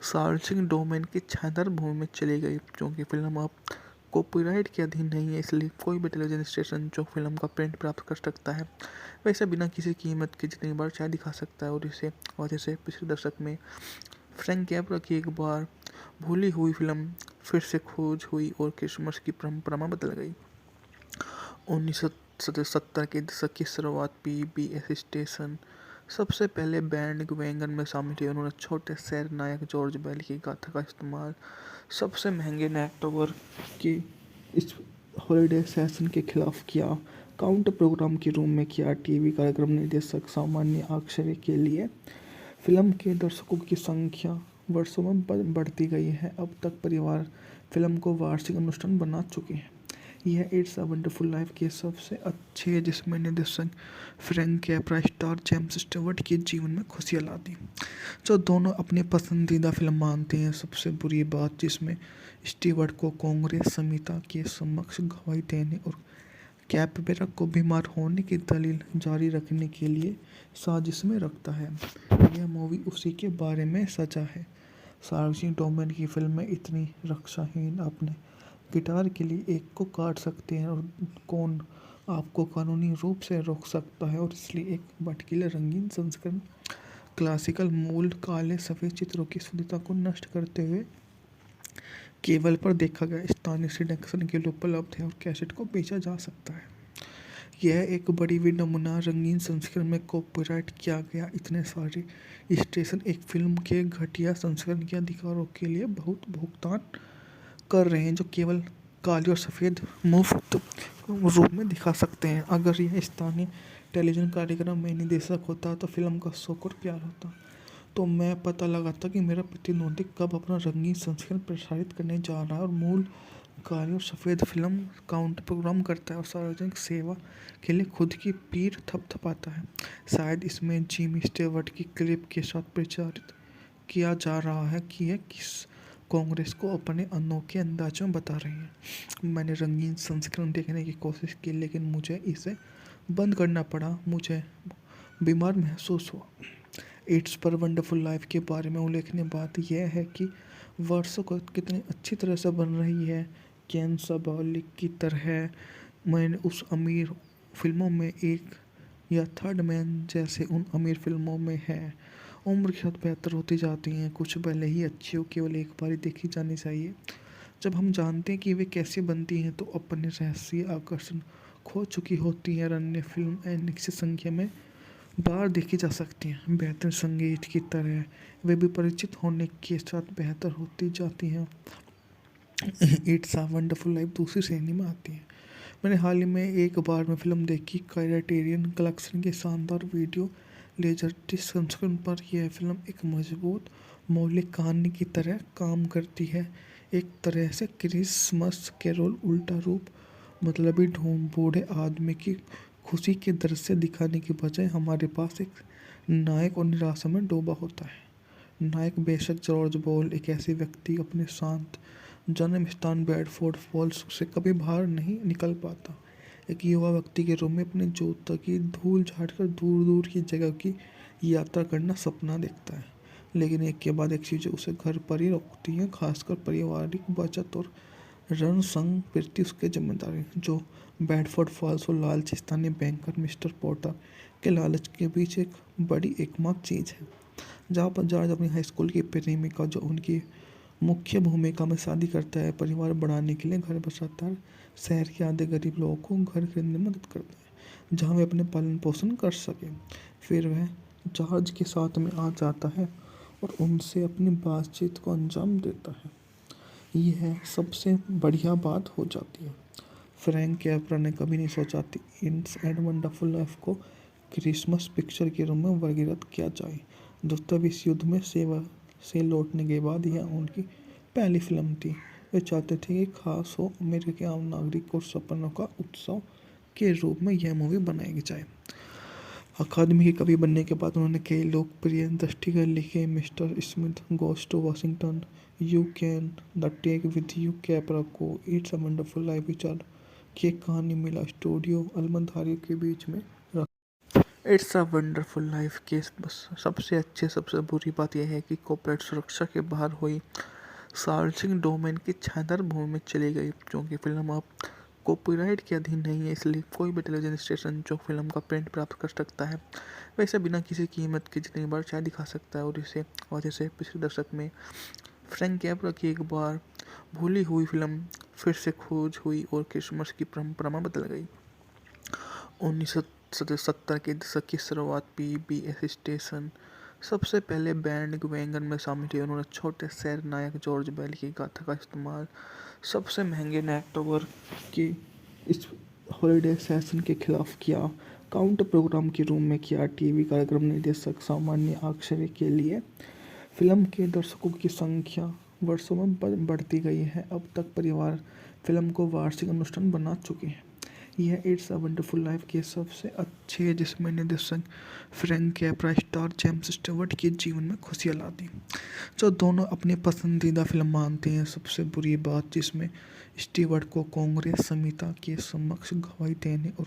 सार्वजनिक डोमेन की छायादार भूमि में चली गई। क्योंकि फिल्म अब कॉपीराइट के अधीन नहीं है, इसलिए कोई भी टेलीविजन स्टेशन जो फिल्म का प्रिंट प्राप्त कर सकता है वैसे बिना किसी कीमत के जितनी बार चाहे दिखा सकता है। और इसे वजह से पिछले दशक में फ्रैंक कैप्रा की एक बार भूली हुई फिल्म फिर से खोज हुई और क्रिसमस की परंपरा में बदल गई। 1970 के दशक की शुरुआत पीबीएस स्टेशन सबसे पहले बैंड वैगन में शामिल हुए। उन्होंने छोटे शहर नायक जॉर्ज बेली की गाथा का इस्तेमाल सबसे महंगे नेटवर्क की इस हॉलिडे सेशन के खिलाफ किया, काउंटर प्रोग्राम के रूप में किया। टीवी कार्यक्रम निर्देशक सामान्य आश्चर्य के लिए फिल्म के दर्शकों की संख्या वर्षों में बढ़ती गई है। अब तक परिवार फिल्म को वार्षिक अनुष्ठान बना चुके हैं। यह इट्स अ वंडरफुल लाइफ के सबसे अच्छे है, जिसमें निर्देशक Frank Capra star James Stewart के जीवन में खुशियाँ ला दी, जो दोनों अपनी पसंदीदा फिल्म मानते हैं। सबसे बुरी बात, जिसमें स्टीवर्ट को कांग्रेस समिति के समक्ष गवाही देने और कैपेरा को बीमार होने की दलील जारी रखने के लिए साजिश में रखता है। यह मूवी उसी के बारे में सचा है। सार्वजनिक डोमेन की फिल्में इतनी रक्षाहीन, अपने गिटार के लिए एक को काट सकते हैं और कौन आपको कानूनी रूप से रोक सकता है, और इसलिए एक भटकीले रंगीन संस्करण क्लासिकल मूल काले सफ़ेद चित्रों की शुद्धता को नष्ट करते हुए केबल पर देखा गया स्थानीय सिलेक्शन के लिए उपलब्ध है और कैसेट को बेचा जा सकता है। यह एक बड़ी विडंबना रंगीन संस्करण में कॉपीराइट किया गया। इतने सारे स्टेशन एक फिल्म के घटिया संस्करण के अधिकारों के लिए बहुत भुगतान कर रहे हैं, जो केवल काली और सफ़ेद मुफ्त रूप में दिखा सकते हैं। अगर यह स्थानीय टेलीविज़न कार्यक्रम में निर्देशक होता तो फिल्म का शौक और प्यार होता, तो मैं पता लगाता कि मेरा प्रतिद्वंदी कब अपना रंगीन संस्करण प्रसारित करने जा रहा है और मूल काली और सफ़ेद फिल्म काउंटर प्रोग्राम करता है और सार्वजनिक सेवा के लिए खुद की पीठ थपथपाता है। शायद इसमें जिमी स्टीवर्ट की क्लिप के साथ प्रचारित किया जा रहा है कि यह किस कांग्रेस को अपने अनोखे अंदाज में बता रही है। मैंने रंगीन संस्करण देखने की कोशिश की, लेकिन मुझे इसे बंद करना पड़ा। मुझे बीमार महसूस हुआ। इट्स पर वंडरफुल लाइफ के बारे में उल्लेखनीय बात यह है कि वर्षों को कितनी अच्छी तरह से बन रही है। केन साबालिक की तरह मैंने उस अमीर फिल्मों में एक या थर्ड मैन जैसे उन अमीर फिल्मों में है। उम्र के साथ बेहतर होती जाती हैं, कुछ भले ही अच्छी हो, केवल एक बार ही देखी जानी चाहिए। जब हम जानते हैं कि वे कैसे बनती हैं तो अपने रहस्य आकर्षण खो चुकी होती है। अन्य फिल्म निश्चित संख्या में बार देखी जा सकती हैं। बेहतर संगीत की तरह वे भी परिचित होने के साथ बेहतर होती जाती हैं। इट्स अ वंडरफुल लाइफ दूसरी श्रेणी में आती है। मैंने हाल ही में एक बार में फिल्म देखी। क्राइटेरियन कलेक्शन के शानदार वीडियो लेजर संस्करण पर यह फिल्म एक मजबूत मौलिक कहानी की तरह काम करती है। एक तरह से क्रिसमस कैरोल उल्टा रूप, मतलबी बूढ़े आदमी की खुशी के दृश्य दिखाने के बजाय हमारे पास एक नायक और निराशा में डूबा होता है। नायक बेशक जॉर्ज बॉल एक ऐसी व्यक्ति अपने शांत जन्म स्थान बेडफोर्ड फॉल्स से कभी बाहर नहीं निकल पाता। एक युवा व्यक्ति के रूप में अपने जूतों की धूल झाड़कर दूर दूर की जगह की यात्रा करना सपना देखता है, लेकिन एक के बाद एक चीज़ें उसे घर पर ही रोकती हैं, खासकर पारिवारिक बचत और रण संग प्रति उसकी जिम्मेदारी, जो बेडफोर्ड फॉल्स और लालची स्थानीय बैंकर मिस्टर पोर्टर के लालच के बीच एक बड़ी एकमात्र चीज़ है। जहाँ पर जॉर्ज अपनी हाई स्कूल की प्रेमिका, जो उनकी मुख्य भूमिका में शादी करता है, परिवार बढ़ाने के लिए घर बसाता है, शहर के आधे गरीब लोगों को घर खरीदने में मदद करता है जहाँ वे अपने पालन पोषण कर सकें। फिर वह जॉर्ज के साथ में आ जाता है और उनसे अपनी बातचीत को अंजाम देता है। यह सबसे बढ़िया बात हो जाती है। फ्रैंक कैप्रा ने कभी नहीं सोचा थी इट्स एंड वंडरफुल लाइफ को क्रिसमस पिक्चर के रूप में वर्गीकृत किया जाए। दूसरे विश्व युद्ध में सेवा से लौटने के बाद यह उनकी पहली फिल्म थी। वे चाहते थे कि खास हो अमेरिका के आम नागरिक और सपनों का उत्सव के रूप में यह मूवी बनाई जाए। अकादमी के कवि बनने के बाद उन्होंने कई लोकप्रिय दृष्टिगत लिखे, mister Smith goes to Washington, you can, the take with you Capra को, इट्स अ वंडरफुल लाइफ विचार की एक कहानी मिला स्टूडियो अलमधारी के बीच में रखा। इट्स अ वंडरफुल लाइफ के सबसे अच्छी सबसे बुरी बात यह है कि कॉर्पोरेट सुरक्षा के बाहर हुई सार्वजनिक डोमेन की छायादार भूमि में चली गई। क्योंकि फिल्म अब कॉपीराइट के अधीन नहीं है, इसलिए कोई भी टेलीविजन स्टेशन जो फिल्म का प्रिंट प्राप्त कर सकता है वैसे बिना किसी कीमत के जितनी बार चाहे दिखा सकता है। और इसे वजह से पिछले दशक में फ्रैंक कैप्रा की एक बार भूली हुई फिल्म फिर से खोज हुई और क्रिसमस की परंपरा में बदल गई। 1970 के दशक की शुरुआत पीबीएस स्टेशन सबसे पहले बैंड वैगन में शामिल हुए। उन्होंने छोटे शहर नायक जॉर्ज बेल की गाथा का इस्तेमाल सबसे महंगे नेटवर्क की इस हॉलिडे सेशन के खिलाफ किया, काउंटर प्रोग्राम के रूप में किया। टीवी कार्यक्रम निर्देशक सामान्य आश्चर्य के लिए फिल्म के दर्शकों की संख्या वर्षों में बढ़ती गई है। अब तक परिवार फिल्म को वार्षिक अनुष्ठान बना चुके हैं। यह इट्स अ वंडरफुल लाइफ के सबसे अच्छे है, जिसमें निर्देशक Frank Capra star James Stewart के जीवन में खुशियाँ ला दी, जो दोनों अपनी पसंदीदा फिल्म मानते हैं। सबसे बुरी बात जिसमें स्टीवर्ट को कांग्रेस समिति के समक्ष गवाही देने और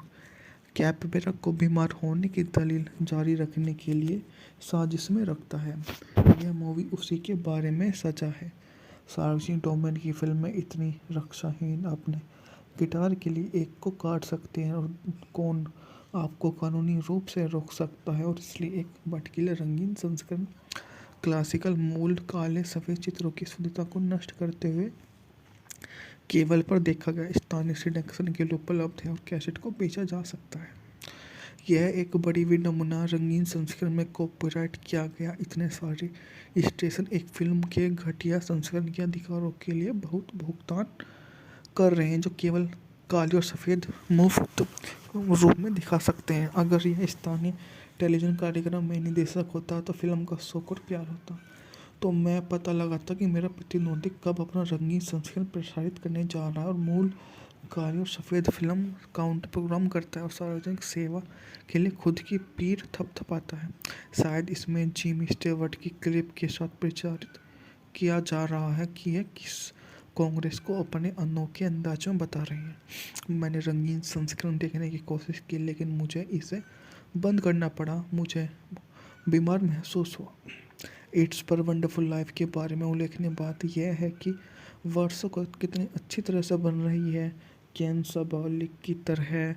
कैपेरा को बीमार होने की दलील जारी रखने के लिए साजिश में रखता है। यह मूवी उसी के बारे में सजा है। सार्वजनिक डोमेन की फिल्में इतनी रक्षाहीन अपने गिटार के लिए एक को काट सकते हैं और कौन आपको कानूनी रूप से रोक सकता है, और इसलिए एक भटकीले रंगीन संस्करण क्लासिकल मूल काले सफ़ेद चित्रों की शुद्धता को नष्ट करते हुए केबल पर देखा गया स्थानीय सिलेक्शन के लिए उपलब्ध है और कैसेट को बेचा जा सकता है। यह एक बड़ी विडंबना रंगीन संस्करण में कॉपीराइट किया गया। इतने सारे स्टेशन एक फिल्म के घटिया संस्करण के अधिकारों के लिए बहुत भुगतान कर रहे हैं, जो केवल काले और सफ़ेद मुफ्त रूप में दिखा सकते हैं। अगर यह स्थानीय टेलीविज़न कार्यक्रम में निर्देशक होता तो फिल्म का शौक और प्यार होता, तो मैं पता लगाता कि मेरा प्रतिद्वंदी कब अपना रंगीन संस्करण प्रसारित करने जा रहा है और मूल काले और सफ़ेद फिल्म काउंटर प्रोग्राम करता है और सार्वजनिक सेवा के लिए खुद की पीठ थपथपाता है। शायद इसमें जिमी स्टीवर्ट की क्लिप के साथ प्रचारित किया जा रहा है कि यह किस कांग्रेस को अपने अनोखे अंदाज में बता रहे हैं। मैंने रंगीन संस्करण देखने की कोशिश की, लेकिन मुझे इसे बंद करना पड़ा। मुझे बीमार महसूस हुआ। इट्स पर वंडरफुल लाइफ के बारे में उल्लेखनीय बात यह है कि वर्षों को कितनी अच्छी तरह से बन रही है। केन साबालिक की तरह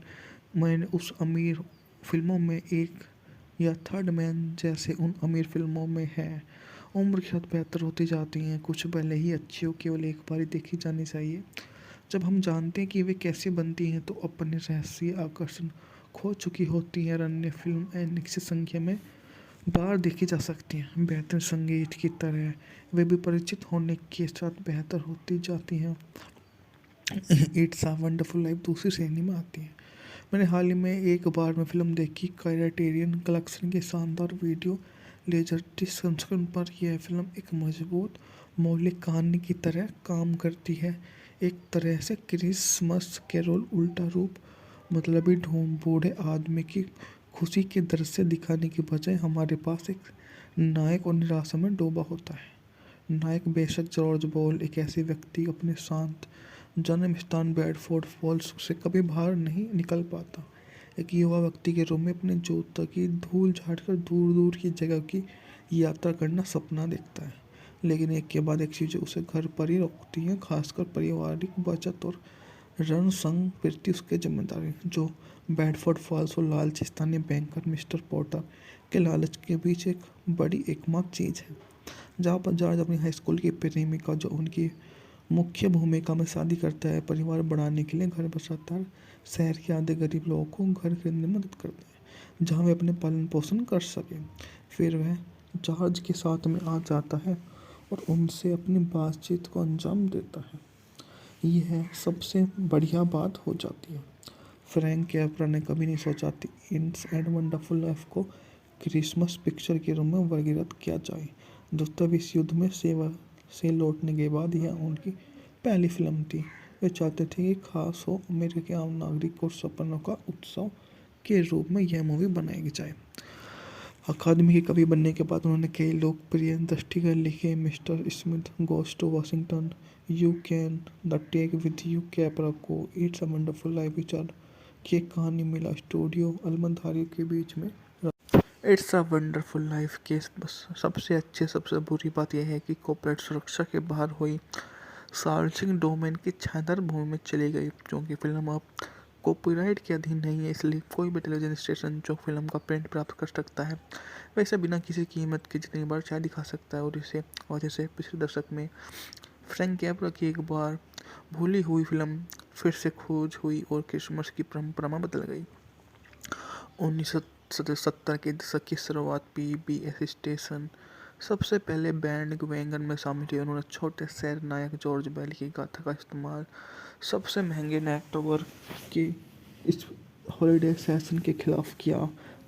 मैंने उस अमीर फिल्मों में एक या थर्ड मैन जैसे उन अमीर फिल्मों में है। उम्र के साथ बेहतर होती जाती हैं, कुछ भले ही अच्छी हो, केवल एक बार ही देखी जानी चाहिए। जब हम जानते हैं कि वे कैसे बनती हैं तो अपने रहस्य आकर्षण खो चुकी होती हैं। अन्य फिल्म अनिश्चित संख्या में बार देखी जा सकती हैं। बेहतर संगीत की तरह वे भी परिचित होने के साथ बेहतर होती जाती हैं। इट्स अ वंडरफुल लाइफ दूसरी श्रेणी में आती है। मैंने हाल ही में एक बार में फिल्म देखी क्राइटेरियन कलेक्शन के शानदार वीडियो लेजर संस्करण पर। यह फिल्म एक मजबूत मौलिक कहानी की तरह काम करती है, एक तरह से क्रिसमस कैरोल उल्टा रूप। मतलबी बूढ़े आदमी की खुशी के दृश्य दिखाने की बजाय हमारे पास एक नायक और निराशा में डूबा होता है। नायक बेशक जॉर्ज बॉल एक ऐसे व्यक्ति अपने शांत जन्म स्थान बेडफोर्ड फॉल्स से कभी बाहर नहीं निकल पाता। एक युवा व्यक्ति के रूप में अपने जूता की धूल झाड़कर दूर दूर की जगह की यात्रा करना सपना देखता है, लेकिन एक के बाद एक चीज़ें उसे घर पर ही रोकती हैं, खासकर पारिवारिक बचत और रण संग प्रति उसकी जिम्मेदारी, जो बेडफोर्ड फॉल्स और लालची स्थानीय बैंकर मिस्टर पोर्टर के लालच के बीच एक बड़ी एकमात्र चीज़ है। जहाँ पर जॉर्ज अपनी हाई स्कूल की प्रेमिका, जो उनकी मुख्य भूमिका में शादी करता है, परिवार बढ़ाने के लिए घर बसाता है, शहर के आधे गरीब लोगों को घर खरीदने में मदद करता है जहाँ वे अपने पालन पोषण कर सकें। फिर वह जॉर्ज के साथ में आ जाता है और उनसे अपनी बातचीत को अंजाम देता है। यह सबसे बढ़िया बात हो जाती है। फ्रैंक कैप्रा ने कभी नहीं सोचा थी इट्स एंड वंडरफुल लाइफ को क्रिसमस पिक्चर के रूप में वर्गीकृत किया जाए। दोस्तों, विश्व युद्ध में सेवा से लौटने के बाद यह उनकी पहली फिल्म थी। वे चाहते थे कि खास हो अमेरिका के आम नागरिक और सपनों का उत्सव के रूप में यह मूवी बनाई जाए। अकादमी के कवि बनने के बाद उन्होंने कई लोकप्रिय दृष्टिगत लिखे, mister Smith goes to Washington, you can, the take with you, Capra को इट्स अ वंडरफुल लाइफ विचार की एक कहानी मिला स्टूडियो अलमधारी के बीच में। इट्स अ वंडरफुल लाइफ के सबसे बुरी बात यह है कि कॉर्पोरेट सुरक्षा के बाहर हुई सार्वजनिक डोमेन की छायादार भूमि में चली गई। क्योंकि फिल्म अब कॉपीराइट के अधीन नहीं है, इसलिए कोई भी टेलीविजन स्टेशन जो फिल्म का प्रिंट प्राप्त कर सकता है वैसे बिना किसी कीमत के जितनी बार चाहे दिखा सकता है। और इसे पिछले दशक में फ्रैंक कैप्रा की एक बार भूली हुई फिल्म फिर से खोज हुई और क्रिसमस की परंपरा में बदल गई। 1970 के दशक की शुरुआत पीबीएस स्टेशन सबसे पहले बैंड वैगन में शामिल हुए। उन्होंने छोटे शहर नायक जॉर्ज बेल की गाथा का इस्तेमाल सबसे महंगे नेटवर्क की इस हॉलिडे सेशन के खिलाफ किया,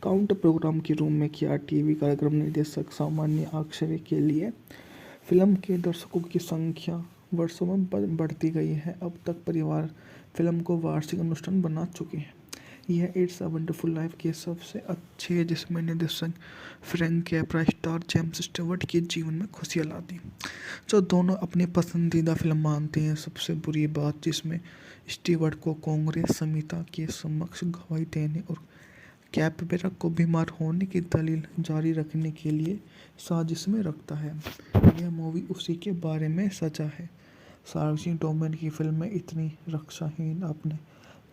काउंटर प्रोग्राम के रूम में किया। टीवी कार्यक्रम निर्देशक सामान्य आश्चर्य के लिए फिल्म के दर्शकों की संख्या वर्षों में बढ़ती गई है। अब तक परिवार फिल्म को वार्षिक अनुष्ठान बना चुके हैं। यह इट्स अ वंडरफुल लाइफ के सबसे अच्छे है, जिसमें निर्देशक Frank Capra star James Stewart के जीवन में खुशियाँ ला दी, जो दोनों अपनी पसंदीदा फिल्म मानते हैं। सबसे बुरी बात जिसमें स्टीवर्ट को कांग्रेस संहिता के समक्ष गवाही देने और कैपेरा को बीमार होने की दलील जारी रखने के लिए साजिश में रखता है। यह मूवी उसी के बारे में सजा है। सार्वजनिक डोमेन की फिल्में इतनी रक्षाहीन, अपने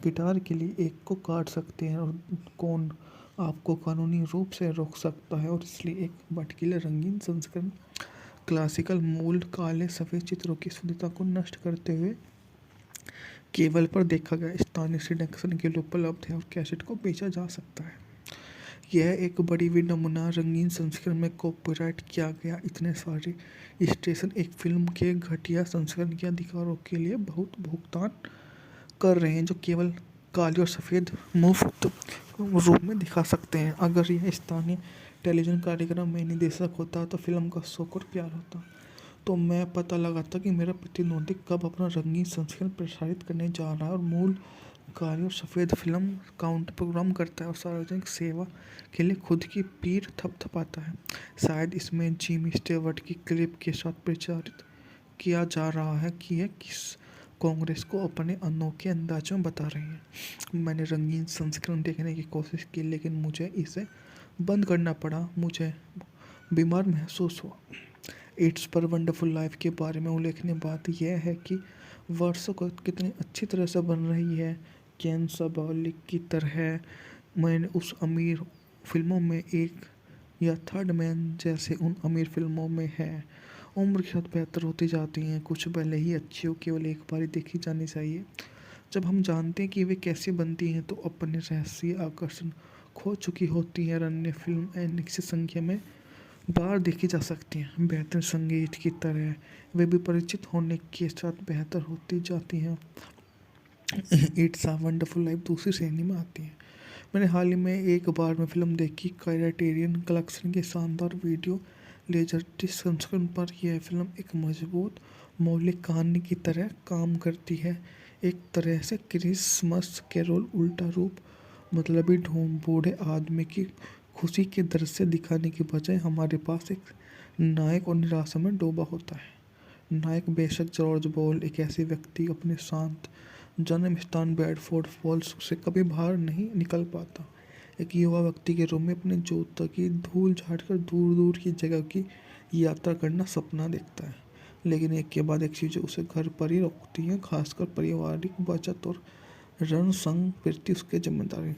गिटार के लिए एक को काट सकते हैं और कौन आपको कानूनी रूप से रोक सकता है, और इसलिए एक भटकीले रंगीन संस्करण क्लासिकल मूल काले सफ़ेद चित्रों की शुद्धता को नष्ट करते हुए केबल पर देखा गया स्थानीय सिलेक्शन के लिए उपलब्ध है और कैसेट को बेचा जा सकता है। यह एक बड़ी भी नमूना रंगीन संस्करण में कॉपीराइट किया गया। इतने सारे स्टेशन एक फिल्म के घटिया संस्करण के अधिकारों के लिए बहुत भुगतान कर रहे हैं, जो केवल काले और सफ़ेद मुफ्त रूप में दिखा सकते हैं। अगर यह स्थानीय टेलीविज़न कार्यक्रम में निर्देशक होता तो फिल्म का शौक और प्यार होता, तो मैं पता लगाता कि मेरा प्रतिद्वंदी कब अपना रंगीन संस्करण प्रसारित करने जा रहा है और मूल काले और सफ़ेद फिल्म काउंटर प्रोग्राम करता है और सार्वजनिक सेवा के लिए खुद की पीठ थपथपाता है। शायद इसमें जिमी स्टीवर्ट की क्लिप के साथ प्रचारित किया जा रहा है कि यह किस कांग्रेस को अपने अनोखे अंदाज में बता रही है। मैंने रंगीन संस्करण देखने की कोशिश की, लेकिन मुझे इसे बंद करना पड़ा। मुझे बीमार महसूस हुआ। इट्स पर वंडरफुल लाइफ के बारे में उल्लेखनीय बात यह है कि वर्षों को कितनी अच्छी तरह से बन रही है। केन साबालिक की तरह मैंने उस अमीर फिल्मों में एक या थर्ड मैन जैसे उन अमीर फिल्मों में है। उम्र के साथ बेहतर होती जाती हैं, कुछ भले ही अच्छी हो, केवल एक बार ही देखी जानी चाहिए। जब हम जानते हैं कि वे कैसी बनती हैं तो अपने रहस्य आकर्षण खो चुकी होती है। अन्य फिल्म निश्चित संख्या में बार देखी जा सकती हैं। बेहतर संगीत की तरह वे भी परिचित होने के साथ बेहतर होती जाती हैं। इट्स अ वंडरफुल लाइफ दूसरी श्रेणी में आती है। मैंने हाल ही में एक बार में फिल्म देखी क्राइटेरियन कलेक्शन के शानदार वीडियो लेजर संस्करण पर। यह फिल्म एक मजबूत मौलिक कहानी की तरह काम करती है, एक तरह से क्रिसमस कैरोल उल्टा रूप। मतलबी ढूंढ बूढ़े आदमी की खुशी के दृश्य दिखाने के बजाय हमारे पास एक नायक और निराशा में डूबा होता है। नायक बेशक जॉर्ज बॉल एक ऐसे व्यक्ति अपने शांत जन्म स्थान बेडफोर्ड फॉल्स से कभी बाहर नहीं निकल पाता। एक युवा व्यक्ति के रूप में अपने जोता की धूल झाड़कर दूर दूर की जगह की यात्रा करना सपना देखता है, लेकिन एक के बाद एक चीज़ें उसे घर पर ही रोकती हैं, खासकर पारिवारिक बचत और रण संग प्रति उसकी जिम्मेदारी।